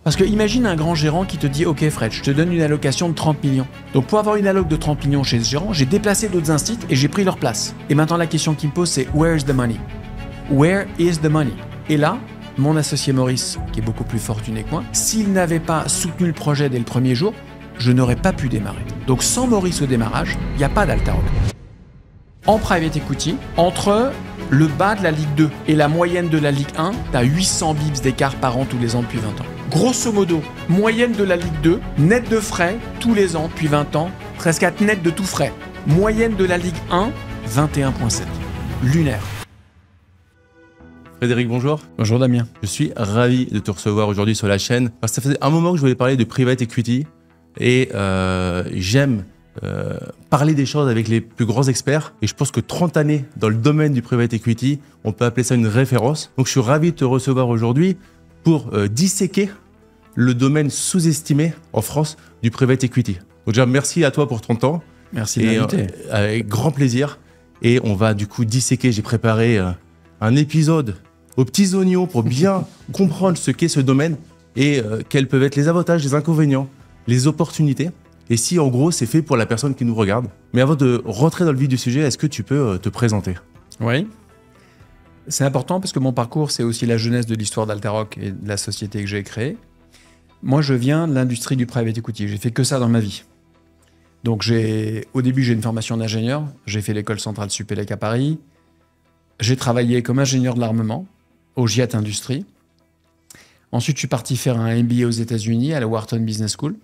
Parce que imagine un grand gérant qui te dit « Ok Fred, je te donne une allocation de 30 millions. » Donc pour avoir une alloc de 30 millions chez ce gérant, j'ai déplacé d'autres instituts et j'ai pris leur place. Et maintenant la question qu'il me pose c'est « Where is the money ?» Where is the money? Et là, mon associé Maurice, qui est beaucoup plus fortuné que moi, s'il n'avait pas soutenu le projet dès le premier jour, je n'aurais pas pu démarrer. Donc sans Maurice au démarrage, il n'y a pas d'Altaroc. En private equity, entre le bas de la Ligue 2 et la moyenne de la Ligue 1, tu as 800 bips d'écart par an tous les ans depuis 20 ans. Grosso modo, moyenne de la Ligue 2, net de frais tous les ans depuis 20 ans, presque à net de tout frais. Moyenne de la Ligue 1, 21,7. Lunaire. Frédéric, bonjour. Bonjour Damien. Je suis ravi de te recevoir aujourd'hui sur la chaîne. Parce que ça faisait un moment que je voulais parler de private equity et j'aime parler des choses avec les plus grands experts. Et je pense que 30 années dans le domaine du private equity, on peut appeler ça une référence. Donc je suis ravi de te recevoir aujourd'hui pour disséquer le domaine sous-estimé en France du private equity. Donc déjà, merci à toi pour ton temps. Merci de m'inviter. Avec grand plaisir. Et on va du coup disséquer. J'ai préparé un épisode aux petits oignons pour bien comprendre ce qu'est ce domaine et quels peuvent être les avantages, les inconvénients, les opportunités. Et si en gros c'est fait pour la personne qui nous regarde. Mais avant de rentrer dans le vif du sujet, est-ce que tu peux te présenter? Oui. C'est important parce que mon parcours, c'est aussi la jeunesse de l'histoire d'Altaroc et de la société que j'ai créée. Moi, je viens de l'industrie du private equity. J'ai fait que ça dans ma vie. Donc, au début, j'ai une formation d'ingénieur. J'ai fait l'école centrale Supélec à Paris. J'ai travaillé comme ingénieur de l'armement au GIAT Industrie. Ensuite, je suis parti faire un MBA aux États-Unis à la Wharton Business School.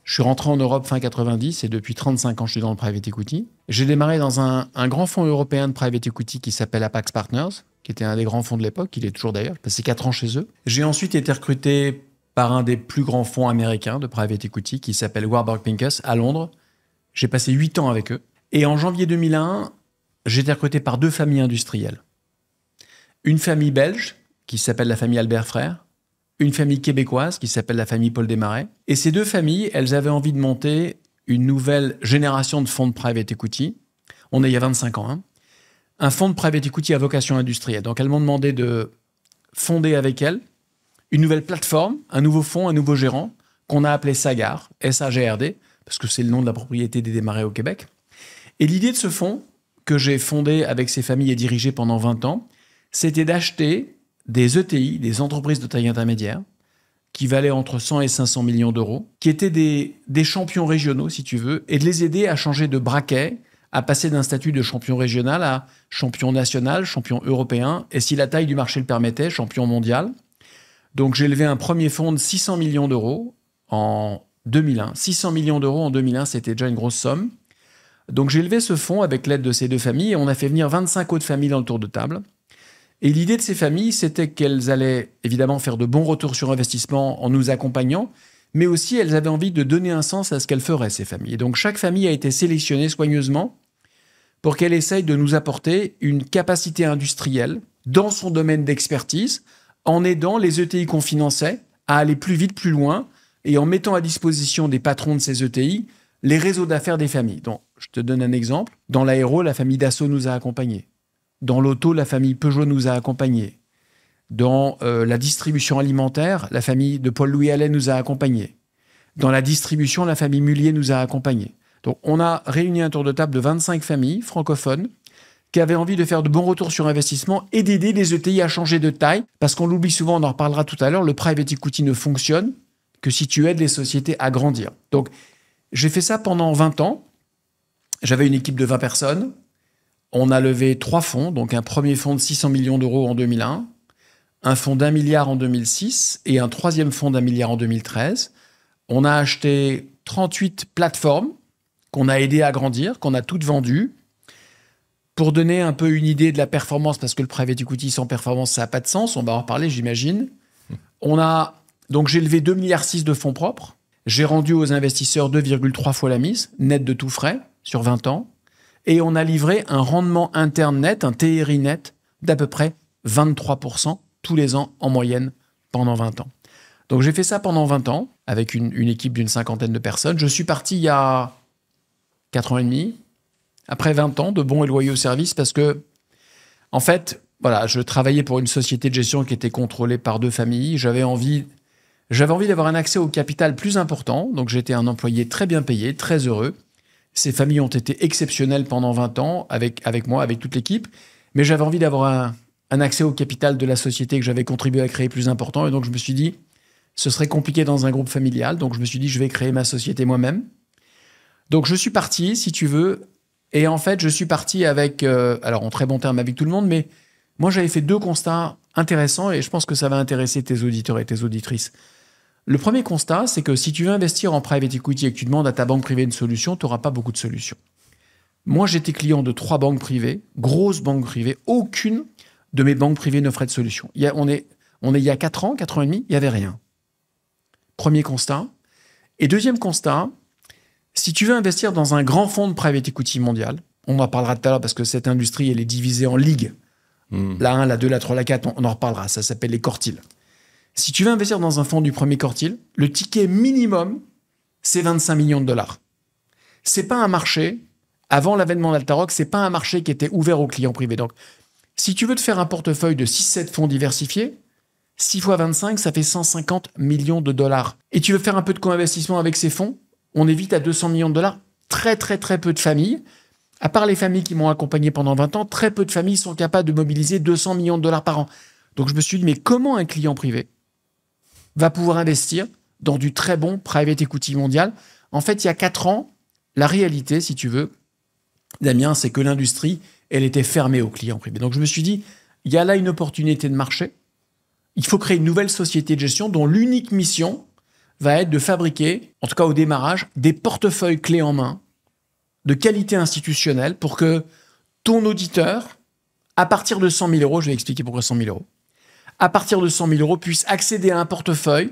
Je suis rentré en Europe fin 90 et depuis 35 ans, je suis dans le private equity. J'ai démarré dans un grand fonds européen de private equity qui s'appelle Apax Partners, qui était un des grands fonds de l'époque. Il est toujours d'ailleurs. J'ai passé 4 ans chez eux. J'ai ensuite été recruté par un des plus grands fonds américains de private equity qui s'appelle Warburg Pincus à Londres. J'ai passé 8 ans avec eux. Et en janvier 2001, j'ai été recruté par 2 familles industrielles. Une famille belge qui s'appelle la famille Albert Frère, une famille québécoise qui s'appelle la famille Paul Desmarais. Et ces 2 familles, elles avaient envie de monter une nouvelle génération de fonds de private equity. On est il y a 25 ans. Un fonds de private equity à vocation industrielle. Donc elles m'ont demandé de fonder avec elles une nouvelle plateforme, un nouveau fonds, un nouveau gérant qu'on a appelé Sagard, S-A-G-R-D, parce que c'est le nom de la propriété des Desmarais au Québec. Et l'idée de ce fonds, que j'ai fondé avec ces familles et dirigé pendant 20 ans, c'était d'acheter des ETI, des entreprises de taille intermédiaire, qui valaient entre 100 et 500 millions d'euros, qui étaient des champions régionaux, si tu veux, et de les aider à changer de braquet, à passer d'un statut de champion régional à champion national, champion européen, et si la taille du marché le permettait, champion mondial. Donc j'ai levé un premier fonds de 600 millions d'euros en 2001. 600 millions d'euros en 2001, c'était déjà une grosse somme. Donc j'ai levé ce fonds avec l'aide de ces 2 familles, et on a fait venir 25 autres familles dans le tour de table. Et l'idée de ces familles, c'était qu'elles allaient évidemment faire de bons retours sur investissement en nous accompagnant, mais aussi elles avaient envie de donner un sens à ce qu'elles feraient, ces familles. Et donc chaque famille a été sélectionnée soigneusement pour qu'elle essaye de nous apporter une capacité industrielle dans son domaine d'expertise, en aidant les ETI qu'on finançait à aller plus vite, plus loin, et en mettant à disposition des patrons de ces ETI les réseaux d'affaires des familles. Donc, je te donne un exemple. Dans l'aéro, la famille Dassault nous a accompagnés. Dans l'auto, la famille Peugeot nous a accompagnés. Dans la distribution alimentaire, la famille de Paul-Louis Allen nous a accompagnés. Dans la distribution, la famille Mullier nous a accompagnés. Donc, on a réuni un tour de table de 25 familles francophones qui avaient envie de faire de bons retours sur investissement et d'aider les ETI à changer de taille. Parce qu'on l'oublie souvent, on en reparlera tout à l'heure, le private equity ne fonctionne que si tu aides les sociétés à grandir. Donc, j'ai fait ça pendant 20 ans. J'avais une équipe de 20 personnes. On a levé 3 fonds, donc un premier fonds de 600 millions d'euros en 2001, un fonds d'1 milliard en 2006 et un 3e fonds d'1 milliard en 2013. On a acheté 38 plateformes qu'on a aidé à grandir, qu'on a toutes vendues. Pour donner un peu une idée de la performance, parce que le private equity sans performance, ça n'a pas de sens, on va en reparler, j'imagine. Donc j'ai levé 2,6 milliards de fonds propres. J'ai rendu aux investisseurs 2,3 fois la mise, net de tout frais, sur 20 ans. Et on a livré un rendement interne net, un TRI net, d'à peu près 23% tous les ans en moyenne pendant 20 ans. Donc j'ai fait ça pendant 20 ans avec une équipe d'une 50aine de personnes. Je suis parti il y a 4 ans et demi, après 20 ans de bons et loyaux services parce que, en fait, voilà, je travaillais pour une société de gestion qui était contrôlée par 2 familles. J'avais envie J'avais envie d'avoir un accès au capital plus important, donc j'étais un employé très bien payé, très heureux. Ces familles ont été exceptionnelles pendant 20 ans avec moi, avec toute l'équipe, mais j'avais envie d'avoir un accès au capital de la société que j'avais contribué à créer plus important, et donc je me suis dit, ce serait compliqué dans un groupe familial, donc je me suis dit, je vais créer ma société moi-même. Donc je suis parti, si tu veux, et en fait, je suis parti avec, alors en très bon terme avec tout le monde, mais moi j'avais fait 2 constats intéressants, et je pense que ça va intéresser tes auditeurs et tes auditrices. Le premier constat, c'est que si tu veux investir en private equity et que tu demandes à ta banque privée une solution, tu n'auras pas beaucoup de solutions. Moi, j'étais client de 3 banques privées, grosses banques privées. Aucune de mes banques privées n'offrait de solution. On est il y a 4 ans, 4 ans et demi, il n'y avait rien. Premier constat. Et deuxième constat, si tu veux investir dans un grand fonds de private equity mondial, on en parlera tout à l'heure parce que cette industrie, elle est divisée en ligues. La 1, la 2, la 3, la 4, on en reparlera. Ça s'appelle les quartiles. Si tu veux investir dans un fonds du premier quartile, le ticket minimum, c'est 25 millions de dollars. C'est pas un marché, avant l'avènement d'Altaroc, c'est pas un marché qui était ouvert aux clients privés. Donc, si tu veux te faire un portefeuille de 6-7 fonds diversifiés, 6 fois 25, ça fait 150 millions de dollars. Et tu veux faire un peu de co-investissement avec ces fonds, on est vite à 200 millions de dollars. Très, très, très peu de familles, à part les familles qui m'ont accompagné pendant 20 ans, très peu de familles sont capables de mobiliser 200 millions de dollars par an. Donc, je me suis dit, mais comment un client privé va pouvoir investir dans du très bon private equity mondial? En fait, il y a 4 ans, la réalité, si tu veux, Damien, c'est que l'industrie, elle était fermée aux clients privés. Donc je me suis dit, il y a là une opportunité de marché. Il faut créer une nouvelle société de gestion dont l'unique mission va être de fabriquer, en tout cas au démarrage, des portefeuilles clés en main de qualité institutionnelle pour que ton auditeur, à partir de 100 000 euros, je vais expliquer pourquoi 100 000 euros, à partir de 100 000 euros, puisse accéder à un portefeuille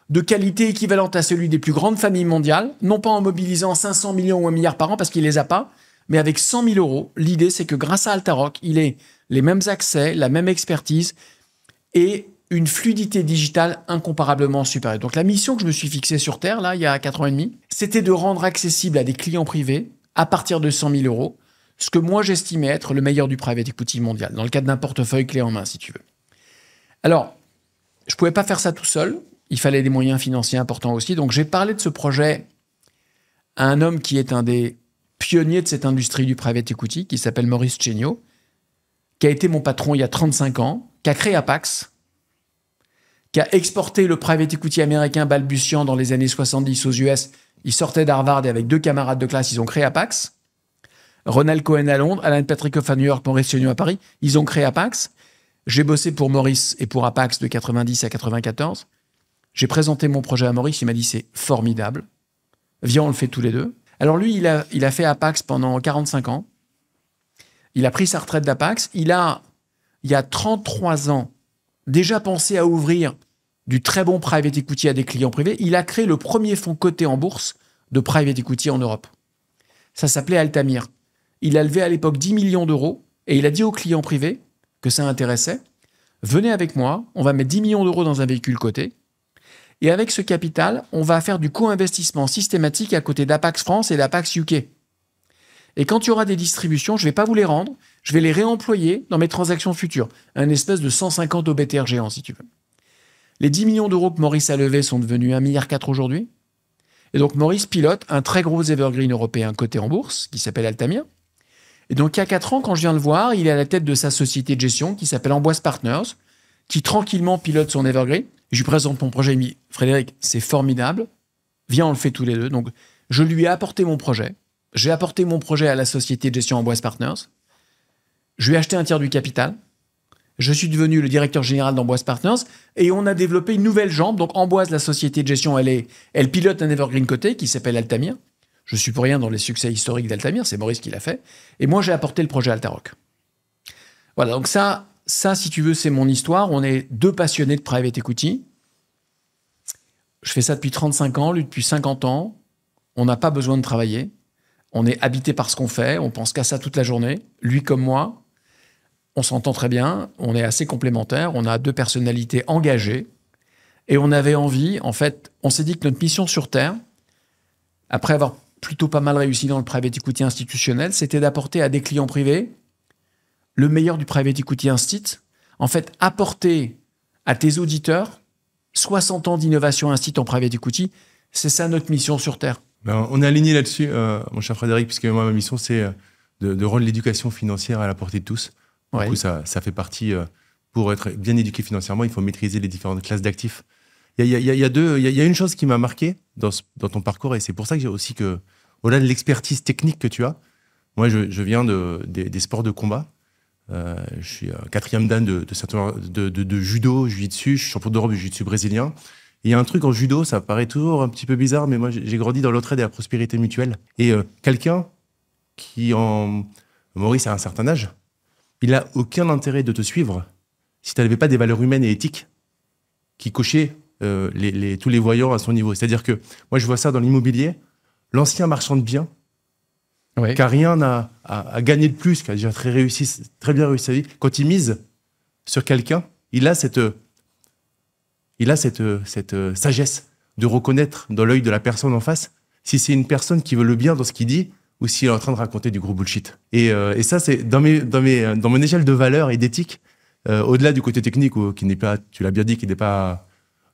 de qualité équivalente à celui des plus grandes familles mondiales, non pas en mobilisant 500 millions ou 1 milliard par an parce qu'il ne les a pas, mais avec 100 000 euros. L'idée, c'est que grâce à Altaroc, il ait les mêmes accès, la même expertise et une fluidité digitale incomparablement supérieure. Donc la mission que je me suis fixée sur Terre, là, il y a 4 ans et demi, c'était de rendre accessible à des clients privés, à partir de 100 000 euros, ce que moi j'estimais être le meilleur du private equity mondial, dans le cadre d'un portefeuille clé en main, si tu veux. Alors, je ne pouvais pas faire ça tout seul. Il fallait des moyens financiers importants aussi. Donc, j'ai parlé de ce projet à un homme qui est un des pionniers de cette industrie du private equity, qui s'appelle Maurice Chéniaud, qui a été mon patron il y a 35 ans, qui a créé Apax, qui a exporté le private equity américain balbutiant dans les années 70 aux US. Il sortait d'Harvard et avec 2 camarades de classe, ils ont créé Apax. Ronald Cohen à Londres, Alan Patrickhoff à New York, Maurice Chéniaud à Paris. Ils ont créé Apax. J'ai bossé pour Maurice et pour Apax de 90 à 94. J'ai présenté mon projet à Maurice, il m'a dit c'est formidable. Viens, on le fait tous les deux. Alors lui, il a fait Apax pendant 45 ans. Il a pris sa retraite d'Apax. Il y a 33 ans, déjà pensé à ouvrir du très bon private equity à des clients privés. Il a créé le premier fonds coté en bourse de private equity en Europe. Ça s'appelait Altamir. Il a levé à l'époque 10 millions d'euros et il a dit aux clients privés que ça intéressait. Venez avec moi, on va mettre 10 millions d'euros dans un véhicule coté. Et avec ce capital, on va faire du co-investissement systématique à côté d'Apax France et d'Apax UK. Et quand il y aura des distributions, je ne vais pas vous les rendre, je vais les réemployer dans mes transactions futures. Un espèce de 150 OBTR géant, si tu veux. Les 10 millions d'euros que Maurice a levés sont devenus 1,4 milliard aujourd'hui. Et donc Maurice pilote un très gros evergreen européen coté en bourse, qui s'appelle Altamir. Et donc il y a 4 ans, quand je viens le voir, il est à la tête de sa société de gestion qui s'appelle Amboise Partners, qui tranquillement pilote son evergreen. Je lui présente mon projet, il me dit « Frédéric, c'est formidable, viens, on le fait tous les deux ». Donc, je lui ai apporté mon projet. J'ai apporté mon projet à la société de gestion Amboise Partners. Je lui ai acheté un tiers du capital. Je suis devenu le directeur général d'Amboise Partners et on a développé une nouvelle jambe. Donc, Amboise, la société de gestion, elle pilote un evergreen coté qui s'appelle Altamir. Je suis pour rien dans les succès historiques d'Altamir, c'est Maurice qui l'a fait. Et moi, j'ai apporté le projet Altaroc. Voilà, donc ça, si tu veux, c'est mon histoire. On est 2 passionnés de private equity. Je fais ça depuis 35 ans, lui depuis 50 ans. On n'a pas besoin de travailler. On est habité par ce qu'on fait. On pense qu'à ça toute la journée. Lui comme moi. On s'entend très bien. On est assez complémentaires. On a 2 personnalités engagées. Et on avait envie, en fait, on s'est dit que notre mission sur Terre, après avoir plutôt pas mal réussi dans le private equity institutionnel, c'était d'apporter à des clients privés le meilleur du private equity instit. En fait, apporter à tes auditeurs 60 ans d'innovation instit en private equity, c'est ça notre mission sur Terre. Ben, on est aligné là-dessus, mon cher Frédéric, puisque moi, ma mission, c'est de rendre l'éducation financière à la portée de tous. Du coup, ça fait partie, pour être bien éduqué financièrement, il faut maîtriser les différentes classes d'actifs. Il y a une chose qui m'a marqué dans ton parcours, et c'est pour ça que j'ai aussi que, au-delà de l'expertise technique que tu as, moi, je viens des sports de combat. Je suis 4e dan de judo, jiu-jitsu, je suis champion d'Europe de jiu-jitsu brésilien. Il y a un truc en judo, ça paraît toujours un petit peu bizarre, mais moi, j'ai grandi dans l'entraide et la prospérité mutuelle. Et quelqu'un Maurice a un certain âge, il n'a aucun intérêt de te suivre si tu n'avais pas des valeurs humaines et éthiques qui cochaient tous les voyants à son niveau. C'est-à-dire que moi, je vois ça dans l'immobilier. L'ancien marchand de biens, qui n'a rien à gagner de plus, qui a déjà très bien réussi sa vie, quand il mise sur quelqu'un, il a cette sagesse de reconnaître dans l'œil de la personne en face si c'est une personne qui veut le bien dans ce qu'il dit ou s'il est en train de raconter du gros bullshit. Et ça, c'est dans mon échelle de valeurs et d'éthique, au-delà du côté technique, qui n'est pas, tu l'as bien dit, il n'y a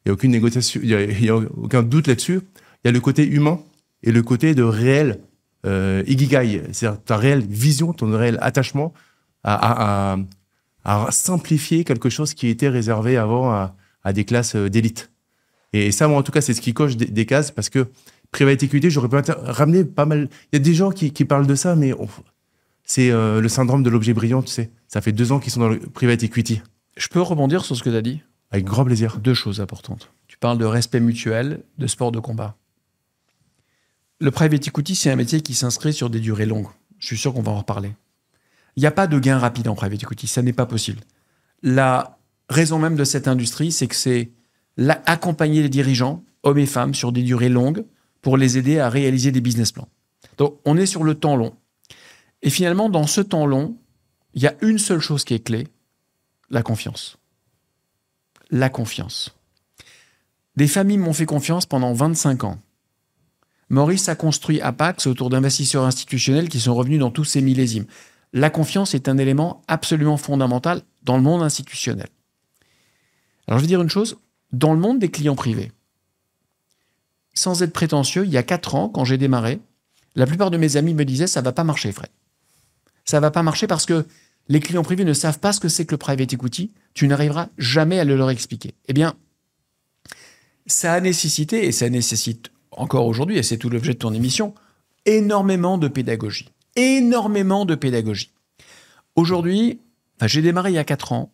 aucune négociation, il y a aucun doute là-dessus. Il y a le côté humain et le côté de réel ikigai, c'est-à-dire ta réelle vision, ton réel attachement à simplifier quelque chose qui était réservé avant à des classes d'élite. Et ça, moi, en tout cas, c'est ce qui coche des cases, parce que private equity, j'aurais pu ramener pas mal. Il y a des gens qui parlent de ça, mais c'est le syndrome de l'objet brillant, tu sais. Ça fait 2 ans qu'ils sont dans le private equity. Je peux rebondir sur ce que tu as dit ? Avec grand plaisir. 2 choses importantes. Tu parles de respect mutuel, de sport de combat. Le private equity, c'est un métier qui s'inscrit sur des durées longues. Je suis sûr qu'on va en reparler. Il n'y a pas de gain rapide en private equity, ça n'est pas possible. La raison même de cette industrie, c'est que c'est accompagner les dirigeants, hommes et femmes, sur des durées longues pour les aider à réaliser des business plans. Donc, on est sur le temps long. Et finalement, dans ce temps long, il y a une seule chose qui est clé, la confiance. La confiance. Des familles m'ont fait confiance pendant 25 ans. Maurice a construit Apax autour d'investisseurs institutionnels qui sont revenus dans tous ces millésimes. La confiance est un élément absolument fondamental dans le monde institutionnel. Alors je vais dire une chose, dans le monde des clients privés, sans être prétentieux, il y a 4 ans, quand j'ai démarré, la plupart de mes amis me disaient « ça ne va pas marcher, Fred. Ça ne va pas marcher parce que les clients privés ne savent pas ce que c'est que le private equity, tu n'arriveras jamais à le leur expliquer. » Eh bien, ça a nécessité, et ça nécessite encore aujourd'hui, et c'est tout l'objet de ton émission, énormément de pédagogie. Énormément de pédagogie. Aujourd'hui, j'ai démarré il y a 4 ans,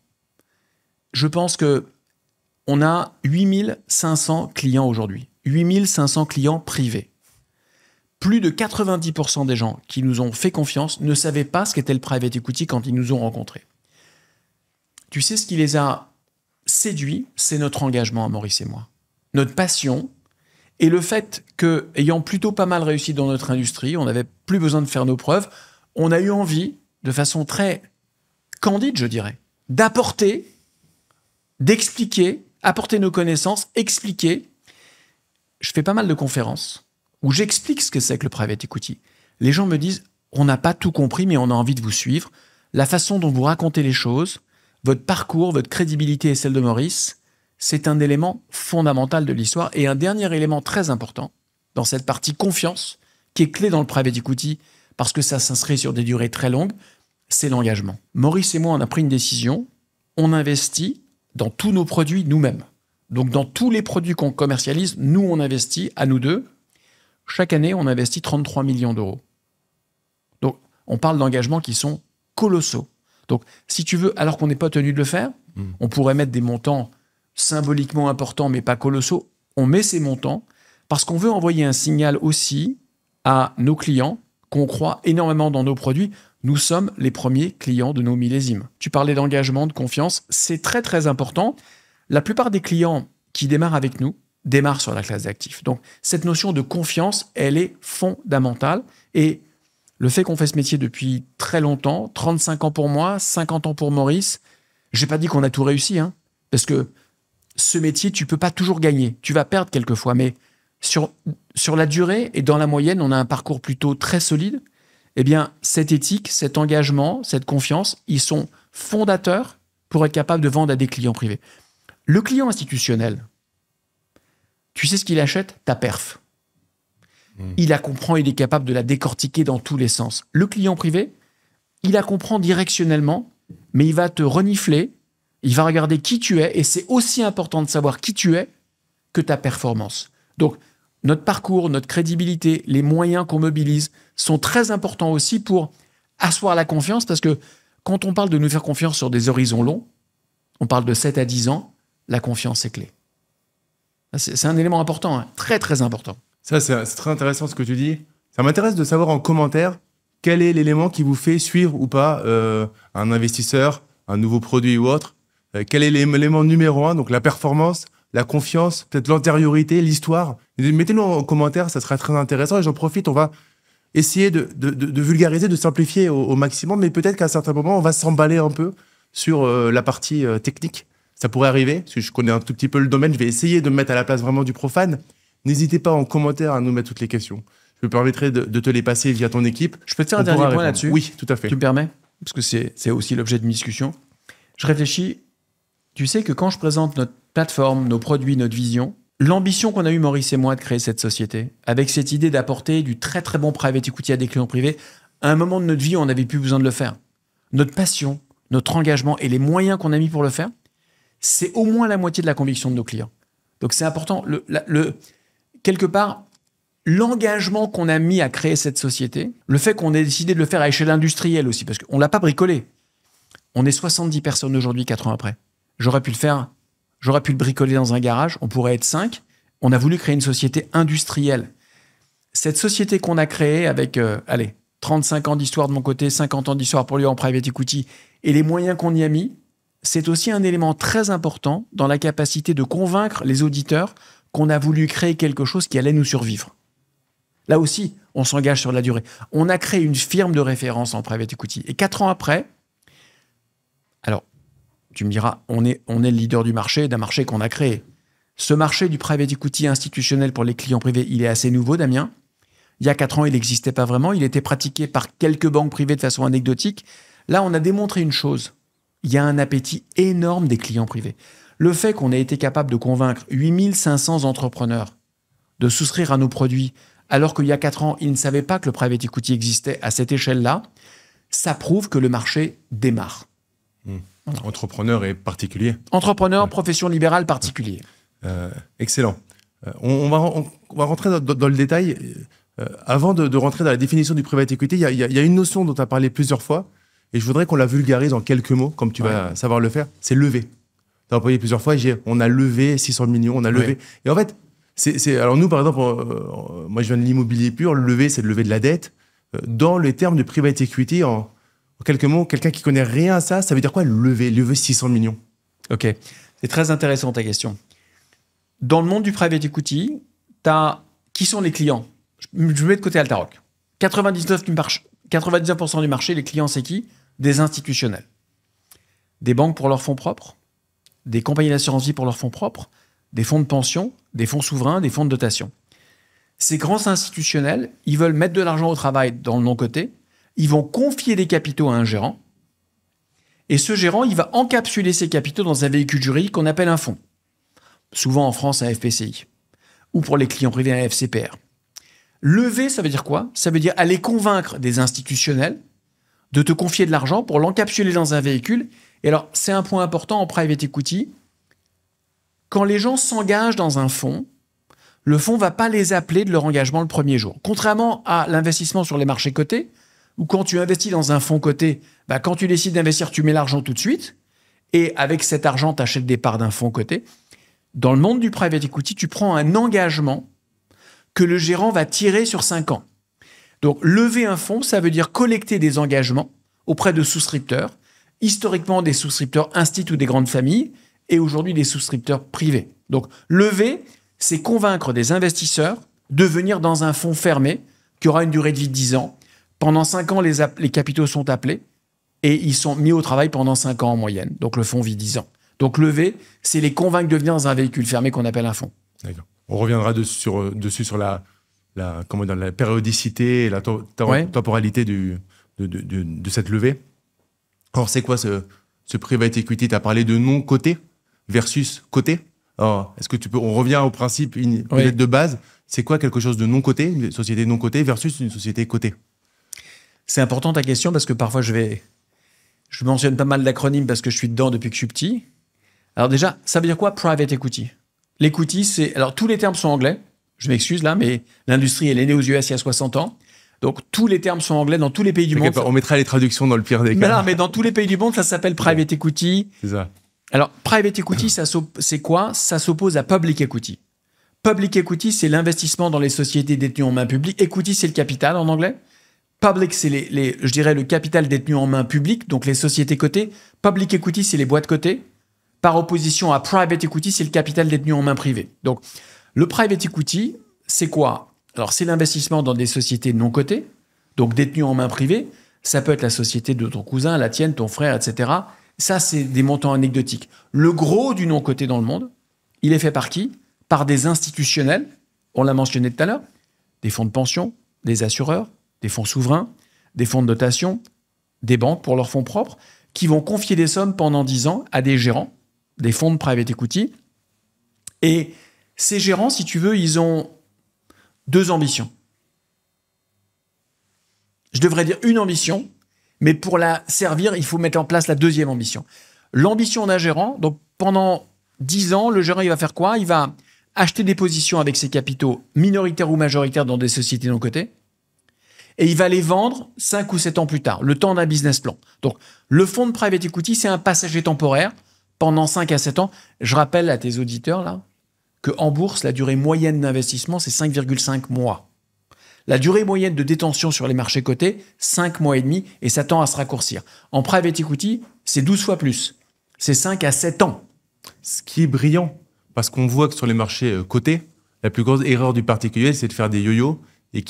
je pense qu'on a 8500 clients aujourd'hui. 8500 clients privés. Plus de 90% des gens qui nous ont fait confiance ne savaient pas ce qu'était le private equity quand ils nous ont rencontrés. Tu sais ce qui les a séduits, c'est notre engagement à Maurice et moi. Notre passion et le fait que, ayant plutôt pas mal réussi dans notre industrie, on n'avait plus besoin de faire nos preuves, on a eu envie, de façon très candide, je dirais, d'apporter, d'expliquer, apporter nos connaissances, expliquer. Je fais pas mal de conférences où j'explique ce que c'est que le private equity. Les gens me disent, on n'a pas tout compris, mais on a envie de vous suivre. La façon dont vous racontez les choses, votre parcours, votre crédibilité et celle de Maurice, c'est un élément fondamental de l'histoire. Et un dernier élément très important dans cette partie confiance, qui est clé dans le private equity, parce que ça s'inscrit sur des durées très longues, c'est l'engagement. Maurice et moi, on a pris une décision, on investit dans tous nos produits nous-mêmes. Donc dans tous les produits qu'on commercialise, nous, on investit, à nous deux. Chaque année, on investit 33 millions d'euros. Donc on parle d'engagements qui sont colossaux. Donc si tu veux, alors qu'on n'est pas tenu de le faire, on pourrait mettre des montants symboliquement importants, mais pas colossaux. On met ces montants parce qu'on veut envoyer un signal aussi à nos clients qu'on croit énormément dans nos produits. Nous sommes les premiers clients de nos millésimes. Tu parlais d'engagement, de confiance, c'est très très important. La plupart des clients qui démarrent avec nous démarrent sur la classe d'actifs. Donc cette notion de confiance, elle est fondamentale. Et le fait qu'on fait ce métier depuis très longtemps, 35 ans pour moi, 50 ans pour Maurice, j'ai pas dit qu'on a tout réussi, hein, parce que ce métier, tu peux pas toujours gagner. Tu vas perdre quelquefois, mais sur la durée et dans la moyenne, on a un parcours plutôt très solide. Eh bien, cette éthique, cet engagement, cette confiance, ils sont fondateurs pour être capables de vendre à des clients privés. Le client institutionnel, Tu sais ce qu'il achète? Ta perf. Il la comprend, il est capable de la décortiquer dans tous les sens. Le client privé, il la comprend directionnellement, mais il va te renifler, il va regarder qui tu es, et c'est aussi important de savoir qui tu es que ta performance. Donc, notre parcours, notre crédibilité, les moyens qu'on mobilise sont très importants aussi pour asseoir la confiance, parce que quand on parle de nous faire confiance sur des horizons longs, on parle de 7 à 10 ans, la confiance est clé. C'est un élément important, hein, très très important. Ça, c'est très intéressant ce que tu dis. Ça m'intéresse de savoir en commentaire quel est l'élément qui vous fait suivre ou pas un investisseur, un nouveau produit ou autre. Quel est l'élément numéro 1, donc la performance, la confiance, peut-être l'antériorité, l'histoire. Mettez-le en commentaire, ça sera très intéressant. Et j'en profite, on va essayer de vulgariser, de simplifier au maximum, mais peut-être qu'à un certain moment, on va s'emballer un peu sur la partie technique. Ça pourrait arriver, parce que je connais un tout petit peu le domaine, je vais essayer de me mettre à la place vraiment du profane. N'hésitez pas en commentaire à nous mettre toutes les questions. Je me permettrai de te les passer via ton équipe. Je peux te faire un dernier point là-dessus? Oui, tout à fait. Tu me permets? Parce que c'est aussi l'objet d'une discussion. Je réfléchis. Tu sais que quand je présente notre plateforme, nos produits, notre vision, l'ambition qu'on a eue, Maurice et moi, de créer cette société, avec cette idée d'apporter du très très bon private equity à des clients privés, à un moment de notre vie où on n'avait plus besoin de le faire. Notre passion, notre engagement et les moyens qu'on a mis pour le faire, c'est au moins la moitié de la conviction de nos clients. Donc c'est important. Quelque part, l'engagement qu'on a mis à créer cette société, le fait qu'on ait décidé de le faire à échelle industrielle aussi, parce qu'on ne l'a pas bricolé. On est 70 personnes aujourd'hui, 4 ans après. J'aurais pu le bricoler dans un garage, on pourrait être 5. On a voulu créer une société industrielle. Cette société qu'on a créée avec, 35 ans d'histoire de mon côté, 50 ans d'histoire pour lui en private equity, et les moyens qu'on y a mis, c'est aussi un élément très important dans la capacité de convaincre les auditeurs qu'on a voulu créer quelque chose qui allait nous survivre. Là aussi, on s'engage sur la durée. On a créé une firme de référence en private equity. Et 4 ans après, alors, tu me diras, on est le leader du marché, d'un marché qu'on a créé. Ce marché du private equity institutionnel pour les clients privés, il est assez nouveau, Damien. Il y a 4 ans, il n'existait pas vraiment. Il était pratiqué par quelques banques privées de façon anecdotique. Là, on a démontré une chose. Il y a un appétit énorme des clients privés. Le fait qu'on ait été capable de convaincre 8500 entrepreneurs de souscrire à nos produits, alors qu'il y a 4 ans, ils ne savaient pas que le private equity existait à cette échelle-là, ça prouve que le marché démarre. Voilà. Entrepreneur et particulier. Entrepreneur, ouais. Profession libérale, particulier. Excellent. On va rentrer dans le détail. Avant de rentrer dans la définition du private equity, il y a une notion dont tu as parlé plusieurs fois, et je voudrais qu'on la vulgarise en quelques mots, comme tu vas savoir le faire, c'est lever. Tu as employé plusieurs fois, on a levé 600 millions, on a levé. Et en fait, alors nous, par exemple, moi je viens de l'immobilier pur, lever, c'est de lever de la dette. Dans les termes de private equity, en quelques mots, quelqu'un qui connaît rien à ça, ça veut dire quoi lever 600 millions? Ok, c'est très intéressant ta question. Dans le monde du private equity, qui sont les clients? Je mets de côté Altaroc. 99% du marché, les clients, c'est qui? Des institutionnels. Des banques pour leurs fonds propres, des compagnies d'assurance vie pour leurs fonds propres, des fonds de pension, des fonds souverains, des fonds de dotation. Ces grands institutionnels, ils veulent mettre de l'argent au travail dans le non-coté, ils vont confier des capitaux à un gérant, et ce gérant, il va encapsuler ces capitaux dans un véhicule juridique qu'on appelle un fonds. Souvent en France, un FPCI, ou pour les clients privés, un FCPR. Lever, ça veut dire quoi? Ça veut dire aller convaincre des institutionnels de te confier de l'argent pour l'encapsuler dans un véhicule. Et alors, c'est un point important en private equity. Quand les gens s'engagent dans un fonds, le fonds ne va pas les appeler de leur engagement le premier jour. Contrairement à l'investissement sur les marchés cotés, où quand tu investis dans un fonds coté, quand tu décides d'investir, tu mets l'argent tout de suite. Et avec cet argent, tu achètes des parts d'un fonds coté. Dans le monde du private equity, tu prends un engagement que le gérant va tirer sur 5 ans. Donc, lever un fonds, ça veut dire collecter des engagements auprès de souscripteurs, historiquement des souscripteurs instituts ou des grandes familles, et aujourd'hui des souscripteurs privés. Donc, lever, c'est convaincre des investisseurs de venir dans un fonds fermé qui aura une durée de vie de 10 ans. Pendant 5 ans, les capitaux sont appelés et ils sont mis au travail pendant 5 ans en moyenne. Donc, le fonds vit 10 ans. Donc, lever, c'est les convaincre de venir dans un véhicule fermé qu'on appelle un fonds. D'accord. On reviendra dessus sur la périodicité et la temporalité de cette levée. Alors, c'est quoi ce private equity? Tu as parlé de non-coté versus coté. Alors, est-ce que on revient au principe peut-être de base, c'est quoi quelque chose de non coté, une société non cotée versus une société cotée? C'est important ta question parce que parfois je mentionne pas mal d'acronymes parce que je suis dedans depuis que je suis petit. Alors déjà, ça veut dire quoi private equity? L'equity, alors tous les termes sont anglais. Je m'excuse là, mais l'industrie, elle est née aux US il y a 60 ans. Donc tous les termes sont anglais dans tous les pays du monde. On mettra les traductions dans le pire des cas. Mais dans tous les pays du monde, ça s'appelle private equity. C'est ça. Alors, private equity, c'est quoi? Ça s'oppose à public equity. Public equity, c'est l'investissement dans les sociétés détenues en main publique. Equity, c'est le capital en anglais. Public, c'est je dirais le capital détenu en main publique, donc les sociétés cotées. Public equity, c'est les boîtes cotées. Par opposition à private equity, c'est le capital détenu en main privée. Donc, le private equity, c'est quoi? Alors, c'est l'investissement dans des sociétés non cotées, donc détenues en main privée. Ça peut être la société de ton cousin, la tienne, ton frère, etc. Ça, c'est des montants anecdotiques. Le gros du non coté dans le monde, il est fait par qui? Par des institutionnels, on l'a mentionné tout à l'heure, des fonds de pension, des assureurs, des fonds souverains, des fonds de dotation, des banques pour leurs fonds propres, qui vont confier des sommes pendant 10 ans à des gérants, des fonds de private equity. Et ces gérants, si tu veux, ils ont 2 ambitions. Je devrais dire une ambition, mais pour la servir, il faut mettre en place la deuxième ambition. L'ambition d'un gérant, donc pendant 10 ans, le gérant, il va faire quoi? Il va acheter des positions avec ses capitaux minoritaires ou majoritaires dans des sociétés non cotées, et il va les vendre 5 ou 7 ans plus tard, le temps d'un business plan. Donc, le fonds de private equity, c'est un passager temporaire pendant 5 à 7 ans. Je rappelle à tes auditeurs, là, qu'en bourse, la durée moyenne d'investissement, c'est 5,5 mois. La durée moyenne de détention sur les marchés cotés, 5 mois et demi, et ça tend à se raccourcir. En private equity, c'est 12 fois plus. C'est 5 à 7 ans. Ce qui est brillant, parce qu'on voit que sur les marchés cotés, la plus grosse erreur du particulier, c'est de faire des yo-yo, et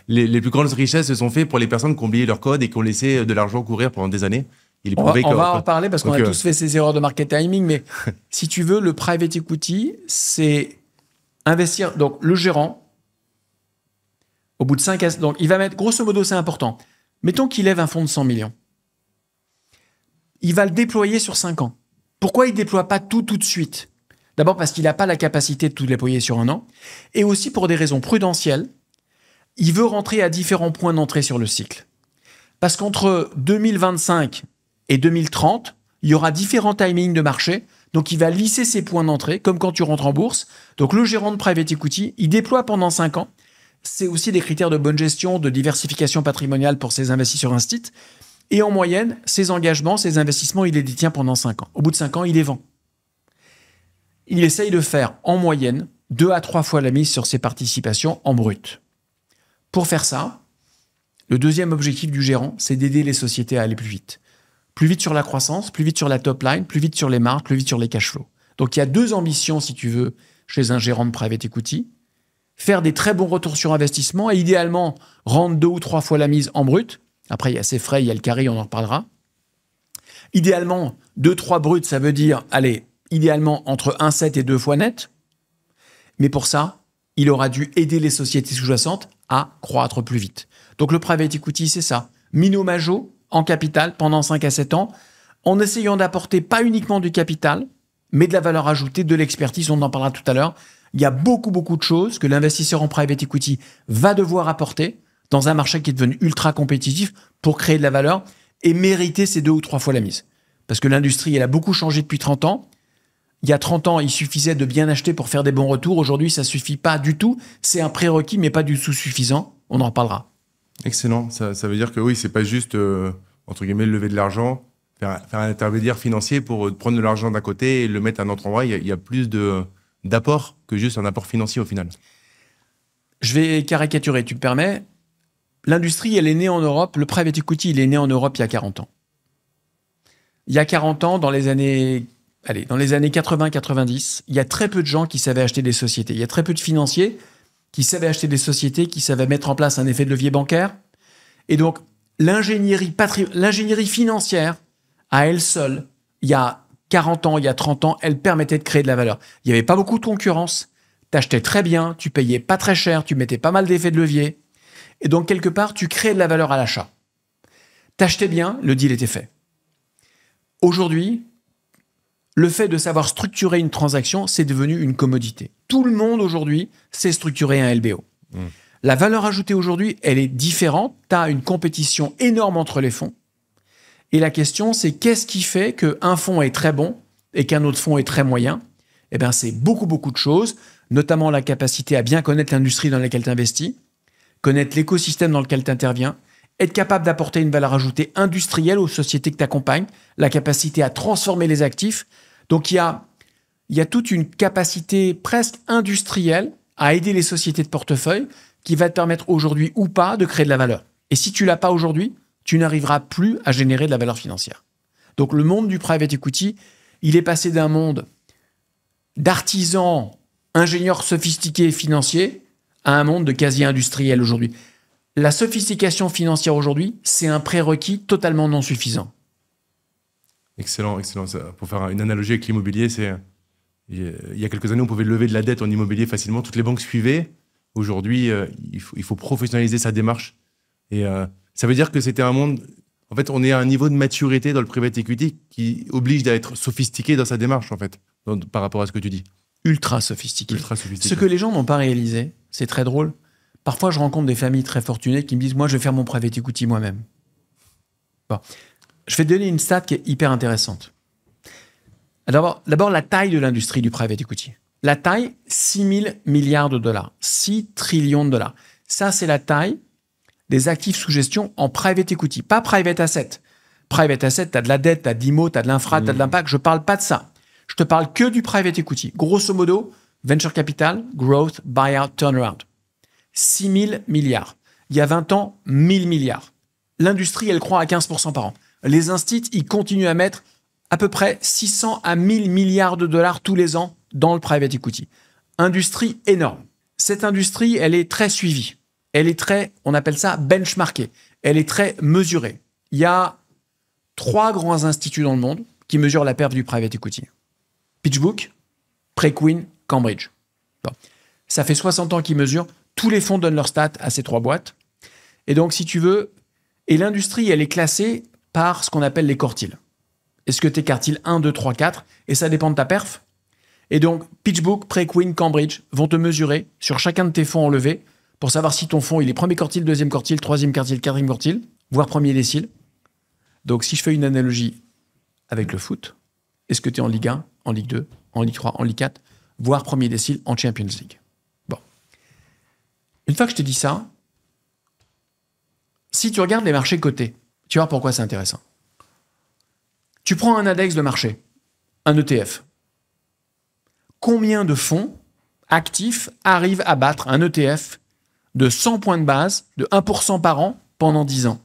les plus grandes richesses se sont faites pour les personnes qui ont oublié leur code et qui ont laissé de l'argent courir pendant des années. On va en reparler parce qu'on a tous fait ces erreurs de market timing, mais si tu veux, le private equity, c'est investir. Donc, le gérant, au bout de 5 ans, donc il va mettre, grosso modo, c'est important. Mettons qu'il lève un fonds de 100 millions. Il va le déployer sur 5 ans. Pourquoi il ne déploie pas tout de suite? D'abord parce qu'il n'a pas la capacité de tout déployer sur un an. Et aussi pour des raisons prudentielles. Il veut rentrer à différents points d'entrée sur le cycle. Parce qu'entre 2025 et 2030, il y aura différents timings de marché. Donc, il va lisser ses points d'entrée, comme quand tu rentres en bourse. Donc, le gérant de private equity, il déploie pendant 5 ans. C'est aussi des critères de bonne gestion, de diversification patrimoniale pour ses investisseurs instits. Et en moyenne, ses engagements, ses investissements, il les détient pendant 5 ans. Au bout de 5 ans, il les vend. Il essaye de faire, en moyenne, 2 à 3 fois la mise sur ses participations en brut. Pour faire ça, le deuxième objectif du gérant, c'est d'aider les sociétés à aller plus vite. Plus vite sur la croissance, plus vite sur la top line, plus vite sur les marges, plus vite sur les cash flows. Donc il y a 2 ambitions, si tu veux, chez un gérant de private equity. Faire des très bons retours sur investissement et idéalement rendre 2 ou 3 fois la mise en brut. Après, il y a ses frais, il y a le carry, on en reparlera. Idéalement, 2-3 bruts, ça veut dire, allez, idéalement entre 1,7 et 2 fois net. Mais pour ça, il aura dû aider les sociétés sous-jacentes à croître plus vite. Donc le private equity, c'est ça. Mino-majo en capital pendant 5 à 7 ans, en essayant d'apporter pas uniquement du capital, mais de la valeur ajoutée, de l'expertise, on en parlera tout à l'heure. Il y a beaucoup de choses que l'investisseur en private equity va devoir apporter dans un marché qui est devenu ultra compétitif pour créer de la valeur et mériter ces 2 ou 3 fois la mise. Parce que l'industrie, elle a beaucoup changé depuis 30 ans. Il y a 30 ans, il suffisait de bien acheter pour faire des bons retours. Aujourd'hui, ça ne suffit pas du tout. C'est un prérequis, mais pas du tout suffisant. On en reparlera. Excellent. Ça veut dire que oui, c'est pas juste, entre guillemets, lever de l'argent, faire un intermédiaire financier pour prendre de l'argent d'un côté et le mettre à un autre endroit. Il y a plus d'apport que juste un apport financier au final. Je vais caricaturer, tu me permets. L'industrie, elle est née en Europe. Le private equity, il est né en Europe il y a 40 ans. Il y a 40 ans, dans les années 80-90, il y a très peu de gens qui savaient acheter des sociétés. Il y a très peu de financiers qui savaient acheter des sociétés, qui savaient mettre en place un effet de levier bancaire. Et donc, l'ingénierie financière, à elle seule, il y a 40 ans, il y a 30 ans, elle permettait de créer de la valeur. Il n'y avait pas beaucoup de concurrence. Tu achetais très bien, tu payais pas très cher, tu mettais pas mal d'effets de levier. Et donc, quelque part, tu créais de la valeur à l'achat. Tu achetais bien, le deal était fait. Aujourd'hui, le fait de savoir structurer une transaction, c'est devenu une commodité. Tout le monde aujourd'hui sait structurer un LBO. La valeur ajoutée aujourd'hui, elle est différente. Tu as une compétition énorme entre les fonds. Et la question, c'est qu'est-ce qui fait qu'un fonds est très bon et qu'un autre fonds est très moyen? Eh bien, c'est beaucoup de choses, notamment la capacité à bien connaître l'industrie dans laquelle tu investis, connaître l'écosystème dans lequel tu interviens, être capable d'apporter une valeur ajoutée industrielle aux sociétés que tu accompagnes, la capacité à transformer les actifs. Donc, il y a toute une capacité presque industrielle à aider les sociétés de portefeuille qui va te permettre aujourd'hui ou pas de créer de la valeur. Et si tu ne l'as pas aujourd'hui, tu n'arriveras plus à générer de la valeur financière. Donc, le monde du private equity, il est passé d'un monde d'artisans, ingénieurs sophistiqués financiers à un monde de quasi-industriels aujourd'hui. La sophistication financière aujourd'hui, c'est un prérequis totalement non suffisant. Excellent. Pour faire une analogie avec l'immobilier, il y a quelques années, on pouvait lever de la dette en immobilier facilement. Toutes les banques suivaient. Aujourd'hui, il faut professionnaliser sa démarche. Et ça veut dire que c'était un monde... En fait, on est à un niveau de maturité dans le private equity qui oblige à être sophistiqué dans sa démarche, en fait, par rapport à ce que tu dis. Ultra sophistiqué. Ce que les gens n'ont pas réalisé, c'est très drôle. Parfois, je rencontre des familles très fortunées qui me disent « Moi, je vais faire mon private equity moi-même. » Bon. Je vais te donner une stat qui est hyper intéressante. D'abord, la taille de l'industrie du private equity. La taille, 6 000 milliards de dollars. 6 trillions de dollars. Ça, c'est la taille des actifs sous gestion en private equity, pas private asset. Private asset, tu as de la dette, tu as de l'IMO, tu as de l'infra, tu as de l'impact. Je ne parle pas de ça. Je te parle que du private equity. Grosso modo, venture capital, growth, buyout, turnaround. 6 000 milliards. Il y a 20 ans, 1 000 milliards. L'industrie, elle croît à 15% par an. Les instituts, ils continuent à mettre à peu près 600 à 1 000 milliards de dollars tous les ans dans le private equity. Industrie énorme. Cette industrie, elle est très suivie. Elle est très, on appelle ça benchmarkée. Elle est très mesurée. Il y a 3 grands instituts dans le monde qui mesurent la perf du private equity. PitchBook, Preqin, Cambridge. Bon. Ça fait 60 ans qu'ils mesurent. Tous les fonds donnent leurs stats à ces 3 boîtes. Et donc, si tu veux, et l'industrie, elle est classée par ce qu'on appelle les quartiles. Est-ce que tu es quartile 1, 2, 3, 4? Et ça dépend de ta perf. Et donc, PitchBook, Preqin, Cambridge vont te mesurer sur chacun de tes fonds enlevés pour savoir si ton fonds, il est premier quartile, deuxième quartile, troisième quartile, quatrième quartile, voire premier décile. Donc, si je fais une analogie avec le foot, est-ce que tu es en Ligue 1, en Ligue 2, en Ligue 3, en Ligue 4, voire premier décile en Champions League? Bon. Une fois que je te dis ça, si tu regardes les marchés cotés, tu vas voir pourquoi c'est intéressant. Tu prends un index de marché, un ETF. Combien de fonds actifs arrivent à battre un ETF de 100 points de base, de 1% par an, pendant 10 ans?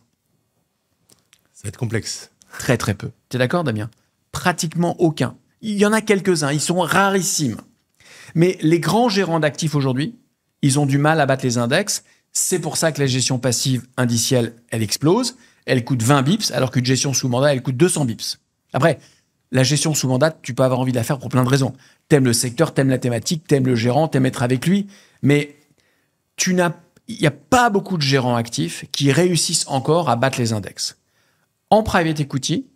Ça va être complexe. Très peu. Tu es d'accord, Damien? Pratiquement aucun. Il y en a quelques-uns, ils sont rarissimes. Mais les grands gérants d'actifs aujourd'hui, ils ont du mal à battre les index. C'est pour ça que la gestion passive indicielle, elle explose. Elle coûte 20 bips, alors qu'une gestion sous mandat, elle coûte 200 bips. Après, la gestion sous mandat, tu peux avoir envie de la faire pour plein de raisons. T'aimes le secteur, t'aimes la thématique, t'aimes le gérant, t'aimes être avec lui. Mais il n'y a pas beaucoup de gérants actifs qui réussissent encore à battre les index. En private equity,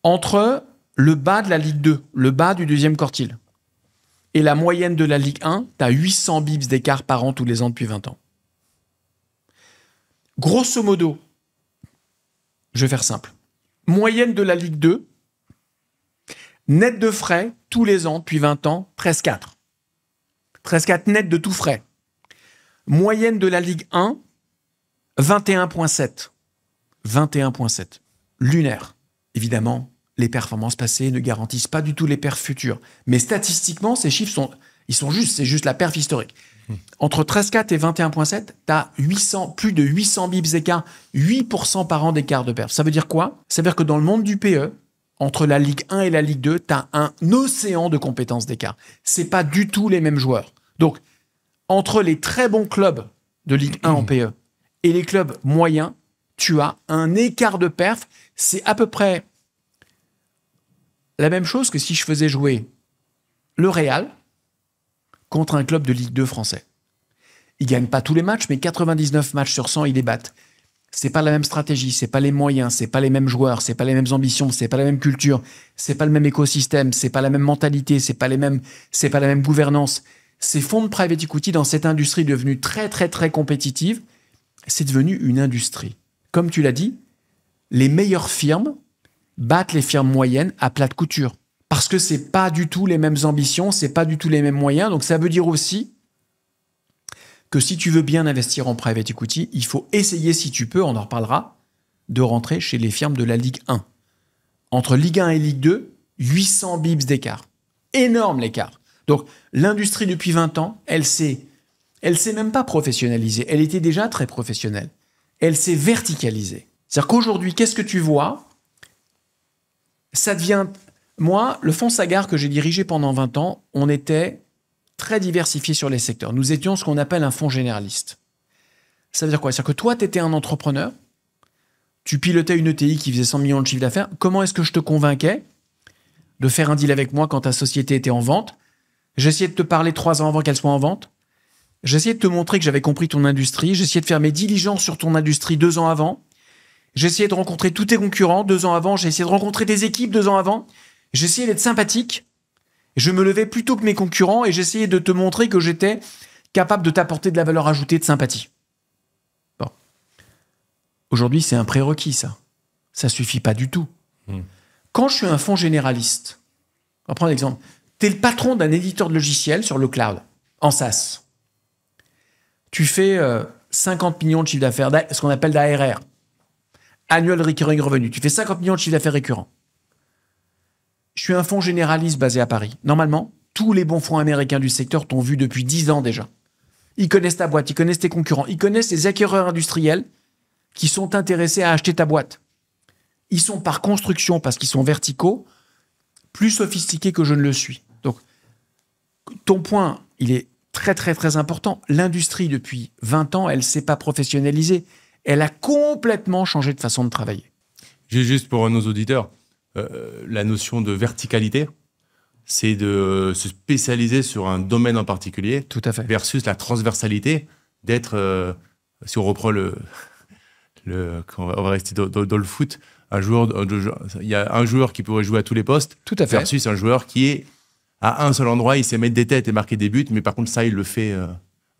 entre le bas de la Ligue 2, le bas du deuxième quartile, et la moyenne de la Ligue 1, tu as 800 bips d'écart par an tous les ans depuis 20 ans. Grosso modo, je vais faire simple. Moyenne de la Ligue 2, net de frais tous les ans depuis 20 ans, 13,4. 13,4 net de tout frais. Moyenne de la Ligue 1, 21,7. 21,7. Lunaire. Évidemment, les performances passées ne garantissent pas du tout les perfs futures. Mais statistiquement, ces chiffres sont justes. C'est juste la perf historique. Entre 13,4 et 21,7, tu as plus de 800 bips d'écart, 8% par an d'écart de perf. Ça veut dire quoi? Ça veut dire que dans le monde du PE, entre la Ligue 1 et la Ligue 2, tu as un océan de compétences d'écart. Ce n'est pas du tout les mêmes joueurs. Donc, entre les très bons clubs de Ligue 1 en PE et les clubs moyens, tu as un écart de perf. C'est à peu près la même chose que si je faisais jouer le Real contre un club de Ligue 2 français. Ils ne gagnent pas tous les matchs, mais 99 matchs sur 100, ils les battent. C'est pas la même stratégie, c'est pas les moyens, c'est pas les mêmes joueurs, c'est pas les mêmes ambitions, c'est pas la même culture, c'est pas le même écosystème, c'est pas la même mentalité, c'est pas la même gouvernance. Ces fonds de private equity dans cette industrie devenue très très très compétitive, c'est devenu une industrie. Comme tu l'as dit, les meilleures firmes battent les firmes moyennes à plat de couture. Parce que c'est pas du tout les mêmes ambitions, c'est pas du tout les mêmes moyens. Donc ça veut dire aussi que si tu veux bien investir en private equity, il faut essayer, si tu peux, on en reparlera, de rentrer chez les firmes de la Ligue 1. Entre Ligue 1 et Ligue 2, 800 bips d'écart. Énorme l'écart. Donc l'industrie depuis 20 ans, elle s'est même pas professionnalisée. Elle était déjà très professionnelle. Elle s'est verticalisée. C'est-à-dire qu'aujourd'hui, qu'est-ce que tu vois ? Ça devient... Moi, le fonds Sagard que j'ai dirigé pendant 20 ans, on était très diversifié sur les secteurs. Nous étions ce qu'on appelle un fonds généraliste. Ça veut dire quoi ? C'est-à-dire que toi, tu étais un entrepreneur, tu pilotais une ETI qui faisait 100 millions de chiffre d'affaires. Comment est-ce que je te convainquais de faire un deal avec moi quand ta société était en vente ? J'essayais de te parler 3 ans avant qu'elle soit en vente. J'essayais de te montrer que j'avais compris ton industrie. J'essayais de faire mes diligences sur ton industrie 2 ans avant. J'essayais de rencontrer tous tes concurrents 2 ans avant. J'ai essayé de rencontrer tes équipes 2 ans avant. J'essayais d'être sympathique. Je me levais plus tôt que mes concurrents et j'essayais de te montrer que j'étais capable de t'apporter de la valeur ajoutée de sympathie. Bon. Aujourd'hui, c'est un prérequis, ça. Ça suffit pas du tout. Quand je suis un fonds généraliste, on va prendre l'exemple. Tu es le patron d'un éditeur de logiciels sur le cloud, en SaaS. Tu fais 50 millions de chiffre d'affaires, ce qu'on appelle d'ARR, Annual Recurring Revenue. Tu fais 50 millions de chiffre d'affaires récurrents. Je suis un fonds généraliste basé à Paris. Normalement, tous les bons fonds américains du secteur t'ont vu depuis 10 ans déjà. Ils connaissent ta boîte, ils connaissent tes concurrents, ils connaissent les acquéreurs industriels qui sont intéressés à acheter ta boîte. Ils sont par construction, parce qu'ils sont verticaux, plus sophistiqués que je ne le suis. Donc, ton point, il est très très très important. L'industrie, depuis 20 ans, elle ne s'est pas professionnalisée. Elle a complètement changé de façon de travailler. Juste pour nos auditeurs, la notion de verticalité, c'est de se spécialiser sur un domaine en particulier. Tout à fait. Versus la transversalité, d'être, si on reprend on va rester dans le foot, il y a un joueur qui pourrait jouer à tous les postes. Tout à fait. Versus un joueur qui est à un seul endroit, il sait mettre des têtes et marquer des buts, mais par contre, ça, il le fait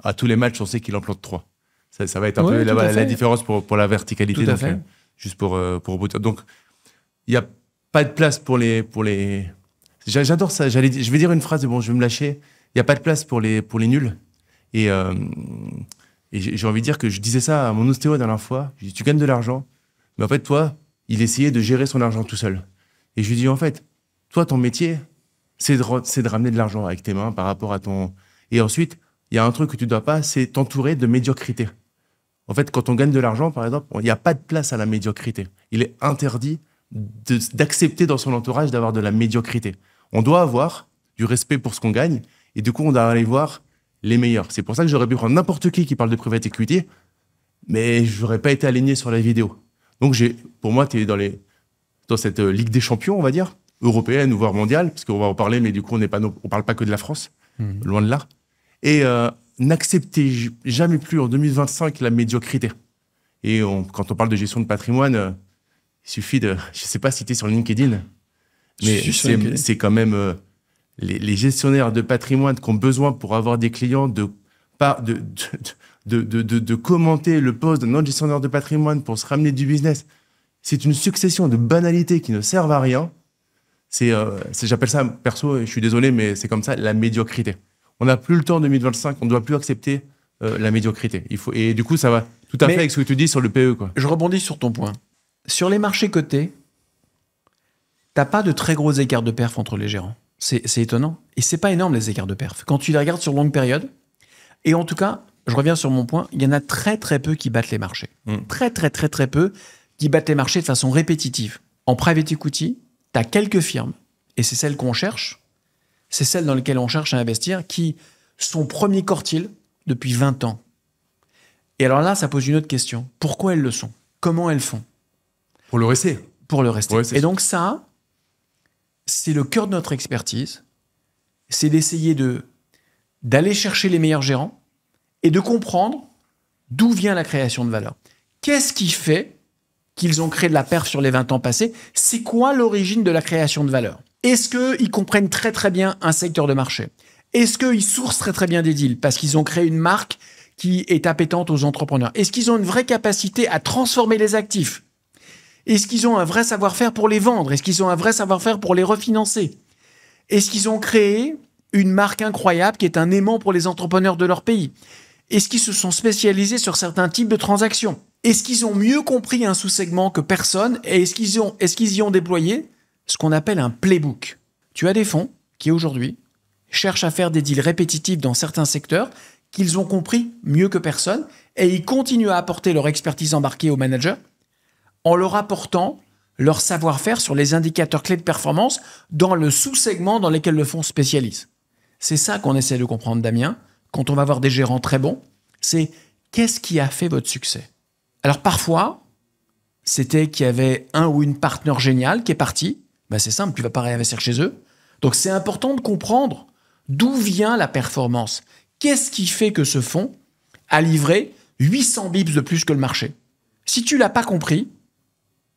à tous les matchs, on sait qu'il en plante 3. Ça va être un peu la différence pour la verticalité. Tout à donc, fait. Juste pour rebondir. Donc, il n'y a pas de place pour les... J'adore ça. Je vais dire une phrase, bon, je vais me lâcher. Il n'y a pas de place pour les nuls. Et j'ai envie de dire que je disais ça à mon ostéo la dernière fois. Je dis, tu gagnes de l'argent, mais en fait, toi, il essayait de gérer son argent tout seul. Et je lui dis, en fait, toi, ton métier, c'est de ramener de l'argent avec tes mains par rapport à ton... Et ensuite, il y a un truc que tu ne dois pas, c'est t'entourer de médiocrité. En fait, quand on gagne de l'argent, par exemple, il n'y a pas de place à la médiocrité. Il est interdit d'accepter dans son entourage d'avoir de la médiocrité. On doit avoir du respect pour ce qu'on gagne et du coup, on doit aller voir les meilleurs. C'est pour ça que j'aurais pu prendre n'importe qui parle de private equity, mais je n'aurais pas été aligné sur la vidéo. Donc, pour moi, tu es dans cette Ligue des champions, on va dire, européenne ou voire mondiale, parce qu'on va en parler, mais du coup, on ne parle pas que de la France, loin de là. Et n'acceptez jamais plus en 2025 la médiocrité. Et quand on parle de gestion de patrimoine, il suffit de... Je ne sais pas si tu es sur LinkedIn, mais c'est quand même les gestionnaires de patrimoine qui ont besoin pour avoir des clients de commenter le post d'un autre gestionnaire de patrimoine pour se ramener du business. C'est une succession de banalités qui ne servent à rien. J'appelle ça, perso, et je suis désolé, mais c'est comme ça, la médiocrité. On n'a plus le temps en 2025, on ne doit plus accepter la médiocrité. Et du coup, ça va tout à fait avec ce que tu dis sur le PE, quoi. Je rebondis sur ton point. Sur les marchés cotés, tu n'as pas de très gros écarts de perf entre les gérants. C'est étonnant. Et ce n'est pas énorme, les écarts de perf. Quand tu les regardes sur longue période, et en tout cas, je reviens sur mon point, il y en a très très peu qui battent les marchés. Très très très très peu qui battent les marchés de façon répétitive. En private equity, tu as quelques firmes, et c'est celles qu'on cherche, c'est celles dans lesquelles on cherche à investir, qui sont premier quartile depuis 20 ans. Et alors là, ça pose une autre question. Pourquoi elles le sont ? Comment elles font ? Pour le rester. Pour le rester. Ouais, et donc ça, c'est le cœur de notre expertise. C'est d'essayer d'aller chercher les meilleurs gérants et de comprendre d'où vient la création de valeur. Qu'est-ce qui fait qu'ils ont créé de la perf sur les 20 ans passés? C'est quoi l'origine de la création de valeur? Est-ce qu'ils comprennent très très bien un secteur de marché? Est-ce qu'ils sourcent très très bien des deals parce qu'ils ont créé une marque qui est appétante aux entrepreneurs? Est-ce qu'ils ont une vraie capacité à transformer les actifs? Est-ce qu'ils ont un vrai savoir-faire pour les vendre? Est-ce qu'ils ont un vrai savoir-faire pour les refinancer? Est-ce qu'ils ont créé une marque incroyable qui est un aimant pour les entrepreneurs de leur pays? Est-ce qu'ils se sont spécialisés sur certains types de transactions? Est-ce qu'ils ont mieux compris un sous-segment que personne? Et est-ce qu'ils y ont déployé ce qu'on appelle un playbook? Tu as des fonds qui aujourd'hui cherchent à faire des deals répétitifs dans certains secteurs qu'ils ont compris mieux que personne et ils continuent à apporter leur expertise embarquée aux managers en leur apportant leur savoir-faire sur les indicateurs clés de performance dans le sous-segment dans lequel le fonds spécialise. C'est ça qu'on essaie de comprendre, Damien, quand on va voir des gérants très bons, c'est qu'est-ce qui a fait votre succès? Alors parfois, c'était qu'il y avait un ou une partenaire géniale qui est parti. Ben c'est simple, tu ne vas pas réinvestir chez eux. Donc c'est important de comprendre d'où vient la performance. Qu'est-ce qui fait que ce fonds a livré 800 bips de plus que le marché? Si tu ne l'as pas compris,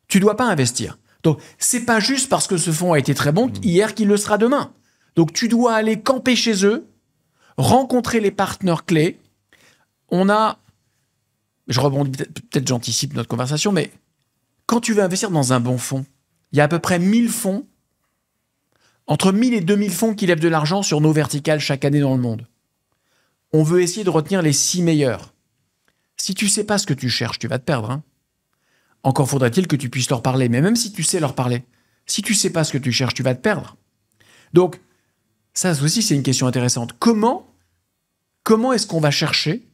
tu ne dois pas investir. Donc, ce n'est pas juste parce que ce fonds a été très bon hier qu'il le sera demain. Donc, tu dois aller camper chez eux, rencontrer les partenaires clés. Je rebondis, peut-être j'anticipe notre conversation, mais quand tu veux investir dans un bon fonds, il y a à peu près 1000 fonds, entre 1000 et 2000 fonds qui lèvent de l'argent sur nos verticales chaque année dans le monde. On veut essayer de retenir les 6 meilleurs. Si tu ne sais pas ce que tu cherches, tu vas te perdre, hein. Encore faudrait-il que tu puisses leur parler. Mais même si tu sais leur parler, si tu ne sais pas ce que tu cherches, tu vas te perdre. Donc, ça aussi, c'est une question intéressante. Comment est-ce qu'on va chercher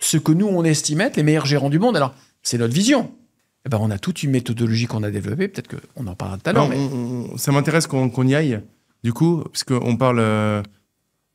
ce que nous, on estime être les meilleurs gérants du monde? Alors, c'est notre vision. Eh ben, on a toute une méthodologie qu'on a développée. Peut-être qu'on en parlera tout à l'heure. Ça m'intéresse qu'on y aille, du coup, parce qu'on parle...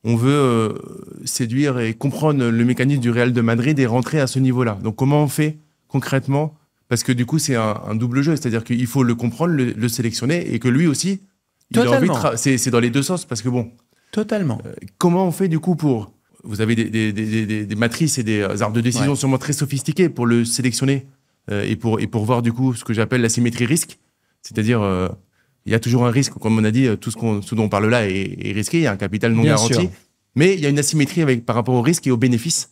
on veut séduire et comprendre le mécanisme du Real de Madrid et rentrer à ce niveau-là. Donc, comment on fait concrètement? Parce que du coup, c'est un double jeu. C'est-à-dire qu'il faut le comprendre, le sélectionner et que lui aussi, il a envie de c'est dans les deux sens. Parce que bon... Totalement. Comment on fait du coup pour... Vous avez des matrices et des arbres de décision sûrement très sophistiqués pour le sélectionner et pour voir du coup ce que j'appelle la symétrie risque. C'est-à-dire, il y a toujours un risque. Comme on a dit, tout ce dont on parle là est risqué. Il y a un capital non garanti. Sûr. Mais il y a une asymétrie par rapport au risque et aux bénéfices.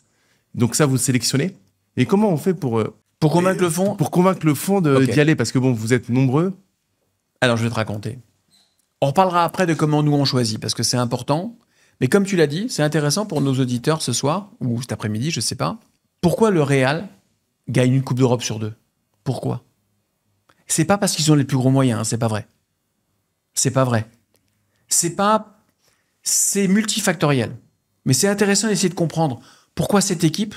Donc ça, vous sélectionnez. Et comment on fait pour convaincre le fonds? Pour convaincre le fonds d'y aller, parce que bon, vous êtes nombreux. Alors, je vais te raconter. On reparlera après de comment nous on choisit, parce que c'est important. Mais comme tu l'as dit, c'est intéressant pour nos auditeurs ce soir, ou cet après-midi, je ne sais pas. Pourquoi le Real gagne une Coupe d'Europe sur 2? Pourquoi? C'est pas parce qu'ils ont les plus gros moyens, hein, c'est pas vrai. C'est pas vrai. C'est multifactoriel. Mais c'est intéressant d'essayer de comprendre pourquoi cette équipe,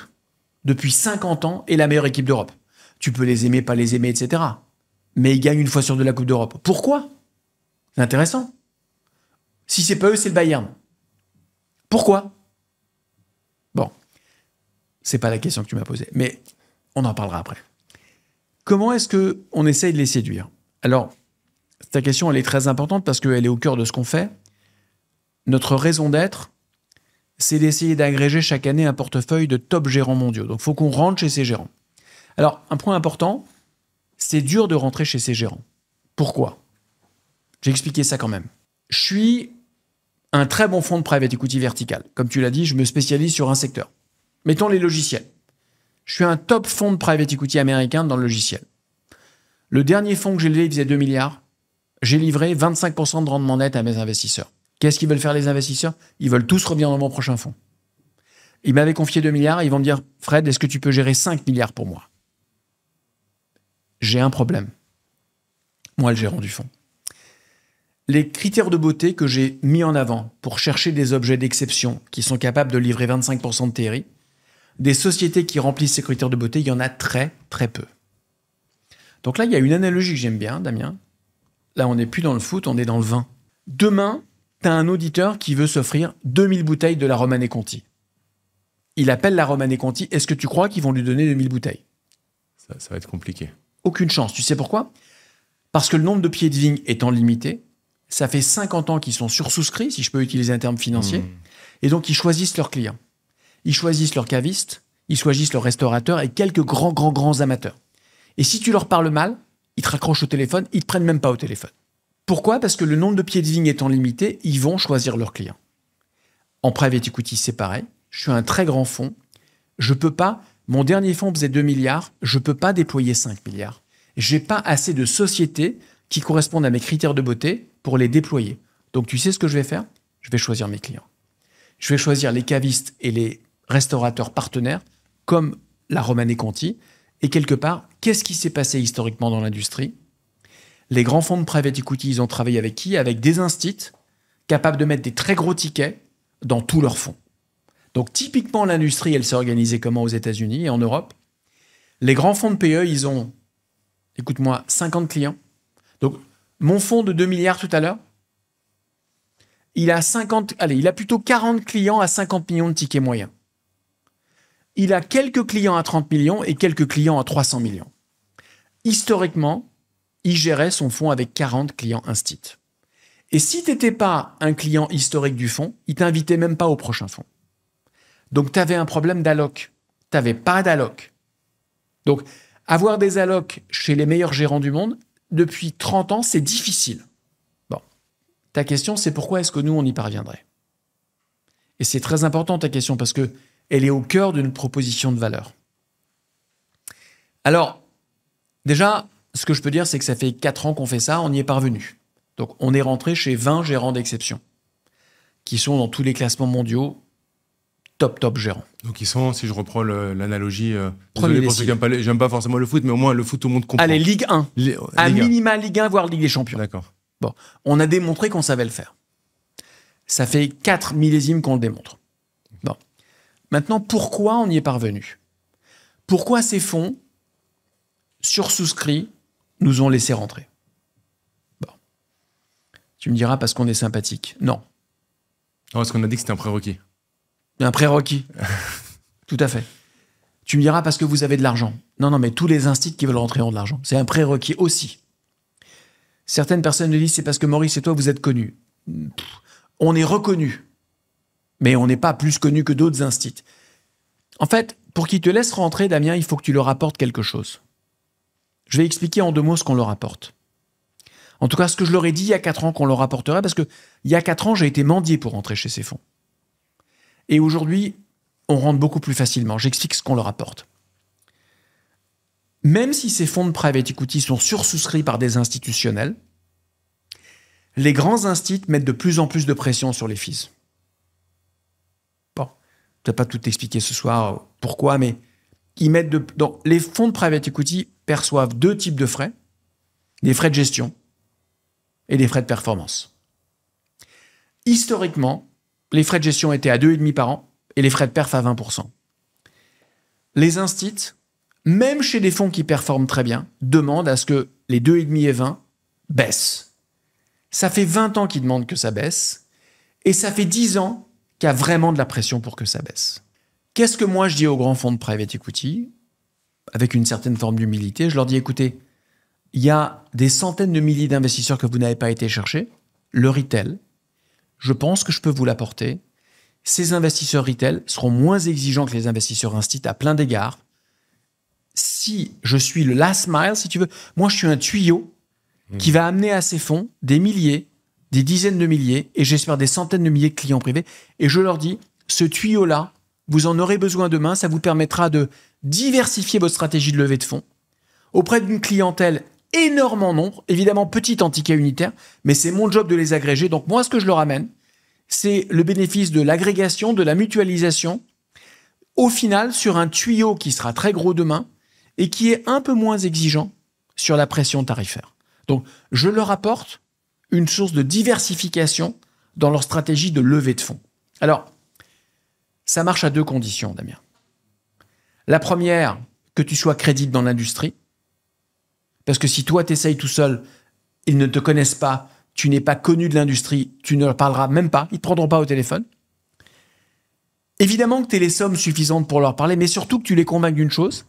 depuis 50 ans, est la meilleure équipe d'Europe. Tu peux les aimer, pas les aimer, etc. Mais ils gagnent une fois sur 2 la Coupe d'Europe. Pourquoi? C'est intéressant. Si c'est pas eux, c'est le Bayern. Pourquoi? Bon, c'est pas la question que tu m'as posée, mais on en parlera après. Comment est-ce qu'on essaye de les séduire? Alors, ta question, elle est très importante parce qu'elle est au cœur de ce qu'on fait. Notre raison d'être, c'est d'essayer d'agréger chaque année un portefeuille de top gérants mondiaux. Donc, il faut qu'on rentre chez ces gérants. Alors, un point important, c'est dur de rentrer chez ces gérants. Pourquoi? J'ai expliqué ça quand même. Je suis un très bon fonds de private equity vertical. Comme tu l'as dit, je me spécialise sur un secteur. Mettons les logiciels. Je suis un top fonds de private equity américain dans le logiciel. Le dernier fonds que j'ai levé, il faisait 2 milliards. J'ai livré 25% de rendement net à mes investisseurs. Qu'est-ce qu'ils veulent faire les investisseurs? Ils veulent tous revenir dans mon prochain fonds. Ils m'avaient confié 2 milliards, ils vont me dire « Fred, est-ce que tu peux gérer 5 milliards pour moi ?» J'ai un problème. Moi, le gérant du fonds. Les critères de beauté que j'ai mis en avant pour chercher des objets d'exception qui sont capables de livrer 25% de TRI, des sociétés qui remplissent ces critères de beauté, il y en a très, très peu. Donc là, il y a une analogie que j'aime bien, Damien. Là, on n'est plus dans le foot, on est dans le vin. Demain, tu as un auditeur qui veut s'offrir 2000 bouteilles de la Romanée Conti. Il appelle la Romanée Conti. Est-ce que tu crois qu'ils vont lui donner 2000 bouteilles? Ça va être compliqué. Aucune chance. Tu sais pourquoi? Parce que le nombre de pieds de vigne étant limité, ça fait 50 ans qu'ils sont sursouscrits, si je peux utiliser un terme financier, et donc ils choisissent leurs clients. Ils choisissent leurs cavistes, ils choisissent leur restaurateur et quelques grands amateurs. Et si tu leur parles mal, ils te raccrochent au téléphone, ils ne te prennent même pas au téléphone. Pourquoi? Parce que le nombre de pieds de vigne étant limité, ils vont choisir leurs clients. En private equity, c'est pareil. Je suis un très grand fonds. Je peux pas, mon dernier fonds faisait 2 milliards, je ne peux pas déployer 5 milliards. Je n'ai pas assez de sociétés qui correspondent à mes critères de beauté pour les déployer. Donc tu sais ce que je vais faire? Je vais choisir mes clients. Je vais choisir les cavistes et les restaurateurs partenaires comme la Romanée Conti. Et quelque part, qu'est-ce qui s'est passé historiquement dans l'industrie? Les grands fonds de private equity, ils ont travaillé avec qui? Avec des instituts capables de mettre des très gros tickets dans tous leurs fonds. Donc typiquement, l'industrie, elle s'est organisée comment aux États-Unis et en Europe? Les grands fonds de PE, ils ont, écoute-moi, 50 clients. Donc mon fonds de 2 milliards tout à l'heure, il a plutôt 40 clients à 50 millions de tickets moyens. Il a quelques clients à 30 millions et quelques clients à 300 millions. Historiquement, il gérait son fonds avec 40 clients instits. Et si tu n'étais pas un client historique du fonds, il ne t'invitait même pas au prochain fonds. Donc, tu avais un problème d'alloc. Tu n'avais pas d'alloc. Donc, avoir des allocs chez les meilleurs gérants du monde, depuis 30 ans, c'est difficile. Bon, ta question, c'est pourquoi est-ce que nous, on y parviendrait? Et c'est très important, ta question, parce que elle est au cœur d'une proposition de valeur. Alors, déjà, ce que je peux dire, c'est que ça fait 4 ans qu'on fait ça, on y est parvenu. Donc, on est rentré chez 20 gérants d'exception, qui sont dans tous les classements mondiaux, top gérants. Donc, ils sont, si je reprends l'analogie, Premier pour ceux qui j'aime pas forcément le foot, mais au moins le foot, tout le monde comprend. Allez, Ligue 1. À minima Ligue 1, voire Ligue des Champions. D'accord. Bon, on a démontré qu'on savait le faire. Ça fait 4 millésimes qu'on le démontre. Bon. Maintenant, pourquoi on y est parvenu? Pourquoi ces fonds sursouscrits nous ont laissé rentrer? Bon. Tu me diras parce qu'on est sympathique. Non. Non, parce qu'on a dit que c'était un prérequis. Un prérequis. Tout à fait. Tu me diras parce que vous avez de l'argent. Non, mais tous les instituts qui veulent rentrer ont de l'argent. C'est un prérequis aussi. Certaines personnes me disent c'est parce que Maurice et toi, vous êtes connus. On est reconnus. Mais on n'est pas plus connus que d'autres instituts. En fait, pour qu'ils te laissent rentrer, Damien, il faut que tu leur apportes quelque chose. Je vais expliquer en 2 mots ce qu'on leur apporte. En tout cas, ce que je leur ai dit il y a 4 ans qu'on leur apporterait, parce que il y a 4 ans, j'ai été mendier pour rentrer chez ces fonds. Et aujourd'hui, on rentre beaucoup plus facilement. J'explique ce qu'on leur apporte. Même si ces fonds de private equity sont sursouscrits par des institutionnels, les grands instituts mettent de plus en plus de pression sur les fees. Bon, je ne vais pas tout expliquer ce soir pourquoi, mais ils mettent donc, les fonds de private equity perçoivent 2 types de frais, des frais de gestion et des frais de performance. Historiquement, les frais de gestion étaient à 2,5% par an et les frais de perf à 20%. Les instituts, même chez des fonds qui performent très bien, demandent à ce que les 2,5 et 20 baissent. Ça fait 20 ans qu'ils demandent que ça baisse et ça fait 10 ans qu'il y a vraiment de la pression pour que ça baisse. Qu'est-ce que moi je dis aux grands fonds de private equity? Avec une certaine forme d'humilité, je leur dis écoutez, il y a des centaines de milliers d'investisseurs que vous n'avez pas été chercher. Le retail, je pense que je peux vous l'apporter. Ces investisseurs retail seront moins exigeants que les investisseurs instituts à plein d'égards. Si je suis le last mile, si tu veux, moi je suis un tuyau qui va amener à ces fonds des milliers, des dizaines de milliers, et j'espère des centaines de milliers de clients privés. Et je leur dis, ce tuyau-là, vous en aurez besoin demain, ça vous permettra de diversifier votre stratégie de levée de fonds auprès d'une clientèle énorme en nombre, évidemment petite en ticket unitaire, mais c'est mon job de les agréger. Donc moi, ce que je leur amène, c'est le bénéfice de l'agrégation, de la mutualisation, au final, sur un tuyau qui sera très gros demain et qui est un peu moins exigeant sur la pression tarifaire. Donc, je leur apporte une source de diversification dans leur stratégie de levée de fonds. Alors, ça marche à 2 conditions, Damien. La première, que tu sois crédible dans l'industrie, parce que si toi, tu essayes tout seul, ils ne te connaissent pas, tu n'es pas connu de l'industrie, tu ne leur parleras même pas, ils ne te prendront pas au téléphone. Évidemment que tu aies les sommes suffisantes pour leur parler, mais surtout que tu les convainques d'une chose,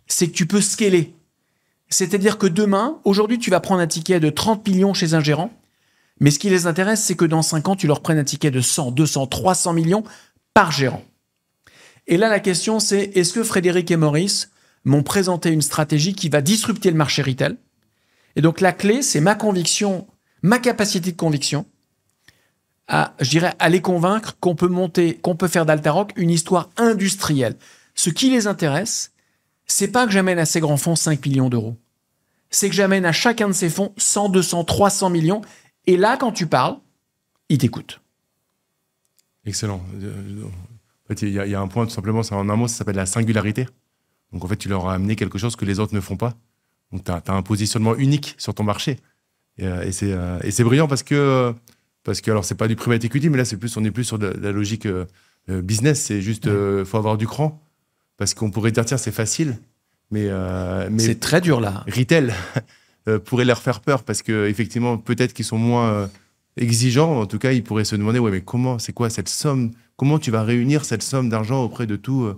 c'est que tu peux scaler. C'est-à-dire que demain, aujourd'hui, tu vas prendre un ticket de 30 millions chez un gérant, mais ce qui les intéresse, c'est que dans 5 ans, tu leur prennes un ticket de 100, 200, 300 millions par gérant. Et là, la question, c'est est-ce que Frédéric et Maurice m'ont présenté une stratégie qui va disrupter le marché retail? Et donc, la clé, c'est ma conviction, ma capacité de conviction à, je dirais, à les convaincre qu'on peut faire d'Altaroc une histoire industrielle. Ce qui les intéresse, c'est pas que j'amène à ces grands fonds 5 millions d'euros. C'est que j'amène à chacun de ces fonds 100, 200, 300 millions. Et là, quand tu parles, ils t'écoutent. Excellent. En fait, il y a un point, tout simplement, en un mot, ça s'appelle la singularité. Donc, en fait, tu leur as amené quelque chose que les autres ne font pas. Donc, tu as un positionnement unique sur ton marché. Et c'est brillant parce que, alors, c'est pas du private equity, mais là, on est plus sur de la logique business. C'est juste, faut avoir du cran. Parce qu'on pourrait dire, tiens, c'est facile. Mais c'est très dur, là. Retail pourrait leur faire peur parce qu'effectivement, peut-être qu'ils sont moins exigeants. En tout cas, ils pourraient se demander, ouais, mais c'est quoi cette somme? Comment tu vas réunir cette somme d'argent auprès de tout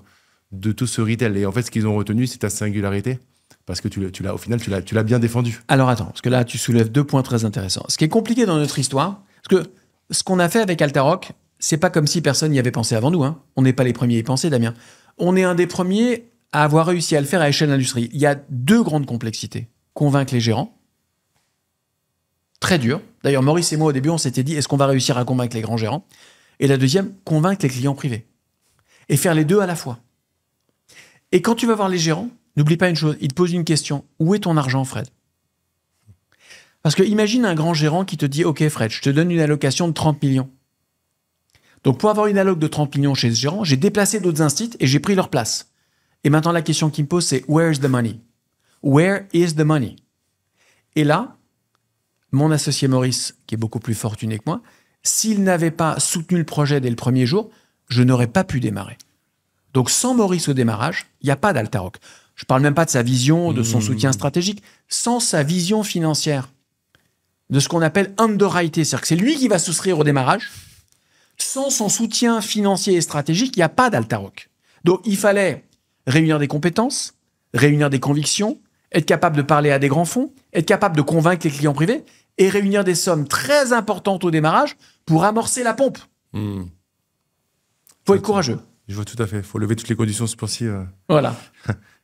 ce retail? Et en fait, ce qu'ils ont retenu, c'est ta singularité. Parce que au final, tu l'as bien défendu. Alors attends, parce que là, tu soulèves 2 points très intéressants. Ce qui est compliqué dans notre histoire, parce que ce qu'on a fait avec Altaroc, c'est pas comme si personne n'y avait pensé avant nous. Hein. On n'est pas les premiers à y penser, Damien. On est un des premiers à avoir réussi à le faire à échelle d'industrie. Il y a 2 grandes complexités. Convaincre les gérants. Très dur. D'ailleurs, Maurice et moi, au début, on s'était dit, est-ce qu'on va réussir à convaincre les grands gérants? Et la deuxième, convaincre les clients privés. Et faire les 2 à la fois. Et quand tu vas voir les gérants, n'oublie pas une chose, ils te posent une question. Où est ton argent, Fred? Parce que imagine un grand gérant qui te dit, OK, Fred, je te donne une allocation de 30 millions. Donc, pour avoir une alloc de 30 millions chez ce gérant, j'ai déplacé d'autres instituts et j'ai pris leur place. Et maintenant, la question qu'il me pose, c'est where is the money? Where is the money? Et là, mon associé Maurice, qui est beaucoup plus fortuné que moi, s'il n'avait pas soutenu le projet dès le premier jour, je n'aurais pas pu démarrer. Donc, sans Maurice au démarrage, il n'y a pas d'Altaroc. Je ne parle même pas de sa vision, de son soutien stratégique. Sans sa vision financière, de ce qu'on appelle underwriter, c'est-à-dire que c'est lui qui va souscrire au démarrage, sans son soutien financier et stratégique, il n'y a pas d'Altaroc. Donc, il fallait réunir des compétences, réunir des convictions, être capable de parler à des grands fonds, être capable de convaincre les clients privés et réunir des sommes très importantes au démarrage pour amorcer la pompe. Faut être courageux. Je vois tout à fait. Il faut lever toutes les conditions suspensives. Voilà.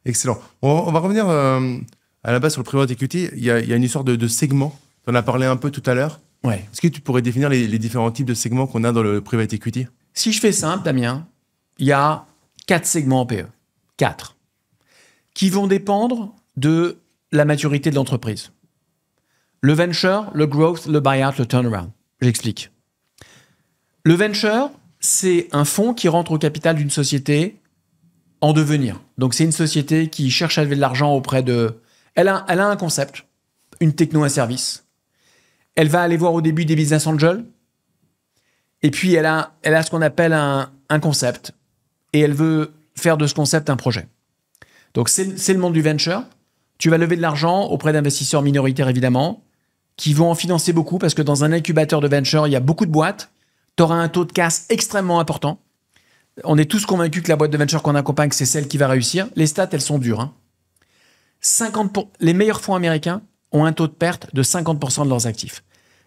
Excellent. On va revenir à la base sur le private equity. Il y a une histoire de segments. Tu en as parlé un peu tout à l'heure. Ouais. Est-ce que tu pourrais définir les différents types de segments qu'on a dans le private equity? Si je fais simple, Damien, il y a 4 segments en PE. 4. Qui vont dépendre de la maturité de l'entreprise. Le venture, le growth, le buyout, le turnaround. J'explique. Le venture, c'est un fonds qui rentre au capital d'une société en devenir. Donc, c'est une société qui cherche à lever de l'argent auprès de... Elle a un concept, une techno, un service. Elle va aller voir au début des business angels. Et puis, elle a ce qu'on appelle un concept. Et elle veut faire de ce concept un projet. Donc, c'est le monde du venture. Tu vas lever de l'argent auprès d'investisseurs minoritaires, évidemment, qui vont en financer beaucoup parce que dans un incubateur de venture, il y a beaucoup de boîtes. Tu auras un taux de casse extrêmement important. On est tous convaincus que la boîte de venture qu'on accompagne, c'est celle qui va réussir. Les stats, elles sont dures. Hein. Les meilleurs fonds américains ont un taux de perte de 50% de leurs actifs.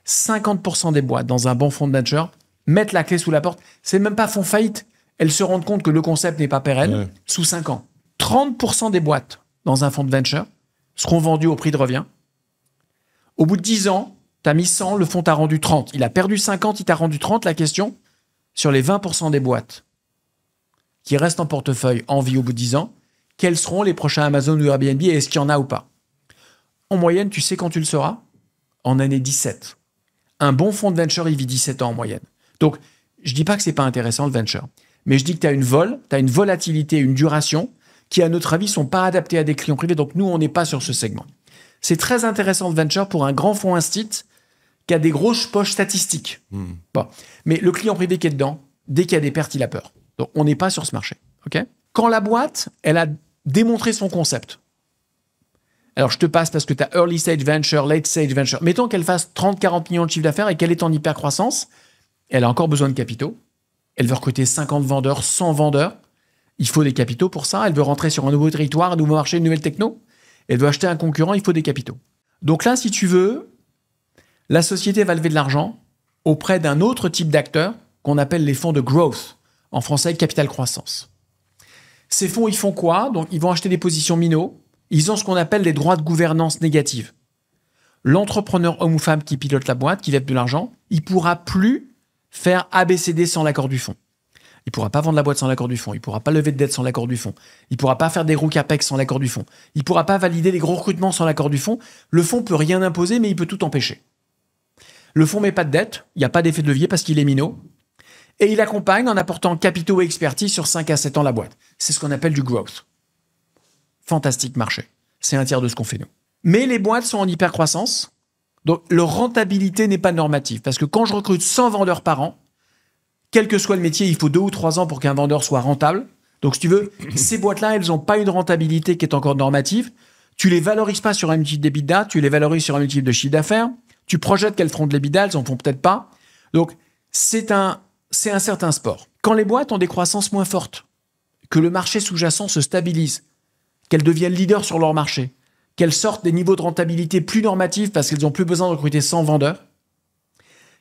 50% des boîtes dans un bon fonds de venture mettent la clé sous la porte. C'est même pas font faillite. Elles se rendent compte que le concept n'est pas pérenne sous 5 ans. 30% des boîtes dans un fonds de venture seront vendues au prix de revient. Au bout de 10 ans, tu as mis 100, le fonds t'a rendu 30. Il a perdu 50, il t'a rendu 30. La question, sur les 20% des boîtes qui restent en portefeuille en vie au bout de 10 ans, quels seront les prochains Amazon ou Airbnb et est-ce qu'il y en a ou pas? En moyenne, tu sais quand tu le sauras? En année 17. Un bon fonds de venture, il vit 17 ans en moyenne. Donc, je dis pas que c'est pas intéressant le venture, mais je dis que tu as une volatilité, une duration qui, à notre avis, sont pas adaptées à des clients privés. Donc, nous, on n'est pas sur ce segment. C'est très intéressant le venture pour un grand fonds instit qui a des grosses poches statistiques. Bon. Mais le client privé qui est dedans, dès qu'il y a des pertes, il a peur. Donc, on n'est pas sur ce marché. Okay? Quand la boîte, elle a démontré son concept. Alors, je te passe parce que tu as early stage venture, late stage venture. Mettons qu'elle fasse 30-40 millions de chiffre d'affaires et qu'elle est en hyper-croissance. Elle a encore besoin de capitaux. Elle veut recruter 50 vendeurs, 100 vendeurs. Il faut des capitaux pour ça. Elle veut rentrer sur un nouveau territoire, un nouveau marché, une nouvelle techno. Elle veut acheter un concurrent, il faut des capitaux. Donc là, si tu veux, la société va lever de l'argent auprès d'un autre type d'acteur qu'on appelle les fonds de growth, en français capital croissance. Ces fonds, ils font quoi? Donc, ils vont acheter des positions mino. Ils ont ce qu'on appelle des droits de gouvernance négatifs. L'entrepreneur homme ou femme qui pilote la boîte, qui lève de l'argent, il ne pourra plus faire ABCD sans l'accord du fonds. Il ne pourra pas vendre la boîte sans l'accord du fonds. Il ne pourra pas lever de dette sans l'accord du fonds. Il ne pourra pas faire des gros capex sans l'accord du fonds. Il ne pourra pas valider les gros recrutements sans l'accord du fonds. Le fonds ne peut rien imposer, mais il peut tout empêcher. Le fonds ne met pas de dette. Il n'y a pas d'effet de levier parce qu'il est minot. Et il accompagne en apportant capitaux et expertise sur 5 à 7 ans la boîte. C'est ce qu'on appelle du growth. Fantastique marché. C'est un tiers de ce qu'on fait nous. Mais les boîtes sont en hypercroissance. Donc leur rentabilité n'est pas normative. Parce que quand je recrute 100 vendeurs par an, quel que soit le métier, il faut 2 ou 3 ans pour qu'un vendeur soit rentable. Donc, si tu veux, ces boîtes-là, elles n'ont pas une rentabilité qui est encore normative. Tu les valorises pas sur un multiple d'EBITDA, tu les valorises sur un multiple de chiffre d'affaires. Tu projettes qu'elles feront de l'EBITDA, elles en font peut-être pas. Donc, c'est un certain sport. Quand les boîtes ont des croissances moins fortes, que le marché sous-jacent se stabilise, qu'elles deviennent leaders sur leur marché, qu'elles sortent des niveaux de rentabilité plus normatifs parce qu'elles n'ont plus besoin de recruter 100 vendeurs,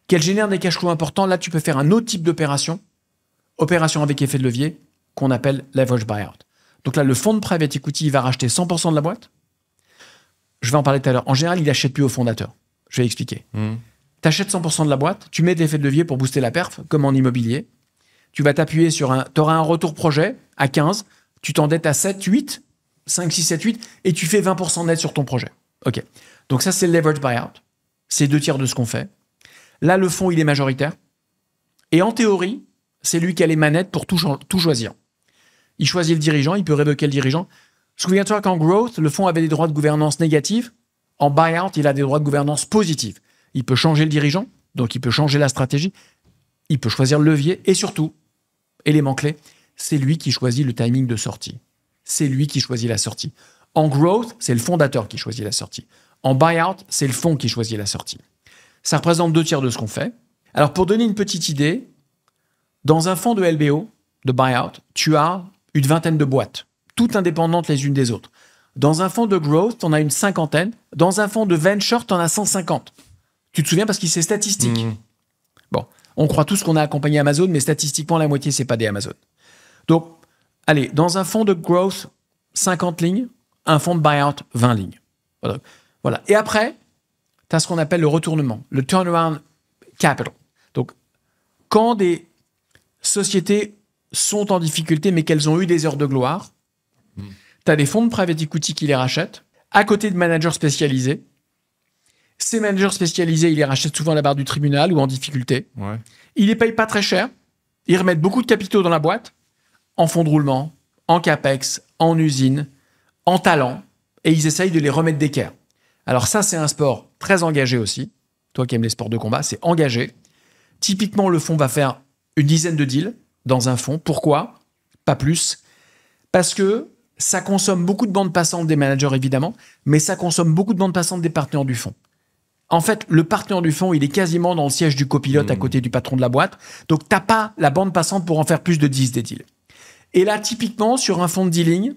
qu'elle génère des cash flows importants, là, tu peux faire un autre type d'opération, opération avec effet de levier, qu'on appelle leverage buyout. Donc là, le fonds de private equity va racheter 100% de la boîte. Je vais en parler tout à l'heure. En général, il n'achète plus au fondateur. Je vais expliquer. Tu achètes 100% de la boîte, tu mets de l'effet de levier pour booster la perf, comme en immobilier. Tu vas t'appuyer sur tu auras un retour projet à 15, tu t'endettes à 7, 8, 5, 6, 7, 8, et tu fais 20% net sur ton projet. OK. Donc ça, c'est le leverage buyout. C'est 2 tiers de ce qu'on fait. Là, le fonds, il est majoritaire. Et en théorie, c'est lui qui a les manettes pour tout choisir. Il choisit le dirigeant, il peut révoquer le dirigeant. Souviens-toi qu'en growth, le fonds avait des droits de gouvernance négatifs. En buyout, il a des droits de gouvernance positifs. Il peut changer le dirigeant, donc il peut changer la stratégie. Il peut choisir le levier. Et surtout, élément clé, c'est lui qui choisit le timing de sortie. C'est lui qui choisit la sortie. En growth, c'est le fondateur qui choisit la sortie. En buyout, c'est le fonds qui choisit la sortie. Ça représente 2 tiers de ce qu'on fait. Alors, pour donner une petite idée, dans un fonds de LBO, de buyout, tu as une 20aine de boîtes, toutes indépendantes les unes des autres. Dans un fonds de growth, tu en as une 50aine. Dans un fonds de venture, tu en as 150. Tu te souviens parce que c'est statistique. Bon, on croit tous qu'on a accompagné Amazon, mais statistiquement, la moitié, c'est pas des Amazon. Donc, allez, dans un fonds de growth, 50 lignes. Un fonds de buyout, 20 lignes. Voilà. Et après, tu as ce qu'on appelle le retournement, le turnaround capital. Donc, quand des sociétés sont en difficulté, mais qu'elles ont eu des heures de gloire, tu as des fonds de private equity qui les rachètent, à côté de managers spécialisés. Ces managers spécialisés, ils les rachètent souvent à la barre du tribunal ou en difficulté. Ouais. Ils les payent pas très cher. Ils remettent beaucoup de capitaux dans la boîte, en fonds de roulement, en capex, en usine, en talent, et ils essayent de les remettre d'équerre. Alors ça, c'est un sport très engagé aussi. Toi qui aimes les sports de combat, c'est engagé. Typiquement, le fonds va faire une dizaine de deals dans un fonds. Pourquoi? Pas plus. Parce que ça consomme beaucoup de bandes passantes des managers, évidemment, mais ça consomme beaucoup de bandes passantes des partenaires du fonds. En fait, le partenaire du fonds, il est quasiment dans le siège du copilote à côté du patron de la boîte. Donc, tu n'as pas la bande passante pour en faire plus de 10 des deals. Et là, typiquement, sur un fonds de dealing,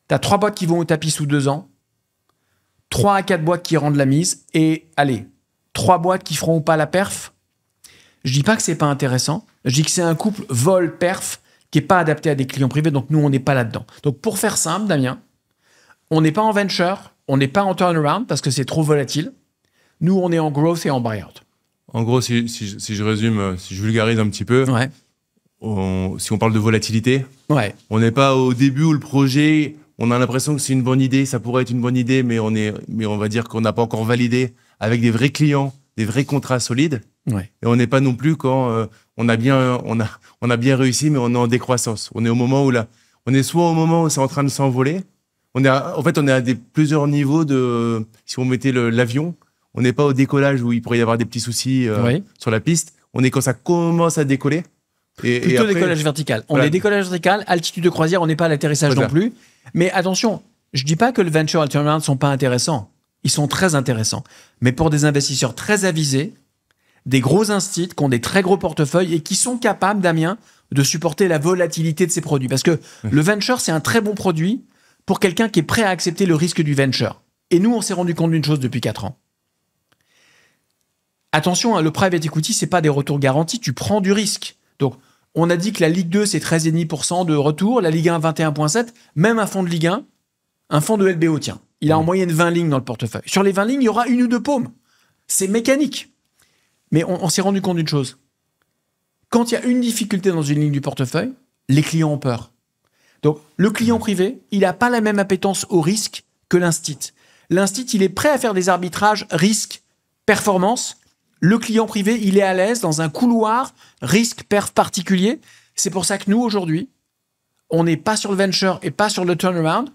tu as 3 boîtes qui vont au tapis sous 2 ans, 3 à 4 boîtes qui rendent la mise, et allez, 3 boîtes qui feront ou pas la perf. Je dis pas que c'est pas intéressant, je dis que c'est un couple vol-perf qui n'est pas adapté à des clients privés, donc nous, on n'est pas là-dedans. Donc, pour faire simple, Damien, on n'est pas en venture, on n'est pas en turnaround parce que c'est trop volatile. Nous, on est en growth et en buyout. En gros, si je résume, si je vulgarise un petit peu, ouais. Si on parle de volatilité, ouais. On n'est pas au début où le projet, on a l'impression que c'est une bonne idée, ça pourrait être une bonne idée, mais on va dire qu'on n'a pas encore validé avec des vrais clients, des vrais contrats solides. Ouais. Et on n'est pas non plus quand on a bien réussi, mais on est en décroissance. On est au moment où on est soit au moment où c'est en train de s'envoler. On est à plusieurs niveaux de. Si on mettait l'avion, on n'est pas au décollage où il pourrait y avoir des petits soucis sur la piste. On est quand ça commence à décoller. Plutôt décollage vertical. On est décollage vertical, altitude de croisière, on n'est pas à l'atterrissage non plus. Mais attention, je dis pas que le venture et le turnaround ne sont pas intéressants. Ils sont très intéressants. Mais pour des investisseurs très avisés, des gros instituts qui ont des très gros portefeuilles et qui sont capables, Damien, de supporter la volatilité de ces produits. Parce que le venture, c'est un très bon produit pour quelqu'un qui est prêt à accepter le risque du venture. Et nous, on s'est rendu compte d'une chose depuis 4 ans. Attention, le private equity, c'est pas des retours garantis, tu prends du risque. Donc, On a dit que la Ligue 2, c'est 13,5% de retour, la Ligue 1, 21,7%. Même un fonds de Ligue 1, un fonds de LBO, tiens, il a en moyenne 20 lignes dans le portefeuille. Sur les 20 lignes, il y aura une ou deux paumes. C'est mécanique. Mais on s'est rendu compte d'une chose. Quand il y a une difficulté dans une ligne du portefeuille, les clients ont peur. Donc, le client privé, il n'a pas la même appétence au risque que l'instit. L'instit, il est prêt à faire des arbitrages risque-performance. Le client privé, il est à l'aise dans un couloir risque-perf particulier. C'est pour ça que nous, aujourd'hui, on n'est pas sur le venture et pas sur le turnaround.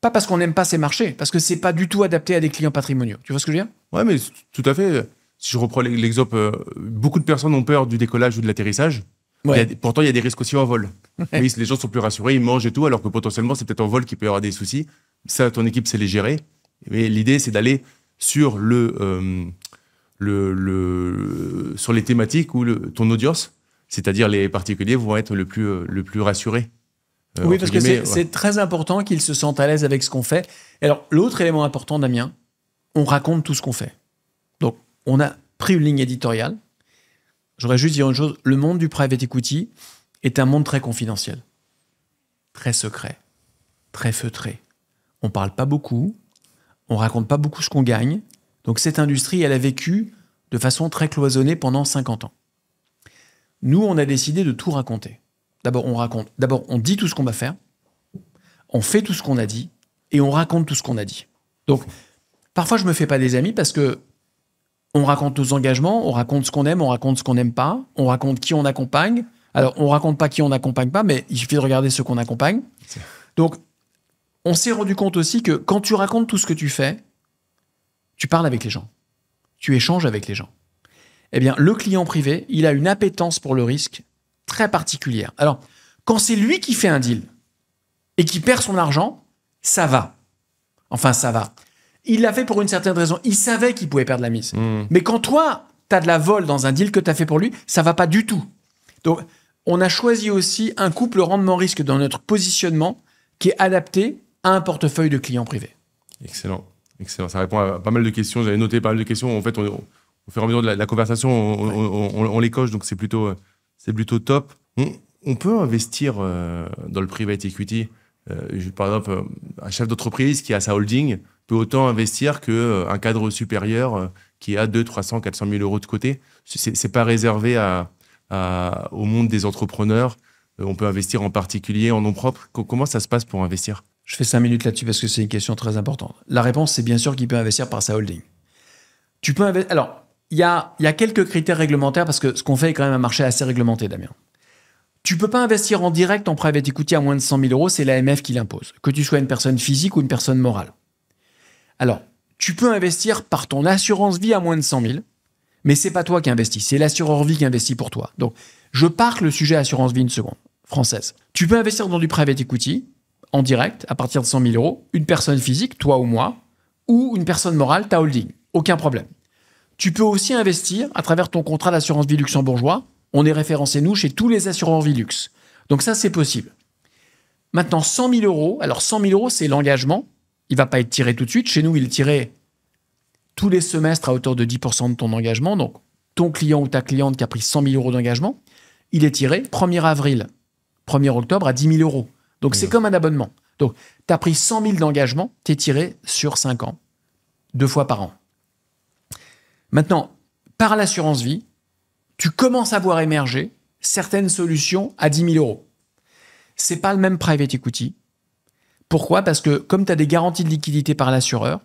Pas parce qu'on n'aime pas ces marchés, parce que c'est pas du tout adapté à des clients patrimoniaux. Tu vois ce que je veux dire? Ouais, mais tout à fait. Si je reprends l'exemple, beaucoup de personnes ont peur du décollage ou de l'atterrissage. Ouais. Pourtant, il y a des risques aussi en vol. Oui, les gens sont plus rassurés, ils mangent et tout, alors que potentiellement, c'est peut-être en vol qu'il peut y avoir des soucis. Ça, ton équipe sait les gérer. Mais l'idée, c'est d'aller sur sur les thématiques où ton audience, c'est-à-dire les particuliers, vont être le plus rassurés. Oui, parce que c'est très important qu'ils se sentent à l'aise avec ce qu'on fait. Et alors, l'autre élément important, Damien, on raconte tout ce qu'on fait. Donc, on a pris une ligne éditoriale. J'aurais juste dire une chose, le monde du private equity est un monde très confidentiel, très secret, très feutré. On ne parle pas beaucoup, on ne raconte pas beaucoup ce qu'on gagne. Donc, cette industrie, elle a vécu de façon très cloisonnée pendant 50 ans. Nous, on a décidé de tout raconter. D'abord, on raconte. D'abord, on dit tout ce qu'on va faire, on fait tout ce qu'on a dit, et on raconte tout ce qu'on a dit. Donc, parfois, je ne me fais pas des amis parce que on raconte nos engagements, on raconte ce qu'on aime, on raconte ce qu'on n'aime pas, on raconte qui on accompagne. Alors, on ne raconte pas qui on n'accompagne pas, mais il suffit de regarder ceux qu'on accompagne. Donc, on s'est rendu compte aussi que quand tu racontes tout ce que tu fais, tu parles avec les gens, tu échanges avec les gens. Eh bien, le client privé, il a une appétence pour le risque très particulière. Alors, quand c'est lui qui fait un deal et qui perd son argent, ça va. Enfin, ça va. Il l'a fait pour une certaine raison. Il savait qu'il pouvait perdre la mise. Mais quand toi, tu as de la vol dans un deal que tu as fait pour lui, ça va pas du tout. Donc, on a choisi aussi un couple rendement-risque dans notre positionnement qui est adapté à un portefeuille de clients privés. Excellent. Excellent. Ça répond à pas mal de questions. J'avais noté pas mal de questions. En fait, au fur et à mesure de la conversation, on les coche, donc c'est plutôt top. On peut investir dans le private equity. Par exemple, un chef d'entreprise qui a sa holding peut autant investir qu'un cadre supérieur qui a 200, 300, 400 000 euros de côté. C'est pas réservé au monde des entrepreneurs. On peut investir en particulier, en nom propre. Comment ça se passe pour investir? Je fais 5 minutes là-dessus parce que c'est une question très importante. La réponse, c'est bien sûr qu'il peut investir par sa holding. Tu peux investir. Alors, il y a quelques critères réglementaires parce que ce qu'on fait est quand même un marché assez réglementé, Damien. Tu ne peux pas investir en direct en private equity à moins de 100 000 euros, c'est l'AMF qui l'impose, que tu sois une personne physique ou une personne morale. Alors, tu peux investir par ton assurance vie à moins de 100 000, mais ce n'est pas toi qui investis, c'est l'assureur vie qui investit pour toi. Donc, je parque le sujet assurance vie une seconde, française. Tu peux investir dans du private equity en direct à partir de 100 000 euros, une personne physique, toi ou moi, ou une personne morale, ta holding, aucun problème. Tu peux aussi investir à travers ton contrat d'assurance vie luxembourgeois. On est référencé, nous, chez tous les assureurs vie luxe. Donc ça, c'est possible. Maintenant, 100 000 euros. Alors, 100 000 euros, c'est l'engagement. Il ne va pas être tiré tout de suite. Chez nous, il est tiré tous les semestres à hauteur de 10% de ton engagement. Donc, ton client ou ta cliente qui a pris 100 000 euros d'engagement, il est tiré 1er avril, 1er octobre à 10 000 euros. Donc, c'est comme un abonnement. Donc, tu as pris 100 000 d'engagement, tu es tiré sur 5 ans, 2 fois par an. Maintenant, par l'assurance vie, tu commences à voir émerger certaines solutions à 10 000 euros. Ce n'est pas le même private equity. Pourquoi? Parce que comme tu as des garanties de liquidité par l'assureur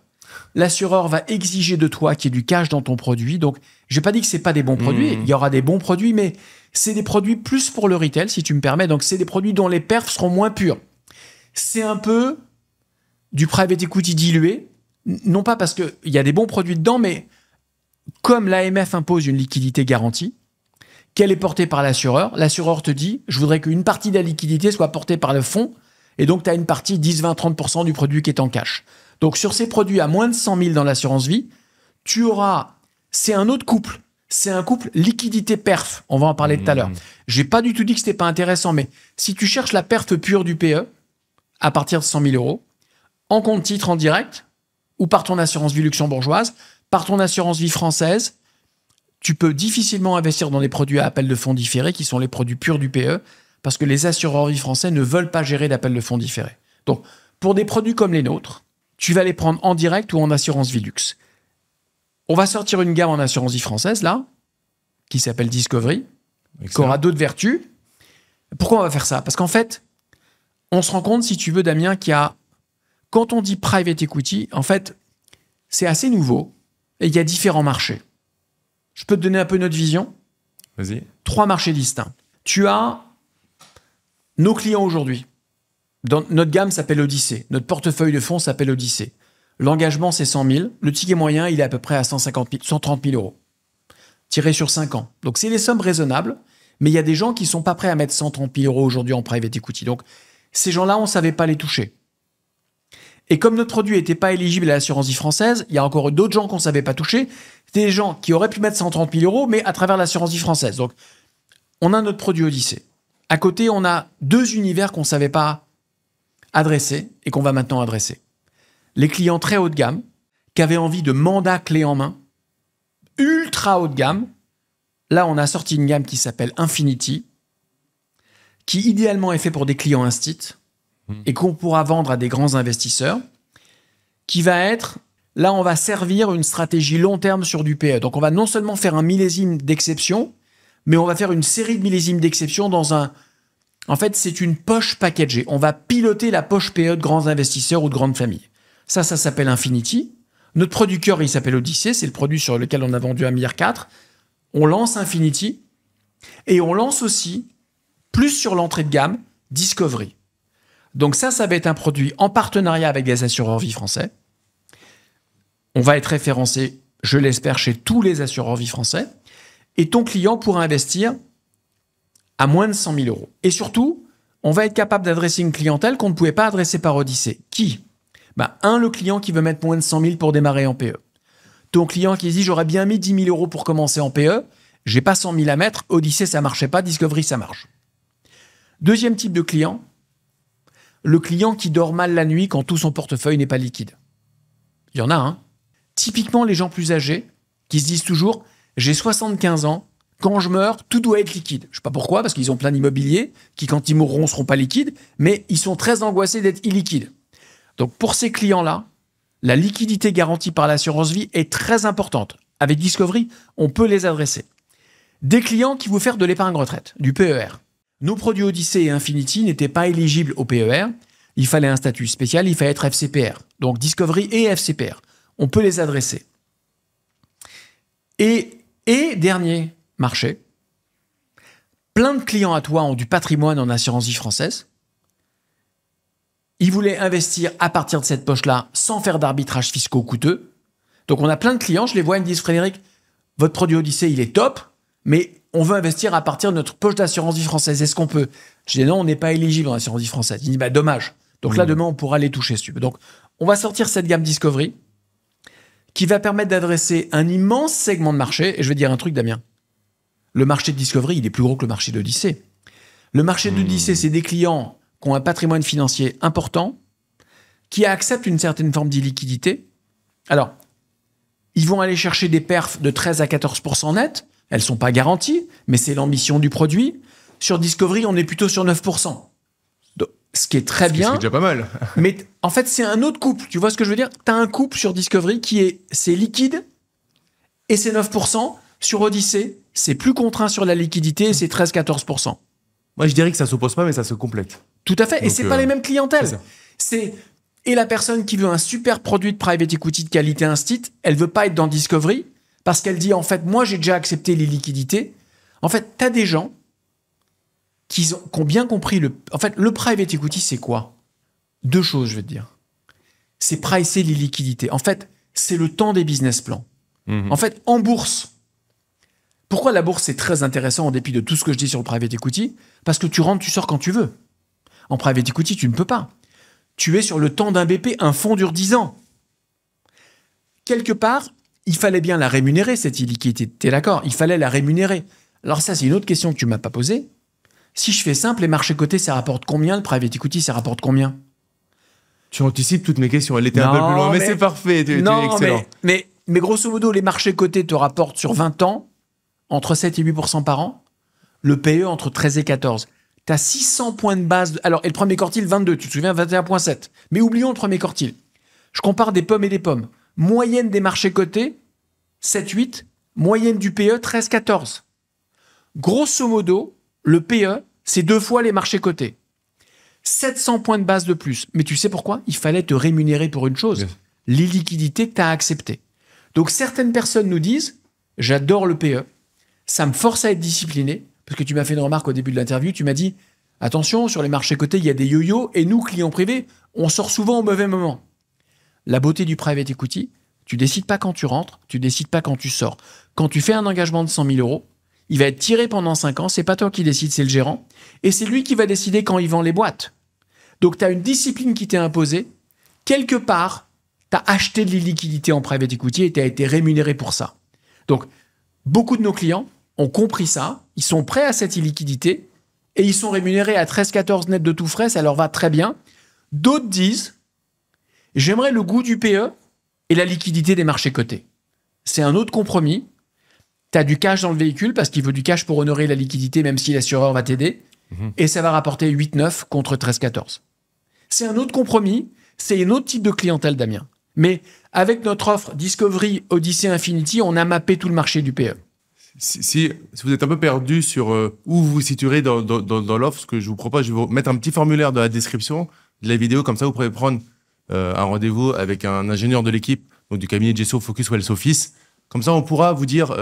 va exiger de toi qu'il y ait du cash dans ton produit. Donc, je n'ai pas dit que ce n'est pas des bons produits. Il y aura des bons produits, mais c'est des produits plus pour le retail, si tu me permets. Donc, c'est des produits dont les perfs seront moins purs. C'est un peu du private equity dilué. Non pas parce qu'il y a des bons produits dedans, mais comme l'AMF impose une liquidité garantie, qu'elle est portée par l'assureur te dit, je voudrais qu'une partie de la liquidité soit portée par le fonds, et donc tu as une partie 10, 20, 30% du produit qui est en cash. Donc sur ces produits à moins de 100 000 dans l'assurance vie, tu auras, c'est un autre couple, c'est un couple liquidité-perf, on va en parler tout à l'heure. J'ai pas du tout dit que c'était pas intéressant, mais si tu cherches la perf pure du PE, à partir de 100 000 euros, en compte titre en direct, ou par ton assurance vie luxembourgeoise, par ton assurance vie française, tu peux difficilement investir dans des produits à appel de fonds différés qui sont les produits purs du PE parce que les assureurs vie français ne veulent pas gérer d'appel de fonds différés. Donc, pour des produits comme les nôtres, tu vas les prendre en direct ou en assurance vie luxe. On va sortir une gamme en assurance vie française, là, qui s'appelle Discovery, qui aura d'autres vertus. Pourquoi on va faire ça? Parce qu'en fait, on se rend compte, si tu veux, Damien, qu'il y a... Quand on dit private equity, en fait, c'est assez nouveau et il y a différents marchés. Je peux te donner un peu notre vision? Vas-y. 3 marchés distincts. Tu as nos clients aujourd'hui. Notre gamme s'appelle Odyssée. Notre portefeuille de fonds s'appelle Odyssée. L'engagement, c'est 100 000. Le ticket moyen, il est à peu près à 130 000 euros. Tiré sur 5 ans. Donc, c'est des sommes raisonnables, mais il y a des gens qui ne sont pas prêts à mettre 130 000 euros aujourd'hui en private equity. Donc, ces gens-là, on ne savait pas les toucher. Et comme notre produit n'était pas éligible à l'assurance vie française, il y a encore d'autres gens qu'on ne savait pas toucher. C'était des gens qui auraient pu mettre 130 000 euros, mais à travers l'assurance vie française. Donc, on a notre produit Odyssée. À côté, on a 2 univers qu'on ne savait pas adresser et qu'on va maintenant adresser. Les clients très haut de gamme, qui avaient envie de mandats clés en main, ultra haut de gamme. Là, on a sorti une gamme qui s'appelle Infinity, qui idéalement est fait pour des clients instit et qu'on pourra vendre à des grands investisseurs, qui va être... Là, on va servir une stratégie long terme sur du PE. Donc, on va non seulement faire un millésime d'exception, mais on va faire une série de millésimes d'exception dans un... En fait, c'est une poche packagée. On va piloter la poche PE de grands investisseurs ou de grandes familles. Ça s'appelle Infinity. Notre produit cœur, il s'appelle Odyssée. C'est le produit sur lequel on a vendu 1,4 milliard. On lance Infinity. Et on lance aussi, plus sur l'entrée de gamme, Discovery. Donc ça va être un produit en partenariat avec des assureurs vie français. On va être référencé, je l'espère, chez tous les assureurs vie français. Et ton client pourra investir à moins de 100 000 euros. Et surtout, on va être capable d'adresser une clientèle qu'on ne pouvait pas adresser par Odyssée. Qui? Le client qui veut mettre moins de 100 000 pour démarrer en PE. Ton client qui dit, j'aurais bien mis 10 000 euros pour commencer en PE, j'ai pas 100 000 à mettre, Odyssée, ça marchait pas, Discovery, ça marche. Deuxième type de client, le client qui dort mal la nuit quand tout son portefeuille n'est pas liquide. Il y en a, hein. Typiquement, les gens plus âgés qui se disent toujours « J'ai 75 ans, quand je meurs, tout doit être liquide. » Je ne sais pas pourquoi, parce qu'ils ont plein d'immobiliers qui, quand ils mourront, ne seront pas liquides, mais ils sont très angoissés d'être illiquides. Donc, pour ces clients-là, la liquidité garantie par l'assurance vie est très importante. Avec Discovery, on peut les adresser. Des clients qui vont faire de l'épargne retraite, du PER. Nos produits Odyssée et Infinity n'étaient pas éligibles au PER. Il fallait un statut spécial, il fallait être FCPR. Donc Discovery et FCPR. On peut les adresser. Et dernier marché, plein de clients à toi ont du patrimoine en assurance vie française. Ils voulaient investir à partir de cette poche-là sans faire d'arbitrage fiscaux coûteux. Donc on a plein de clients, je les vois, ils me disent « Frédéric, votre produit Odyssée, il est top, mais on veut investir à partir de notre poche d'assurance vie française. Est-ce qu'on peut ?» Je dis « Non, on n'est pas éligible en assurance vie française. » Il dit « Dommage. » Donc là, demain, on pourra les toucher si tu veux. Donc, on va sortir cette gamme Discovery qui va permettre d'adresser un immense segment de marché. Et je vais dire un truc, Damien. Le marché de Discovery, il est plus gros que le marché d'Odyssée. Le marché d'Odyssée, c'est des clients qui ont un patrimoine financier important, qui acceptent une certaine forme d'illiquidité. Alors, ils vont aller chercher des perfs de 13 à 14% net. Elles ne sont pas garanties, mais c'est l'ambition du produit. Sur Discovery, on est plutôt sur 9%. Ce qui est très bien. C'est déjà pas mal. Mais en fait, c'est un autre couple. Tu vois ce que je veux dire? Tu as un couple sur Discovery c'est liquide et c'est 9%. Sur Odyssée, c'est plus contraint sur la liquidité et c'est 13-14%. Moi, je dirais que ça s'oppose pas, mais ça se complète. Tout à fait. Donc, et c'est pas les mêmes clientèles. C'est Et la personne qui veut un super produit de private equity de qualité instit, elle veut pas être dans Discovery parce qu'elle dit, en fait, moi, j'ai déjà accepté les liquidités. En fait, tu as des gens qui ont bien compris En fait, le private equity, c'est quoi? 2 choses, je vais te dire. C'est pricer les liquidités. En fait, c'est le temps des business plans. En fait, en bourse, pourquoi la bourse, c'est très intéressant en dépit de tout ce que je dis sur le private equity? Parce que tu rentres, tu sors quand tu veux. En private equity, tu ne peux pas. Tu es sur le temps d'un BP, un fonds dure 10 ans. Quelque part, il fallait bien la rémunérer, cette illiquidité. Tu es d'accord? Il fallait la rémunérer. Alors ça, c'est une autre question que tu ne m'as pas posée. Si je fais simple, les marchés cotés, ça rapporte combien? Le private equity, ça rapporte combien? Tu anticipes toutes mes questions. Elle était un peu plus loin, mais c'est parfait. Tu es excellent. Mais grosso modo, les marchés cotés te rapportent sur 20 ans entre 7 et 8% par an, le PE entre 13 et 14. Tu as 600 points de base. Alors, et le premier quartile, 22, tu te souviens, 21,7. Mais oublions le premier quartile. Je compare des pommes et des pommes. Moyenne des marchés cotés, 7, 8. Moyenne du PE, 13, 14. Grosso modo, le PE, c'est 2 fois les marchés cotés. 700 points de base de plus. Mais tu sais pourquoi? Il fallait te rémunérer pour une chose. Yes. L'illiquidité que tu as acceptée. Donc, certaines personnes nous disent, j'adore le PE, ça me force à être discipliné, parce que tu m'as fait une remarque au début de l'interview, tu m'as dit, attention, sur les marchés cotés, il y a des yo-yo, et nous, clients privés, on sort souvent au mauvais moment. La beauté du private equity, tu décides pas quand tu rentres, tu décides pas quand tu sors. Quand tu fais un engagement de 100 000 euros, il va être tiré pendant 5 ans, c'est pas toi qui décides, c'est le gérant, et c'est lui qui va décider quand il vend les boîtes. Donc, tu as une discipline qui t'est imposée, quelque part, tu as acheté de l'illiquidité en private equity et tu as été rémunéré pour ça. Donc, beaucoup de nos clients ont compris ça, ils sont prêts à cette illiquidité et ils sont rémunérés à 13-14 net de tout frais, ça leur va très bien. D'autres disent, j'aimerais le goût du PE et la liquidité des marchés cotés. C'est un autre compromis. Tu as du cash dans le véhicule parce qu'il veut du cash pour honorer la liquidité même si l'assureur va t'aider. Et ça va rapporter 8-9 contre 13-14. C'est un autre compromis, c'est un autre type de clientèle, Damien. Mais avec notre offre Discovery Odyssey Infinity, on a mappé tout le marché du PE. Si vous êtes un peu perdu sur où vous vous situerez dans l'offre, ce que je vous propose, je vais vous mettre un petit formulaire dans la description de la vidéo. Comme ça, vous pourrez prendre un rendez-vous avec un ingénieur de l'équipe, donc du cabinet GSO Focus Wealth Office. Comme ça, on pourra vous dire,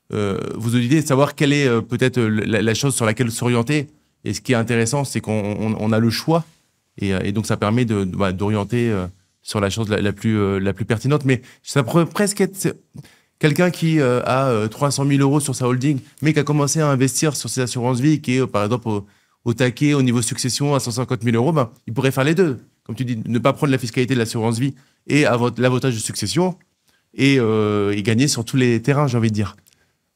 vous auditer, savoir quelle est peut-être la chose sur laquelle s'orienter. Et ce qui est intéressant, c'est qu'on a le choix. Et donc, ça permet d'orienter sur la chose la plus pertinente. Mais ça pourrait presque être quelqu'un qui a 300 000 euros sur sa holding, mais qui a commencé à investir sur ses assurances-vie, qui est, par exemple, au taquet, au niveau succession, à 150 000 euros, il pourrait faire les deux. Comme tu dis, ne pas prendre la fiscalité de l'assurance-vie et l'avantage de succession et gagner sur tous les terrains, j'ai envie de dire.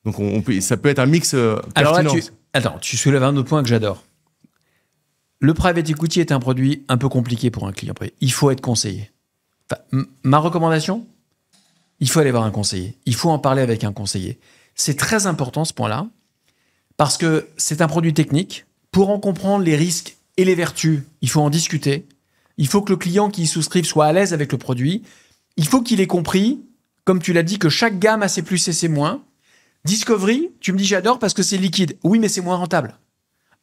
Donc, ça peut être un mix pertinent. Alors là, tu soulèves un autre point que j'adore. Le private equity est un produit un peu compliqué pour un client. Il faut être conseillé. Enfin, ma recommandation, il faut aller voir un conseiller. Il faut en parler avec un conseiller. C'est très important ce point-là parce que c'est un produit technique. Pour en comprendre les risques et les vertus, il faut en discuter. Il faut que le client qui y souscrive soit à l'aise avec le produit. Il faut qu'il ait compris, comme tu l'as dit, que chaque gamme a ses plus et ses moins. Discovery, tu me dis j'adore parce que c'est liquide. Oui, mais c'est moins rentable.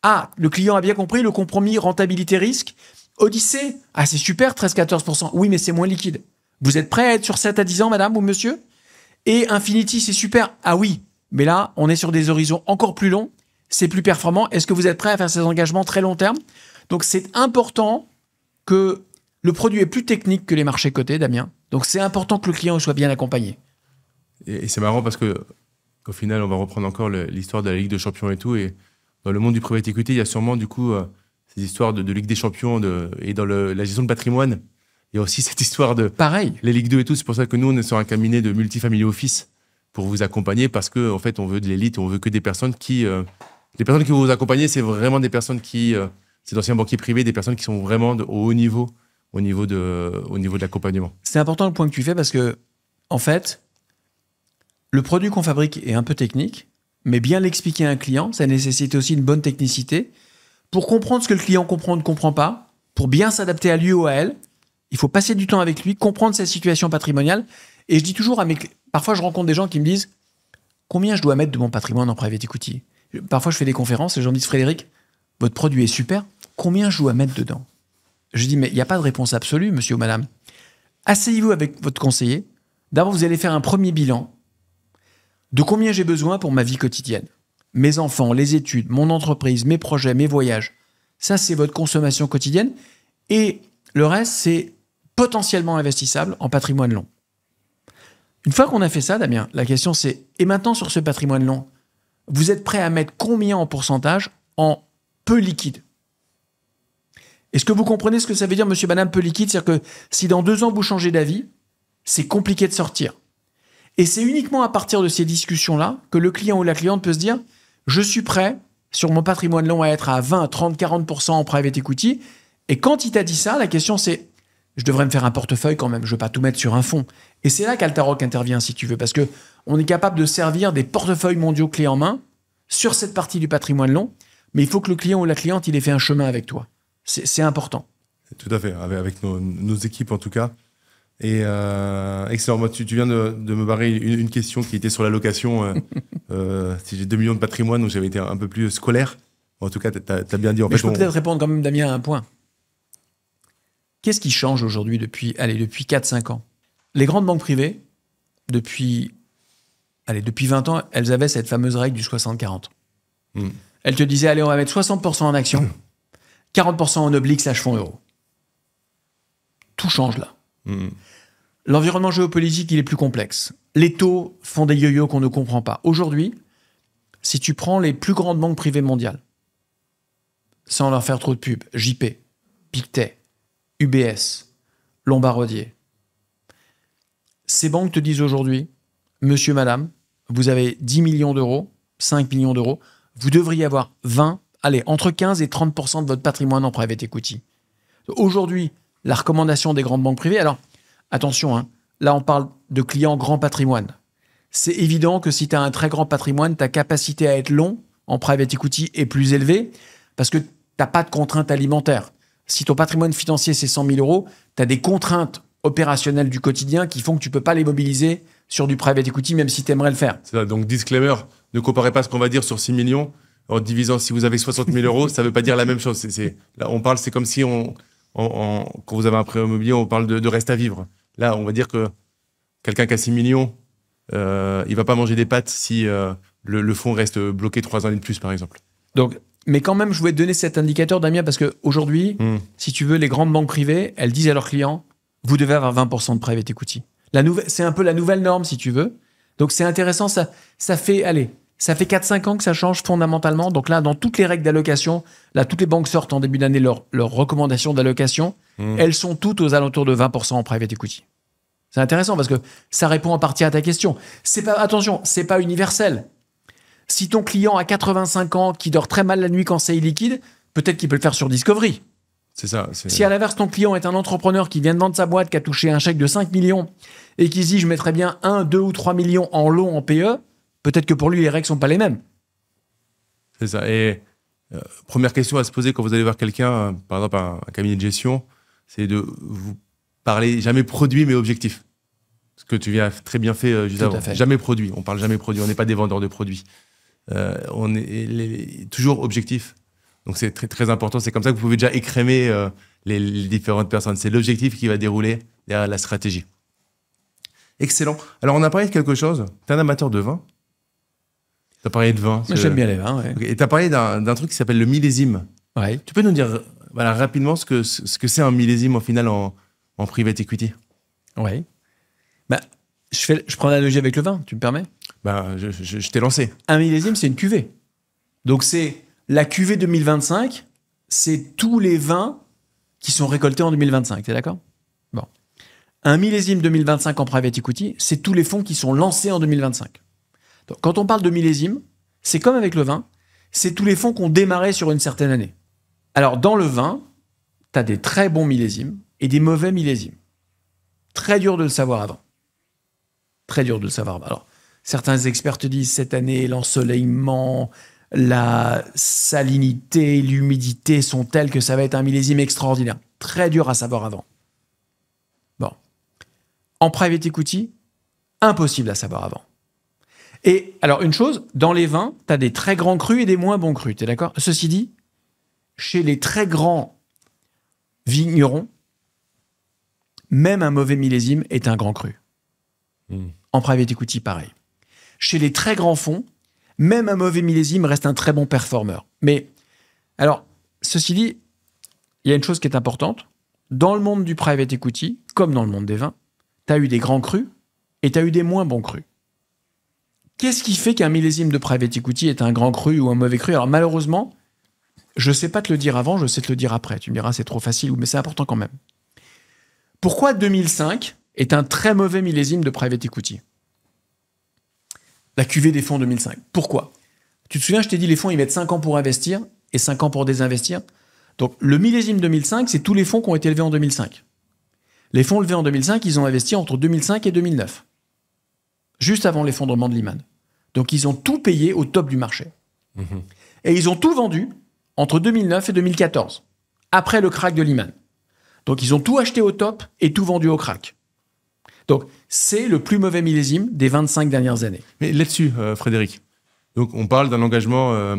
Ah, le client a bien compris le compromis rentabilité-risque. Odyssey, ah c'est super, 13-14%. Oui, mais c'est moins liquide. Vous êtes prêt à être sur 7 à 10 ans, madame ou monsieur? Et Infinity, c'est super. Ah oui, mais là, on est sur des horizons encore plus longs. C'est plus performant. Est-ce que vous êtes prêt à faire ces engagements très long terme? Donc, c'est important que le produit est plus technique que les marchés cotés, Damien. Donc, c'est important que le client soit bien accompagné. Et c'est marrant parce que au final, on va reprendre encore l'histoire de la Ligue des Champions et tout. Et dans le monde du private equity, il y a sûrement du coup ces histoires de Ligue des Champions et dans la gestion de patrimoine. Il y a aussi cette histoire de pareil. Les Ligue 2 et tout. C'est pour ça que nous, on est sur un cabinet de multifamily office pour vous accompagner parce qu'en fait, on veut de l'élite, on veut que des personnes qui... les personnes qui vont vous accompagner, c'est vraiment des personnes qui... c'est d'anciens banquiers privés, des personnes qui sont vraiment au haut niveau, au niveau de l'accompagnement. C'est important le point que tu fais parce que, en fait, le produit qu'on fabrique est un peu technique, mais bien l'expliquer à un client, ça nécessite aussi une bonne technicité. Pour comprendre ce que le client comprend ou ne comprend pas, pour bien s'adapter à lui ou à elle, il faut passer du temps avec lui, comprendre sa situation patrimoniale. Et je dis toujours à mes clients, parfois je rencontre des gens qui me disent « Combien je dois mettre de mon patrimoine en private equity ?» Parfois je fais des conférences et les gens me disent « Frédéric, votre produit est super, combien je dois mettre dedans ?» Je dis « Mais il n'y a pas de réponse absolue, monsieur ou madame. Asseyez-vous avec votre conseiller. D'abord, vous allez faire un premier bilan de combien j'ai besoin pour ma vie quotidienne. Mes enfants, les études, mon entreprise, mes projets, mes voyages. Ça, c'est votre consommation quotidienne. Et le reste, c'est potentiellement investissable en patrimoine long. Une fois qu'on a fait ça, Damien, la question c'est, et maintenant sur ce patrimoine long, vous êtes prêt à mettre combien en pourcentage en peu liquide? Est-ce que vous comprenez ce que ça veut dire, monsieur, madame, peu liquide? C'est-à-dire que si dans 2 ans vous changez d'avis, c'est compliqué de sortir. Et c'est uniquement à partir de ces discussions-là que le client ou la cliente peut se dire « Je suis prêt sur mon patrimoine long à être à 20, 30, 40% en private equity ». Et quand il t'a dit ça, la question c'est je devrais me faire un portefeuille quand même. Je ne veux pas tout mettre sur un fonds. Et c'est là qu'Altaroc intervient, si tu veux, parce qu'on est capable de servir des portefeuilles mondiaux clés en main sur cette partie du patrimoine long, mais il faut que le client ou la cliente, il ait fait un chemin avec toi. C'est important. Tout à fait, avec nos équipes en tout cas. Et excellent. Moi, tu viens de me barrer une question qui était sur la location. Si j'ai 2 millions de patrimoine, donc j'avais été un peu plus scolaire. En tout cas, tu as bien dit. Mais je peux peut-être répondre quand même, Damien, à un point. Qu'est-ce qui change aujourd'hui depuis 4-5 ans? Les grandes banques privées, depuis 20 ans, elles avaient cette fameuse règle du 60-40. Elles te disaient, allez, on va mettre 60% en actions, 40% en obliques/fonds euros. Tout change là. L'environnement géopolitique, il est plus complexe. Les taux font des yo-yo qu'on ne comprend pas. Aujourd'hui, si tu prends les plus grandes banques privées mondiales, sans leur faire trop de pub, JP, Pictet, UBS, Lombardier, ces banques te disent aujourd'hui, monsieur, madame, vous avez 10 millions d'euros, 5 millions d'euros, vous devriez avoir entre 15 et 30% de votre patrimoine en private equity. Aujourd'hui, la recommandation des grandes banques privées, alors attention, hein, là on parle de clients grand patrimoine. C'est évident que si tu as un très grand patrimoine, ta capacité à être long en private equity est plus élevée parce que tu n'as pas de contraintes alimentaires. Si ton patrimoine financier c'est 100 000 euros, tu as des contraintes opérationnelles du quotidien qui font que tu ne peux pas les mobiliser sur du private equity même si tu aimerais le faire. C'est ça, donc disclaimer, ne comparez pas ce qu'on va dire sur 6 millions en divisant si vous avez 60 000 euros, ça ne veut pas dire la même chose. Là, on parle, c'est comme si quand vous avez un prêt immobilier, on parle de reste à vivre. Là, on va dire que quelqu'un qui a 6 millions, il ne va pas manger des pâtes si le fonds reste bloqué 3 années de plus, par exemple. Donc, mais quand même, je voulais te donner cet indicateur, Damien, parce qu'aujourd'hui, si tu veux, les grandes banques privées, elles disent à leurs clients, vous devez avoir 20% de private equity. C'est un peu la nouvelle norme, si tu veux. Donc, c'est intéressant. Ça fait 4-5 ans que ça change fondamentalement. Donc là, dans toutes les règles d'allocation, là, toutes les banques sortent en début d'année leurs recommandations d'allocation. Elles sont toutes aux alentours de 20% en private equity. C'est intéressant parce que ça répond en partie à ta question. Attention, c'est pas universel. Si ton client a 85 ans, qui dort très mal la nuit quand c'est illiquide, peut-être qu'il peut le faire sur Discovery. C'est ça. Si à l'inverse, ton client est un entrepreneur qui vient de vendre sa boîte, qui a touché un chèque de 5 millions et qui se dit, je mettrais bien 1, 2 ou 3 millions en long en PE, peut-être que pour lui, les règles sont pas les mêmes. C'est ça. Et première question à se poser quand vous allez voir quelqu'un, par exemple un cabinet de gestion, c'est de vous parler jamais produit mais objectif. Ce que tu viens très bien fait juste avant. Jamais produit. On parle jamais produit. On n'est pas des vendeurs de produits. On est toujours objectif. Donc c'est très très important. C'est comme ça que vous pouvez déjà écrémer les différentes personnes. C'est l'objectif qui va dérouler derrière la stratégie. Excellent. Alors on a parlé de quelque chose. Tu es un amateur de vin? Tu as parlé de vin. J'aime bien les vins, ouais. Okay. Et tu as parlé d'un truc qui s'appelle le millésime. Ouais. Tu peux nous dire rapidement ce que c'est un millésime au final en private equity? Oui. Je prends l'analogie avec le vin, tu me permets? Je t'ai lancé. Un millésime, c'est une cuvée. Donc c'est la cuvée 2025, c'est tous les vins qui sont récoltés en 2025, t'es d'accord? Bon. Un millésime 2025 en private equity, c'est tous les fonds qui sont lancés en 2025. Donc, quand on parle de millésime, c'est comme avec le vin, c'est tous les fonds qui ont démarré sur une certaine année. Alors, dans le vin, tu as des très bons millésimes et des mauvais millésimes. Très dur de le savoir avant. Très dur de le savoir avant. Alors, certains experts te disent cette année, l'ensoleillement, la salinité, l'humidité sont telles que ça va être un millésime extraordinaire. Très dur à savoir avant. Bon. En private equity, impossible à savoir avant. Et alors, une chose, dans les vins, tu as des très grands crus et des moins bons crus. Tu es d'accord? Ceci dit, chez les très grands vignerons, même un mauvais millésime est un grand cru. En private equity, pareil. Chez les très grands fonds, même un mauvais millésime reste un très bon performeur. Mais, alors, ceci dit, il y a une chose qui est importante. Dans le monde du private equity, comme dans le monde des vins, tu as eu des grands crus et tu as eu des moins bons crus. Qu'est-ce qui fait qu'un millésime de private equity est un grand cru ou un mauvais cru? Alors malheureusement, je ne sais pas te le dire avant, je sais te le dire après. Tu me diras, c'est trop facile, mais c'est important quand même. Pourquoi 2005 est un très mauvais millésime de private equity? La cuvée des fonds 2005. Pourquoi? Tu te souviens, je t'ai dit, les fonds, ils mettent 5 ans pour investir et 5 ans pour désinvestir. Donc le millésime 2005, c'est tous les fonds qui ont été élevés en 2005. Les fonds levés en 2005, ils ont investi entre 2005 et 2009, juste avant l'effondrement de Lehman. Donc, ils ont tout payé au top du marché. Et ils ont tout vendu entre 2009 et 2014, après le crack de Lehman. Donc, ils ont tout acheté au top et tout vendu au crack. Donc, c'est le plus mauvais millésime des 25 dernières années. Mais là-dessus, Frédéric, donc on parle d'un engagement,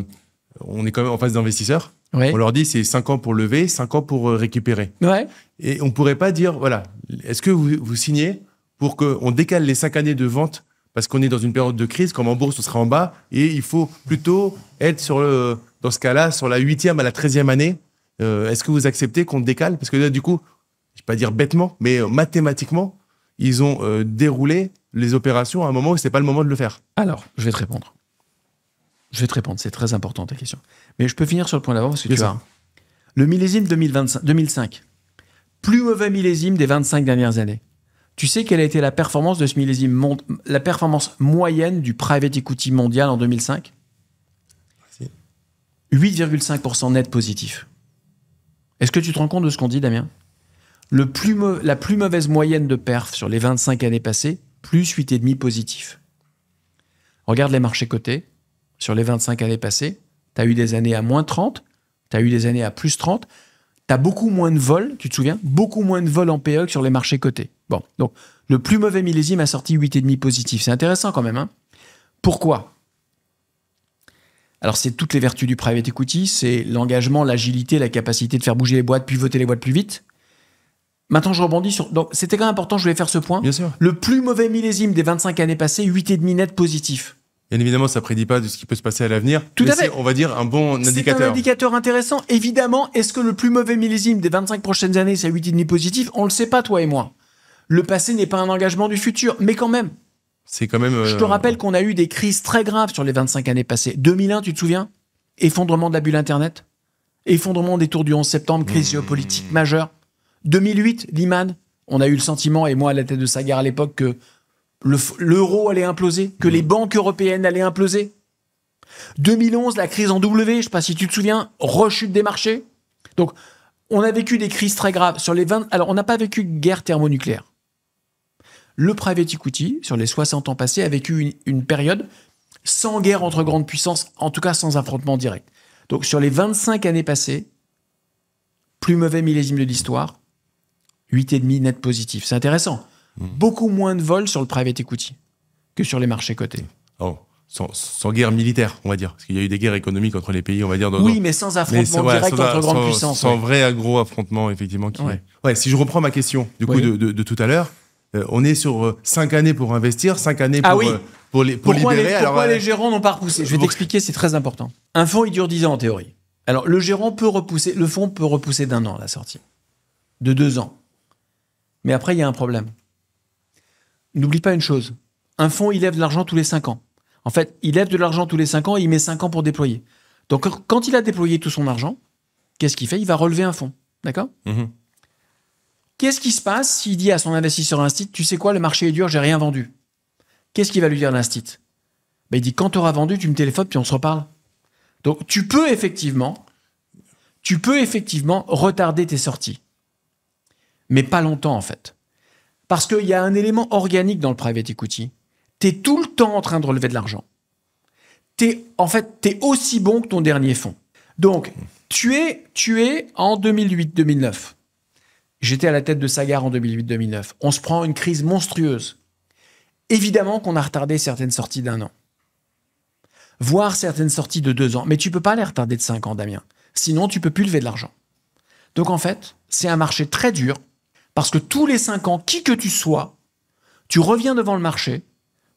on est quand même en face d'investisseurs. Ouais. On leur dit c'est 5 ans pour lever, 5 ans pour récupérer. Ouais. Et on ne pourrait pas dire, voilà, est-ce que vous signez pour qu'on décale les 5 années de vente parce qu'on est dans une période de crise, comme en bourse, on sera en bas, et il faut plutôt être dans ce cas-là, sur la 8e à la 13e année. Est-ce que vous acceptez qu'on décale? Parce que là, du coup, je ne vais pas dire bêtement, mais mathématiquement, ils ont déroulé les opérations à un moment où ce n'était pas le moment de le faire. Alors, je vais te répondre. C'est très important ta question. Mais je peux finir sur le point d'avant parce que Bien tu sûr. vois. Le millésime 2005, plus mauvais millésime des 25 dernières années. Tu sais quelle a été la performance de ce millésime, la performance moyenne du private equity mondial en 2005 ? Si. 8,5% net positif. Est-ce que tu te rends compte de ce qu'on dit, Damien ? La plus mauvaise moyenne de perf sur les 25 années passées, plus 8,5 positif. Regarde les marchés cotés. Sur les 25 années passées, tu as eu des années à moins 30, tu as eu des années à plus 30, tu as beaucoup moins de vols, tu te souviens ? Beaucoup moins de vols en PE que sur les marchés cotés. Bon, donc le plus mauvais millésime a sorti 8,5 positif. C'est intéressant quand même. Hein ? Pourquoi ? Alors, c'est toutes les vertus du private equity, c'est l'engagement, l'agilité, la capacité de faire bouger les boîtes, pivoter les boîtes plus vite. Maintenant, je rebondis sur... Donc, c'était quand même important, je voulais faire ce point. Bien sûr. Le plus mauvais millésime des 25 années passées, 8,5 net positif. Bien évidemment, ça ne prédit pas de ce qui peut se passer à l'avenir. Tout à fait. C'est, on va dire, un bon indicateur. C'est un indicateur intéressant. Évidemment, est-ce que le plus mauvais millésime des 25 prochaines années, c'est 8,5 positif ? On ne le sait pas, toi et moi. Le passé n'est pas un engagement du futur, mais quand même. C'est quand même... Je te rappelle qu'on a eu des crises très graves sur les 25 années passées. 2001, tu te souviens ? Effondrement de la bulle Internet. Effondrement des tours du 11 septembre, crise géopolitique majeure. 2008, Lehman. On a eu le sentiment, et moi à la tête de Sagar à l'époque, que l'euro allait imploser, que les banques européennes allaient imploser. 2011, la crise en W, je ne sais pas si tu te souviens, rechute des marchés. Donc, on a vécu des crises très graves. Sur les 20... Alors, on n'a pas vécu de guerre thermonucléaire. Le private equity, sur les 60 ans passés, a vécu une période sans guerre entre grandes puissances, en tout cas sans affrontement direct. Donc, sur les 25 années passées, plus mauvais millésime de l'histoire, 8,5 net positif. C'est intéressant. Beaucoup moins de vols sur le private equity que sur les marchés cotés. Oh, sans guerre militaire, on va dire. Parce qu'il y a eu des guerres économiques entre les pays, on va dire. Oui, mais sans affrontement direct entre grandes puissances. Sans vrai gros affrontement, effectivement. Ouais, si je reprends ma question du coup de tout à l'heure, on est sur 5 années pour investir, 5 années pour libérer. Pourquoi les gérants n'ont pas repoussé ? Je vais t'expliquer, c'est très important. Un fonds, il dure 10 ans en théorie. Alors, le fonds peut repousser d'1 an la sortie, de 2 ans. Mais après, il y a un problème. N'oublie pas une chose. Un fonds, il lève de l'argent tous les 5 ans. En fait, il lève de l'argent tous les 5 ans et il met 5 ans pour déployer. Donc, quand il a déployé tout son argent, qu'est-ce qu'il fait ? Il va relever un fonds. D'accord ? Qu'est-ce qui se passe s'il dit à son investisseur instit, tu sais quoi, le marché est dur, j'ai rien vendu. Qu'est-ce qu'il va lui dire l'instit ? Il dit, quand tu auras vendu, tu me téléphones puis on se reparle. Donc, tu peux effectivement retarder tes sorties. Mais pas longtemps, en fait. Parce qu'il y a un élément organique dans le private equity. Tu es tout le temps en train de relever de l'argent. Tu es aussi bon que ton dernier fonds. Donc, tu es en 2008-2009. J'étais à la tête de Sagar en 2008-2009. On se prend une crise monstrueuse. Évidemment qu'on a retardé certaines sorties d'1 an. Voire certaines sorties de 2 ans. Mais tu ne peux pas les retarder de 5 ans, Damien. Sinon, tu ne peux plus lever de l'argent. Donc, en fait, c'est un marché très dur. Parce que tous les 5 ans, qui que tu sois, tu reviens devant le marché,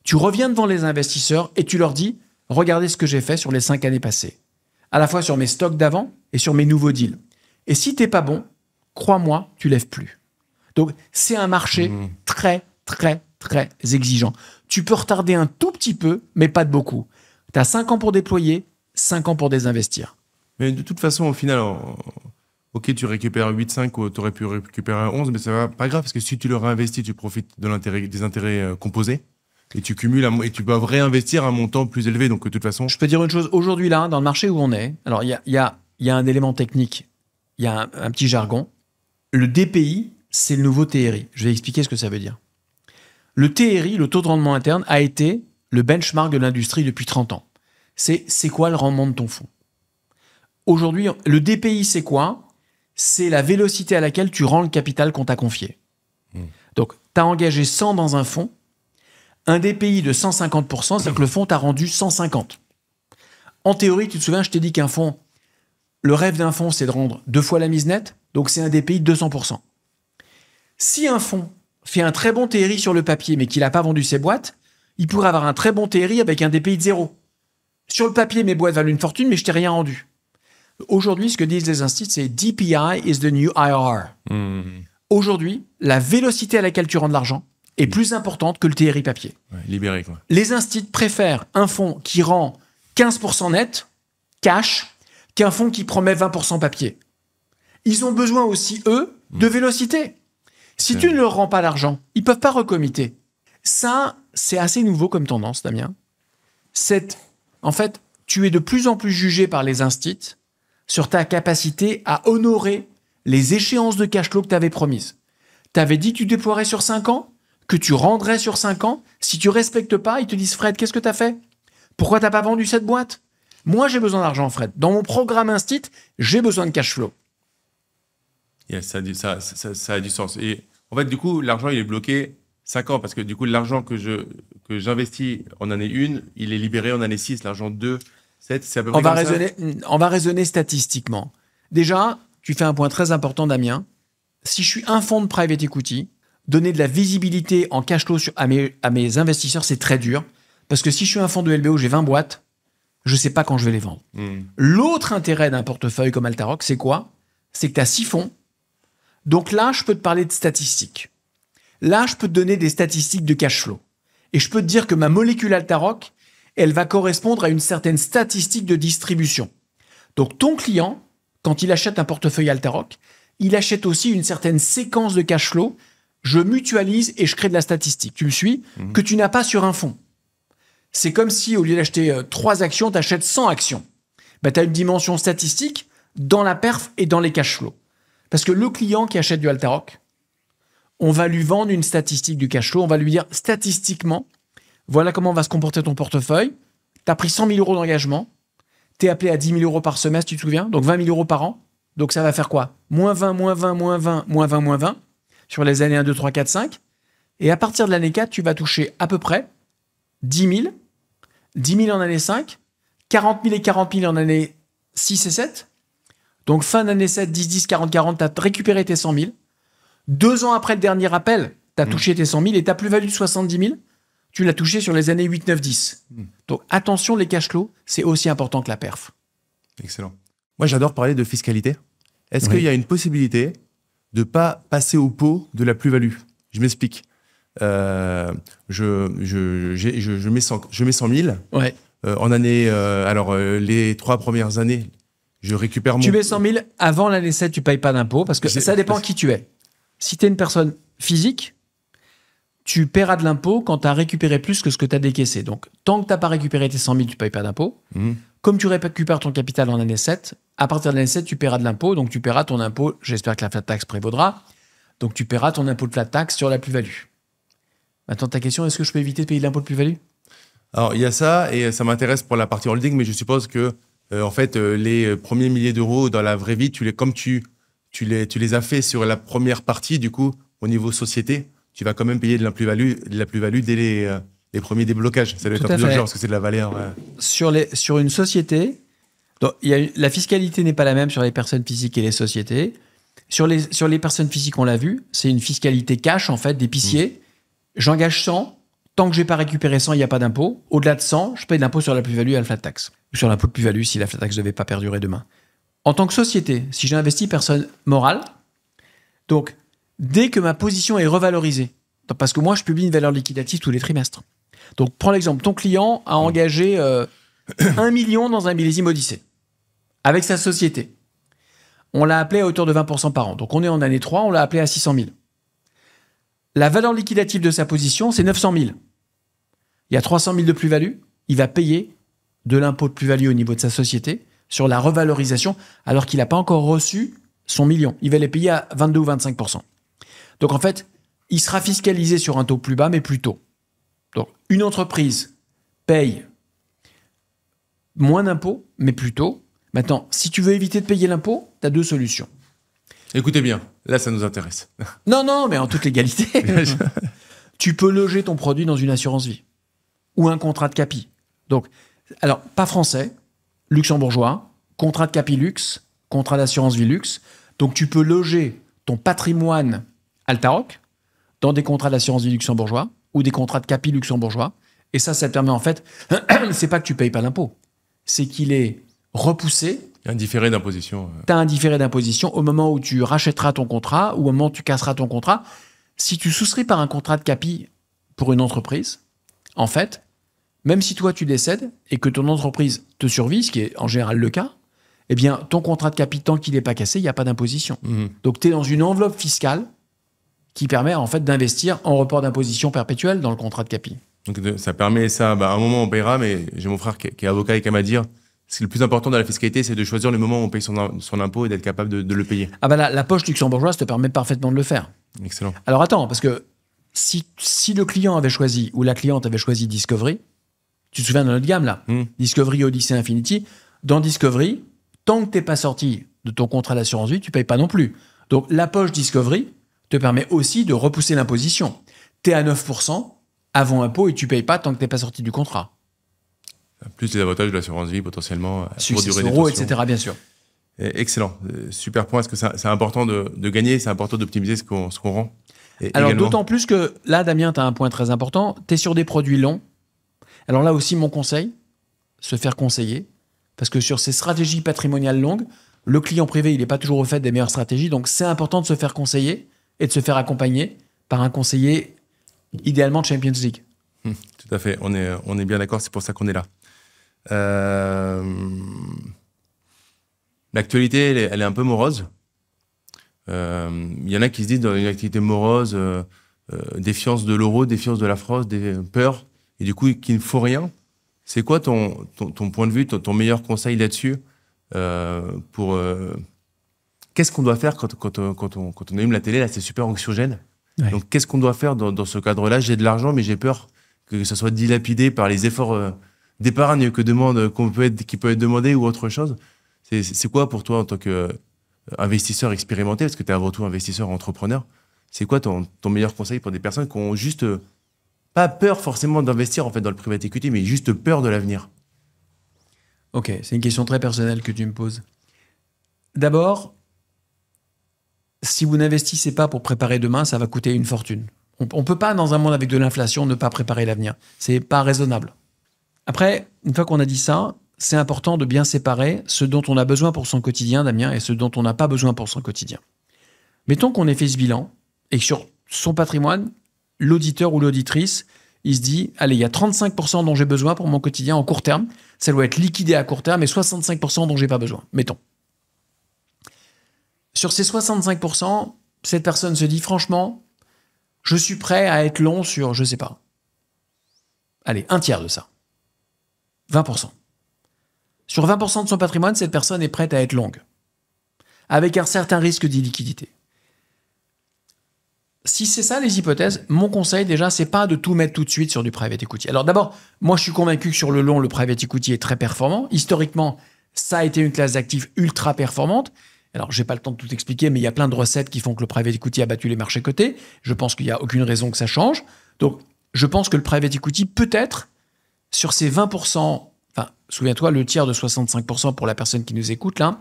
tu reviens devant les investisseurs et tu leur dis « Regardez ce que j'ai fait sur les 5 années passées. À la fois sur mes stocks d'avant et sur mes nouveaux deals. Et si tu n'es pas bon, crois-moi, tu ne lèves plus. » Donc, c'est un marché très, très, très exigeant. Tu peux retarder un tout petit peu, mais pas de beaucoup. Tu as 5 ans pour déployer, 5 ans pour désinvestir. Mais de toute façon, au final... Ok, tu récupères 8,5 ou tu aurais pu récupérer un 11, mais ça va pas grave parce que si tu le réinvestis, tu profites des intérêts composés et tu cumules et tu peux réinvestir un montant plus élevé. Donc, de toute façon. Je peux dire une chose. Aujourd'hui, là, dans le marché où on est, alors il y a un élément technique, il y a un petit jargon. Le DPI, c'est le nouveau TRI. Je vais expliquer ce que ça veut dire. Le TRI, le taux de rendement interne, a été le benchmark de l'industrie depuis 30 ans. C'est quoi le rendement de ton fonds? Aujourd'hui, le DPI, c'est quoi? C'est la vélocité à laquelle tu rends le capital qu'on t'a confié. Donc, tu as engagé 100 dans un fonds, un DPI de 150%, c'est-à-dire que le fonds t'a rendu 150. En théorie, tu te souviens, je t'ai dit qu'un fonds, le rêve d'un fonds, c'est de rendre 2 fois la mise nette, donc c'est un DPI de 200%. Si un fonds fait un très bon TRI sur le papier, mais qu'il n'a pas vendu ses boîtes, il pourrait avoir un très bon TRI avec un DPI de 0. Sur le papier, mes boîtes valent une fortune, mais je t'ai rien rendu. Aujourd'hui, ce que disent les instituts, c'est DPI is the new IRR. Aujourd'hui, la vélocité à laquelle tu rends de l'argent est plus importante que le TRI papier. Ouais, libéré, quoi. Les instituts préfèrent un fonds qui rend 15% net, cash, qu'un fonds qui promet 20% papier. Ils ont besoin aussi, eux, de vélocité. Si tu ne leur rends pas l'argent, ils ne peuvent pas recomiter. Ça, c'est assez nouveau comme tendance, Damien. En fait, tu es de plus en plus jugé par les instituts sur ta capacité à honorer les échéances de cash flow que tu avais promises. Tu avais dit que tu déploierais sur 5 ans, que tu rendrais sur 5 ans. Si tu ne respectes pas, ils te disent « Fred, qu'est-ce que tu as fait? Pourquoi tu n'as pas vendu cette boîte ?» Moi, j'ai besoin d'argent, Fred. Dans mon programme Instit, j'ai besoin de cash flow. Yes, ça a du sens. Et en fait, du coup, l'argent, il est bloqué 5 ans parce que du coup, l'argent que j'investis en année 1, il est libéré en année 6. L'argent 2, 7, c'est à peu près on va raisonner statistiquement. Déjà, tu fais un point très important, Damien. Si je suis un fonds de private equity, donner de la visibilité en cash flow à mes investisseurs, c'est très dur. Parce que si je suis un fonds de LBO, j'ai 20 boîtes, je ne sais pas quand je vais les vendre. L'autre intérêt d'un portefeuille comme Altaroc, c'est quoi? C'est que tu as 6 fonds. Donc là, je peux te parler de statistiques. Là, je peux te donner des statistiques de cash flow. Et je peux te dire que ma molécule Altaroc, elle va correspondre à une certaine statistique de distribution. Donc ton client, quand il achète un portefeuille Altaroc, il achète aussi une certaine séquence de cash flow. Je mutualise et je crée de la statistique. Tu me suis? Que tu n'as pas sur un fonds. C'est comme si, au lieu d'acheter 3 actions, tu achètes 100 actions. Tu as une dimension statistique dans la perf et dans les cash flows. Parce que le client qui achète du Altaroc, on va lui vendre une statistique du cash flow. On va lui dire statistiquement, voilà comment va se comporter ton portefeuille. Tu as pris 100 000 euros d'engagement. Tu es appelé à 10 000 euros par semestre, tu te souviens? Donc 20 000 euros par an. Donc ça va faire quoi? Moins 20, moins 20, moins 20, moins 20, moins 20 sur les années 1, 2, 3, 4, 5. Et à partir de l'année 4, tu vas toucher à peu près 10 000, 10 000 en année 5, 40 000 et 40 000 en année 6 et 7. Donc fin d'année 7, 10, 10, 40, 40, tu as récupéré tes 100 000. 2 ans après le dernier appel, tu as touché tes 100 000 et ta plus-value de 70 000, tu l'as touché sur les années 8, 9, 10. Donc attention, les cash flows, c'est aussi important que la perf. Excellent. Moi, j'adore parler de fiscalité. Est-ce qu'il y a une possibilité de ne pas passer au pot de la plus-value? Je m'explique. Je mets 100 000. Ouais. En année, les 3 premières années, je récupère mon... Tu mets 100 000, avant l'année 7, tu ne payes pas d'impôt parce que ça dépend qui tu es. Si tu es une personne physique, tu paieras de l'impôt quand tu as récupéré plus que ce que tu as décaissé. Donc, tant que tu n'as pas récupéré tes 100 000, tu ne payes pas d'impôt. Comme tu récupères ton capital en année 7, à partir de l'année 7, tu paieras de l'impôt. Donc, tu paieras ton impôt. J'espère que la flat tax prévaudra. Donc, tu paieras ton impôt de flat tax sur la plus-value. Maintenant, ta question, est-ce que je peux éviter de payer de l'impôt de plus-value? Alors, il y a ça, et ça m'intéresse pour la partie holding, mais je suppose que, les premiers milliers d'euros dans la vraie vie, comme tu les as fait sur la première partie, du coup, au niveau société, tu vas quand même payer de la plus-value dès les premiers déblocages. Ça doit être un peu urgent parce que c'est de la valeur. Sur une société, donc, la fiscalité n'est pas la même sur les personnes physiques et les sociétés. Sur les personnes physiques, on l'a vu, c'est une fiscalité cash, en fait, d'épicier. J'engage 100. Tant que je n'ai pas récupéré 100, il n'y a pas d'impôt. Au-delà de 100, je paye de l'impôt sur la plus-value et la flat tax. Ou sur l'impôt de plus-value si la flat tax ne devait pas perdurer demain. En tant que société, si j'ai investi personne morale, donc dès que ma position est revalorisée, parce que moi je publie une valeur liquidative tous les trimestres. Donc prends l'exemple, ton client a engagé 1 million dans un millésime Odyssée avec sa société. On l'a appelé à hauteur de 20% par an. Donc on est en année 3, on l'a appelé à 600 000. La valeur liquidative de sa position, c'est 900 000. Il y a 300 000 de plus-value. Il va payer de l'impôt de plus-value au niveau de sa société sur la revalorisation alors qu'il n'a pas encore reçu son million. Il va les payer à 22 ou 25%. Donc en fait, il sera fiscalisé sur un taux plus bas, mais plus tôt. Donc une entreprise paye moins d'impôts, mais plus tôt. Maintenant, si tu veux éviter de payer l'impôt, tu as 2 solutions. Écoutez bien, là, ça nous intéresse. Non, mais en toute légalité. Tu peux loger ton produit dans une assurance vie ou un contrat de capi. Donc, alors, pas français, luxembourgeois, contrat de capi luxe, contrat d'assurance vie luxe. Donc, tu peux loger ton patrimoine Altaroc dans des contrats d'assurance vie luxembourgeois ou des contrats de capi luxembourgeois. Et ça te permet en fait, c'est pas que tu payes pas l'impôt, c'est qu'il est repoussé. Il y a un différé d'imposition. Tu as un différé d'imposition au moment où tu rachèteras ton contrat ou au moment où tu casseras ton contrat. Si tu souscris par un contrat de capi pour une entreprise, en fait, même si toi tu décèdes et que ton entreprise te survit, ce qui est en général le cas, eh bien ton contrat de capi, tant qu'il n'est pas cassé, il n'y a pas d'imposition. Donc tu es dans une enveloppe fiscale qui permet en fait d'investir en report d'imposition perpétuel dans le contrat de capi. Donc ça permet ça, à un moment on paiera, mais j'ai mon frère qui est avocat et qui m'a dit que le plus important dans la fiscalité, c'est de choisir le moment où on paye son impôt et d'être capable de le payer. Ah bah la poche luxembourgeoise te permet parfaitement de le faire. Excellent. Alors attends, parce que si le client avait choisi ou la cliente avait choisi Discovery, tu te souviens de notre gamme là, Discovery, Odyssey, Infinity, dans Discovery, tant que tu n'es pas sorti de ton contrat d'assurance vie, tu ne payes pas non plus. Donc la poche Discovery te permet aussi de repousser l'imposition. Tu es à 9% avant impôt et tu ne payes pas tant que tu n'es pas sorti du contrat. Plus les avantages de l'assurance vie potentiellement. Success euros, etc. bien sûr. Excellent. Super point. Est-ce que c'est important de gagner, c'est important d'optimiser ce qu'on rend? Alors d'autant plus que là, Damien, tu as un point très important. Tu es sur des produits longs. Alors là aussi, mon conseil, se faire conseiller. Parce que sur ces stratégies patrimoniales longues, le client privé, il n'est pas toujours au fait des meilleures stratégies. Donc c'est important de se faire conseiller et de se faire accompagner par un conseiller, idéalement de Champions League. Tout à fait. On est bien d'accord. C'est pour ça qu'on est là. L'actualité, elle est un peu morose. Il y en a qui se disent dans une activité morose, défiance de l'euro, défiance de la France, peur, et du coup, qu'il ne faut rien. C'est quoi ton point de vue, ton meilleur conseil là-dessus qu'est-ce qu'on doit faire quand on allume la télé, là, c'est super anxiogène. Ouais. Donc, qu'est-ce qu'on doit faire dans ce cadre-là? J'ai de l'argent, mais j'ai peur que ça soit dilapidé par les efforts d'épargne qui peut être demandé ou autre chose. C'est quoi pour toi en tant qu'investisseur expérimenté, parce que tu es avant tout investisseur entrepreneur, c'est quoi ton meilleur conseil pour des personnes qui ont juste pas peur forcément d'investir en fait dans le private equity, mais juste peur de l'avenir? Ok, c'est une question très personnelle que tu me poses. D'abord, si vous n'investissez pas pour préparer demain, ça va coûter une fortune. On ne peut pas, dans un monde avec de l'inflation, ne pas préparer l'avenir. C'est pas raisonnable. Après, une fois qu'on a dit ça, c'est important de bien séparer ce dont on a besoin pour son quotidien, Damien, et ce dont on n'a pas besoin pour son quotidien. Mettons qu'on ait fait ce bilan et que sur son patrimoine, l'auditeur ou l'auditrice, il se dit « Allez, il y a 35% dont j'ai besoin pour mon quotidien en court terme. Ça doit être liquidé à court terme et 65% dont j'ai pas besoin. » Mettons. Sur ces 65%, cette personne se dit « Franchement, je suis prêt à être long sur, je sais pas. Allez, un tiers de ça. 20%. Sur 20% de son patrimoine, cette personne est prête à être longue, avec un certain risque d'illiquidité. Si c'est ça les hypothèses, mon conseil déjà, c'est pas de tout mettre tout de suite sur du private equity. Alors d'abord, moi je suis convaincu que sur le long, le private equity est très performant. Historiquement, ça a été une classe d'actifs ultra performante. Alors j'ai pas le temps de tout expliquer, mais il y a plein de recettes qui font que le private equity a battu les marchés cotés. Je pense qu'il n'y a aucune raison que ça change. Donc je pense que le private equity peut être sur ces 20%, enfin souviens-toi, le tiers de 65% pour la personne qui nous écoute là,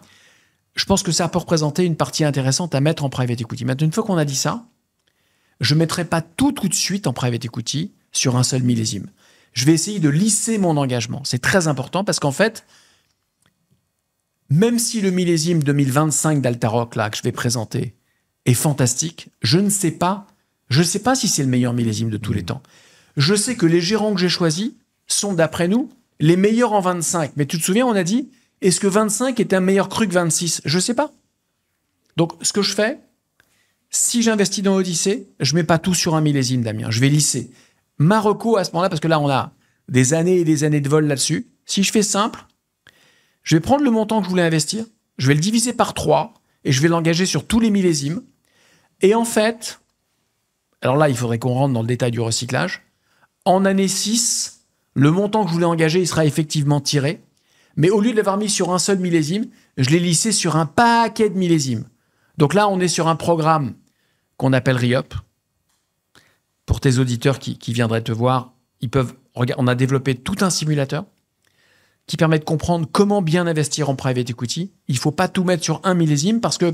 je pense que ça peut représenter une partie intéressante à mettre en private equity. Maintenant, une fois qu'on a dit ça, je ne mettrai pas tout de suite en private equity sur un seul millésime. Je vais essayer de lisser mon engagement. C'est très important parce qu'en fait, même si le millésime 2025 d'Altaroc là, que je vais présenter est fantastique, je ne sais pas si c'est le meilleur millésime de tous les temps. Je sais que les gérants que j'ai choisis sont, d'après nous, les meilleurs en 25. Mais tu te souviens, on a dit, est-ce que 25 est un meilleur cru que 26? Je ne sais pas. Donc, ce que je fais, si j'investis dans Odyssey, je ne mets pas tout sur un millésime, Damien. Je vais lisser. Marocco, à ce moment-là, parce que là, on a des années et des années de vol là-dessus. Si je fais simple, je vais prendre le montant que je voulais investir, je vais le diviser par 3 et je vais l'engager sur tous les millésimes. Et en fait, Alors là, il faudrait qu'on rentre dans le détail du recyclage. En année 6, le montant que je voulais engager, il sera effectivement tiré. Mais au lieu de l'avoir mis sur un seul millésime, je l'ai lissé sur un paquet de millésimes. Donc là, on est sur un programme qu'on appelle ReUp. Pour tes auditeurs qui viendraient te voir, on a développé tout un simulateur qui permet de comprendre comment bien investir en private equity. Il ne faut pas tout mettre sur un millésime parce que,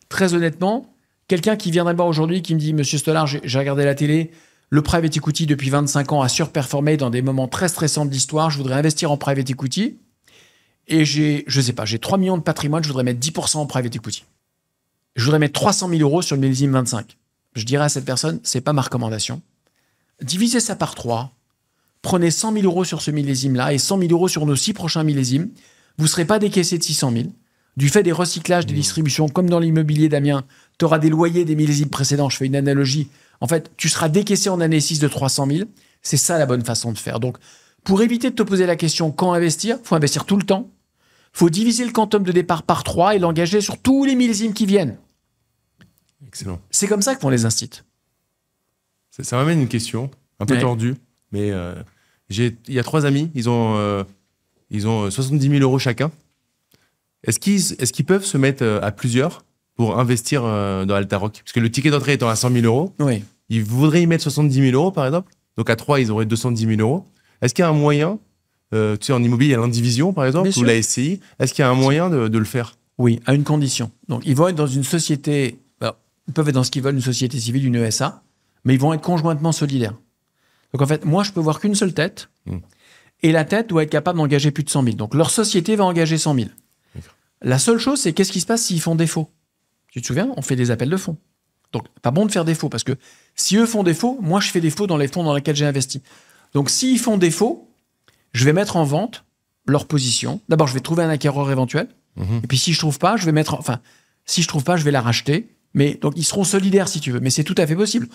très honnêtement, quelqu'un qui viendrait me voir aujourd'hui qui me dit « Monsieur Stollard, j'ai regardé la télé, le private equity depuis 25 ans a surperformé dans des moments très stressants de l'histoire, je voudrais investir en private equity et j'ai 3 millions de patrimoine, je voudrais mettre 10% en private equity. Je voudrais mettre 300 000 euros sur le millésime 25. » Je dirais à cette personne, ce n'est pas ma recommandation. Divisez ça par 3. Prenez 100 000 euros sur ce millésime-là et 100 000 euros sur nos 6 prochains millésimes. Vous ne serez pas décaissé de 600 000. Du fait des recyclages, des distributions, comme dans l'immobilier, Damien, tu auras des loyers des millésimes précédents. Je fais une analogie. En fait, tu seras décaissé en année 6 de 300 000. C'est ça la bonne façon de faire. Donc, pour éviter de te poser la question quand investir, il faut investir tout le temps. Il faut diviser le quantum de départ par 3 et l'engager sur tous les millésimes qui viennent. Excellent. C'est comme ça que font les instituts. Ça m'amène une question un peu tordue, mais il y a 3 amis, ils ont 70 000 euros chacun. Est-ce qu'ils peuvent se mettre à plusieurs pour investir dans Altaroc? Parce que le ticket d'entrée étant à 100 000 euros, oui. Ils voudraient y mettre 70 000 euros par exemple. Donc à 3, ils auraient 210 000 euros. Est-ce qu'il y a un moyen, tu sais, en immobilier, il y a l'indivision par exemple, ou la SCI, est-ce qu'il y a un moyen de le faire? Oui, à une condition. Donc ils vont être dans une société, ils peuvent être dans ce qu'ils veulent, une société civile, une ESA, mais ils vont être conjointement solidaires. Donc en fait, moi, je peux voir qu'une seule tête, et la tête doit être capable d'engager plus de 100 000. Donc leur société va engager 100 000. La seule chose, c'est qu'est-ce qui se passe s'ils font défaut? Tu te souviens? On fait des appels de fonds. Donc, pas bon de faire défaut, parce que si eux font défaut, moi, je fais défaut dans les fonds dans lesquels j'ai investi. Donc, s'ils font défaut, je vais mettre en vente leur position. D'abord, je vais trouver un acquéreur éventuel. Et puis, si je trouve pas, je vais la racheter. Mais donc, ils seront solidaires, si tu veux. Mais c'est tout à fait possible.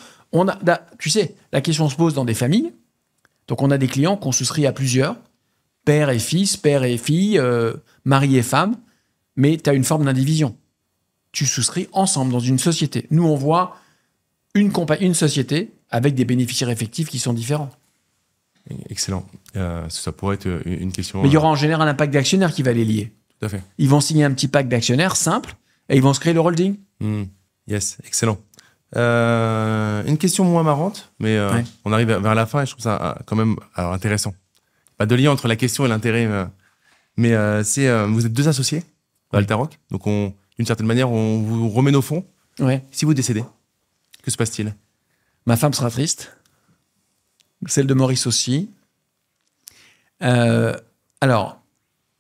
Tu sais, la question se pose dans des familles. Donc, on a des clients qu'on souscrit à plusieurs. Père et fils, père et fille, mari et femme. Mais tu as une forme d'indivision. Tu souscris ensemble dans une société. Nous, on voit une société avec des bénéficiaires effectifs qui sont différents. Excellent. Ça pourrait être une question... Mais il y aura en général un pacte d'actionnaires qui va les lier. Tout à fait. Ils vont signer un petit pacte d'actionnaires simple et ils vont se créer le holding. Yes, excellent. Une question moins marrante, mais on arrive vers la fin et je trouve ça quand même intéressant. Pas de lien entre la question et l'intérêt, mais vous êtes 2 associés à Altaroc, donc d'une certaine manière, on vous remet nos fonds. Ouais. Si vous décédez, que se passe-t-il? Ma femme sera triste. Celle de Maurice aussi. Alors,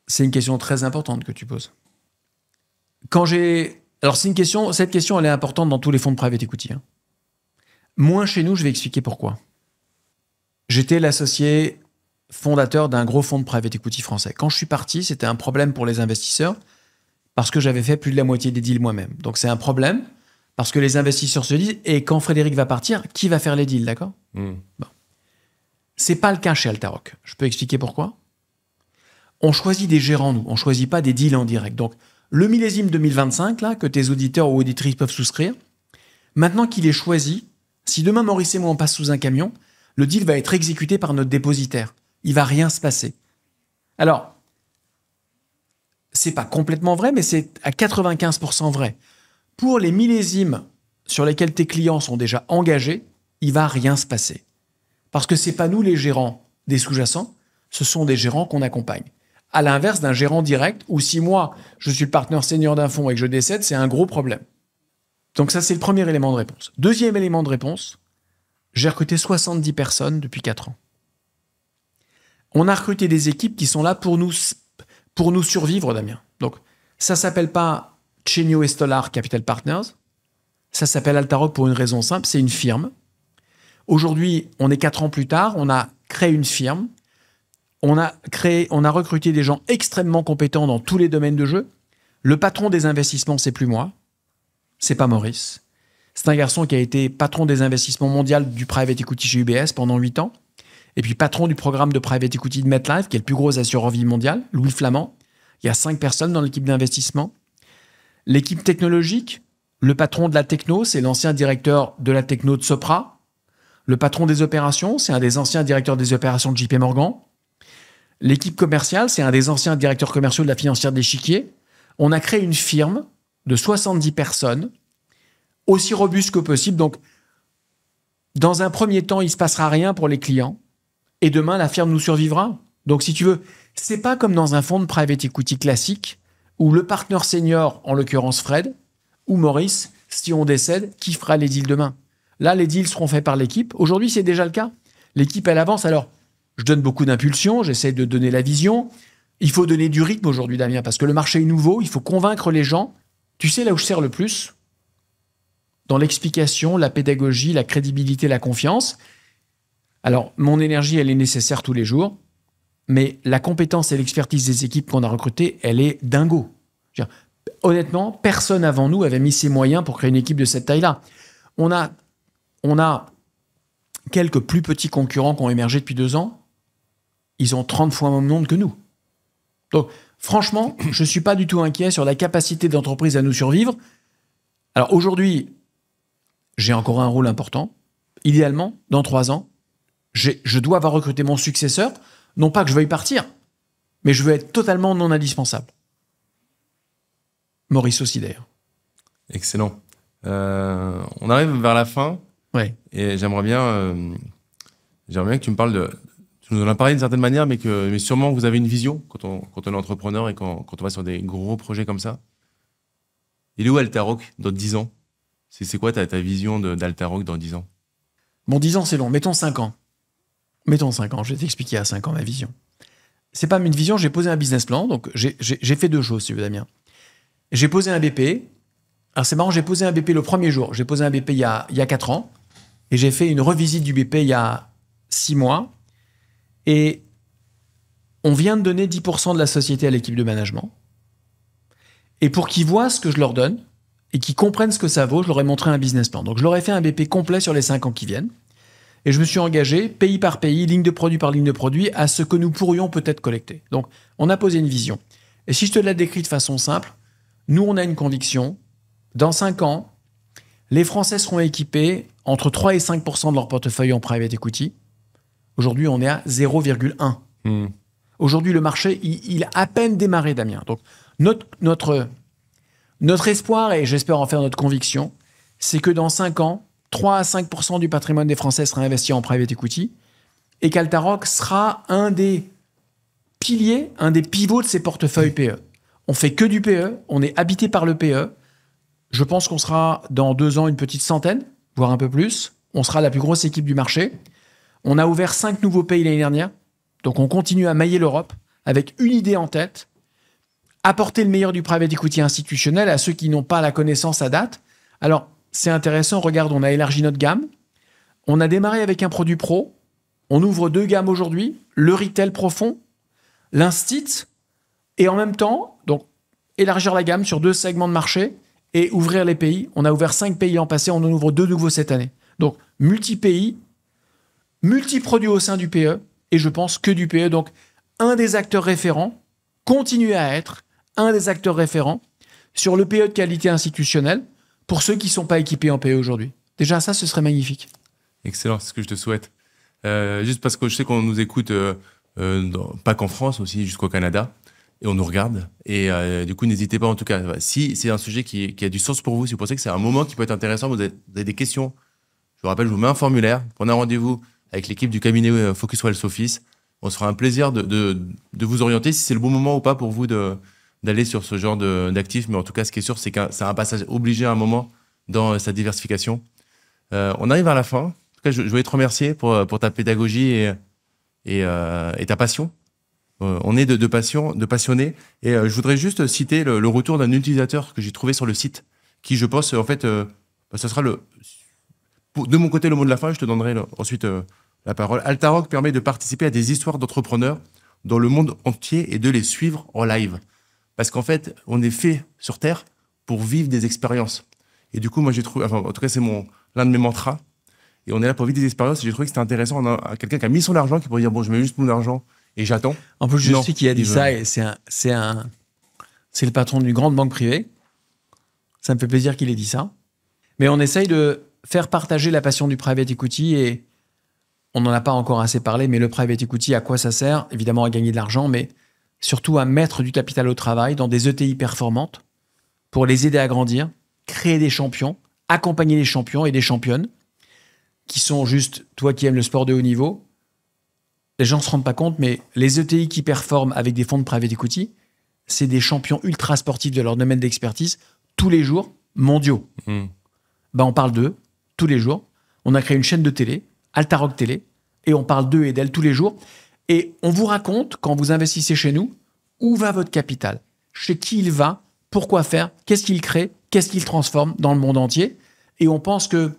c'est une question très importante que tu poses. Alors, cette question, elle est importante dans tous les fonds de private equity. Moins chez nous, je vais expliquer pourquoi. J'étais l'associé fondateur d'un gros fonds de private equity français. Quand je suis parti, c'était un problème pour les investisseurs parce que j'avais fait plus de la moitié des deals moi-même. Donc, c'est un problème parce que les investisseurs se disent « Et quand Frédéric va partir, qui va faire les deals ?» D'accord ? Bon. C'est pas le cas chez Altaroc. Je peux expliquer pourquoi ? On choisit des gérants, nous. On choisit pas des deals en direct. Donc, le millésime 2025, là, que tes auditeurs ou auditrices peuvent souscrire, maintenant qu'il est choisi, si demain Maurice et moi on passe sous un camion, le deal va être exécuté par notre dépositaire. Il va rien se passer. Alors, c'est pas complètement vrai, mais c'est à 95% vrai. Pour les millésimes sur lesquels tes clients sont déjà engagés, il va rien se passer. Parce que c'est pas nous les gérants des sous-jacents, ce sont des gérants qu'on accompagne. À l'inverse d'un gérant direct, où si moi, je suis le partenaire senior d'un fonds et que je décède, c'est un gros problème. Donc ça, c'est le premier élément de réponse. Deuxième élément de réponse, j'ai recruté 70 personnes depuis 4 ans. On a recruté des équipes qui sont là pour nous survivre, Damien. Donc, ça s'appelle pas Chenio et Stollard Capital Partners, ça s'appelle Altaroc pour une raison simple, c'est une firme. Aujourd'hui, on est 4 ans plus tard, on a créé une firme, on a recruté des gens extrêmement compétents dans tous les domaines de jeu. Le patron des investissements, c'est plus moi, c'est pas Maurice. C'est un garçon qui a été patron des investissements mondiaux du private equity chez UBS pendant 8 ans, et puis patron du programme de private equity de MetLife, qui est le plus gros assureur vie mondial, Louis Flamand. Il y a 5 personnes dans l'équipe d'investissement. L'équipe technologique, Le patron de la techno, c'est l'ancien directeur de la techno de Sopra. Le patron des opérations, c'est un des anciens directeurs des opérations de JP Morgan. L'équipe commerciale, c'est un des anciens directeurs commerciaux de la financière de l'Échiquier. On a créé une firme de 70 personnes, aussi robuste que possible. Donc, dans un premier temps, il ne se passera rien pour les clients. Et demain, la firme nous survivra. Donc, si tu veux, c'est pas comme dans un fonds de private equity classique où le partenaire senior, en l'occurrence Fred, ou Maurice, si on décède, qui fera les deals demain? Là, les deals seront faits par l'équipe. Aujourd'hui, c'est déjà le cas. L'équipe, elle avance. Alors, je donne beaucoup d'impulsion, j'essaie de donner la vision. Il faut donner du rythme aujourd'hui, Damien, parce que le marché est nouveau, il faut convaincre les gens. Tu sais là où je sers le plus? Dans l'explication, la pédagogie, la crédibilité, la confiance. Alors, mon énergie, elle est nécessaire tous les jours, mais la compétence et l'expertise des équipes qu'on a recrutées, elle est dingo. Honnêtement, personne avant nous avait mis ses moyens pour créer une équipe de cette taille-là. On a quelques plus petits concurrents qui ont émergé depuis 2 ans. Ils ont 30 fois moins de nombre que nous. Donc, franchement, je ne suis pas du tout inquiet sur la capacité de l'entreprise à nous survivre. Alors, aujourd'hui, j'ai encore un rôle important. Idéalement, dans 3 ans, je dois avoir recruté mon successeur. Non pas que je veuille partir, mais je veux être totalement non indispensable. Maurice aussi, d'ailleurs. Excellent. On arrive vers la fin. Ouais. Et j'aimerais bien que tu me parles de... Tu nous en as parlé d'une certaine manière, mais sûrement vous avez une vision quand on est entrepreneur et quand on va sur des gros projets comme ça. Il est où Altaroc dans 10 ans? C'est quoi ta vision d'Altaroc dans 10 ans? Bon, 10 ans, c'est long. Mettons 5 ans. Mettons 5 ans. Je vais t'expliquer à 5 ans ma vision. C'est pas une vision, j'ai posé un business plan. Donc, j'ai fait 2 choses, si tu veux, Damien. J'ai posé un BP. Alors, c'est marrant, j'ai posé un BP le premier jour. J'ai posé un BP il y a 4 ans. Et j'ai fait une revisite du BP il y a 6 mois. Et on vient de donner 10% de la société à l'équipe de management. Et pour qu'ils voient ce que je leur donne et qu'ils comprennent ce que ça vaut, je leur ai montré un business plan. Donc, je leur ai fait un BP complet sur les 5 ans qui viennent. Et je me suis engagé, pays par pays, ligne de produit par ligne de produit, à ce que nous pourrions peut-être collecter. Donc, on a posé une vision. Et si je te la décris de façon simple, nous, on a une conviction. Dans 5 ans, les Français seront équipés entre 3 et 5% de leur portefeuille en private equity. Aujourd'hui, on est à 0,1. Aujourd'hui, le marché, il a à peine démarré, Damien. Donc, notre espoir, et j'espère en faire notre conviction, c'est que dans 5 ans, 3 à 5% du patrimoine des Français sera investi en private equity et qu'Altaroc sera un des piliers, un des pivots de ces portefeuilles PE. On fait que du PE, on est habité par le PE. Je pense qu'on sera dans 2 ans une petite centaine, voire un peu plus. On sera la plus grosse équipe du marché. On a ouvert 5 nouveaux pays l'année dernière. Donc on continue à mailler l'Europe avec une idée en tête. Apporter le meilleur du private equity institutionnel à ceux qui n'ont pas la connaissance à date. Alors, c'est intéressant. Regarde, on a élargi notre gamme. On a démarré avec un produit pro. On ouvre 2 gammes aujourd'hui. Le retail profond, l'instit. Et en même temps, donc, élargir la gamme sur 2 segments de marché et ouvrir les pays. On a ouvert 5 pays l'an passé. On en ouvre 2 nouveaux cette année. Donc, multi-pays, multi-produits au sein du PE. Et je pense que du PE. Donc, un des acteurs référents, continue à être un des acteurs référents sur le PE de qualité institutionnelle pour ceux qui ne sont pas équipés en PE aujourd'hui. Déjà, ça, ce serait magnifique. Excellent, c'est ce que je te souhaite. Juste parce que je sais qu'on nous écoute, pas qu'en France, aussi jusqu'au Canada, et on nous regarde. Et du coup, n'hésitez pas, en tout cas, si c'est un sujet qui a du sens pour vous, si vous pensez que c'est un moment qui peut être intéressant, vous avez des questions, je vous rappelle, je vous mets un formulaire, prenez un rendez-vous avec l'équipe du cabinet Focus Wealth Office. On se fera un plaisir de vous orienter si c'est le bon moment ou pas pour vous d'aller sur ce genre d'actifs. Mais en tout cas, ce qui est sûr, c'est que c'est un passage obligé à un moment dans sa diversification. On arrive à la fin. En tout cas, je voulais te remercier pour ta pédagogie et ta passion. On est de passionnés. Et je voudrais juste citer le retour d'un utilisateur que j'ai trouvé sur le site, qui, je pense, en fait, ça sera de mon côté le mot de la fin. Je te donnerai ensuite la parole. Altaroc permet de participer à des histoires d'entrepreneurs dans le monde entier et de les suivre en live. Parce qu'en fait, on est fait sur Terre pour vivre des expériences. Et du coup, moi, j'ai trouvé, enfin, en tout cas, c'est l'un de mes mantras. Et on est là pour vivre des expériences. Et j'ai trouvé que c'était intéressant. On a quelqu'un qui a mis son argent, qui pourrait dire, bon, je mets juste mon argent et j'attends. En plus, je sais qui a dit ça, et c'est le patron d'une grande banque privée. Ça me fait plaisir qu'il ait dit ça. Mais on essaye de faire partager la passion du private equity et on n'en a pas encore assez parlé, mais le private equity, à quoi ça sert? Évidemment à gagner de l'argent, mais surtout à mettre du capital au travail dans des ETI performantes pour les aider à grandir, créer des champions, accompagner les champions et des championnes qui sont juste, toi qui aimes le sport de haut niveau, les gens ne se rendent pas compte, mais les ETI qui performent avec des fonds de private equity, c'est des champions ultra sportifs de leur domaine d'expertise tous les jours mondiaux. On parle d'eux tous les jours. On a créé une chaîne de télé, Altaroc Télé, et on parle d'eux et d'elles tous les jours. Et on vous raconte, quand vous investissez chez nous, où va votre capital, chez qui il va, pourquoi faire, qu'est-ce qu'il crée, qu'est-ce qu'il transforme dans le monde entier. Et on pense que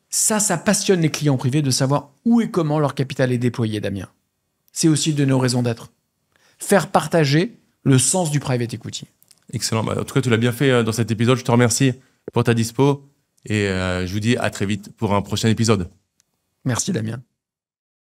ça passionne les clients privés de savoir où et comment leur capital est déployé, Damien. C'est aussi de nos raisons d'être. Faire partager le sens du private equity. Excellent. En tout cas, tu l'as bien fait dans cet épisode. Je te remercie pour ta dispo et je vous dis à très vite pour un prochain épisode. Merci, Damien.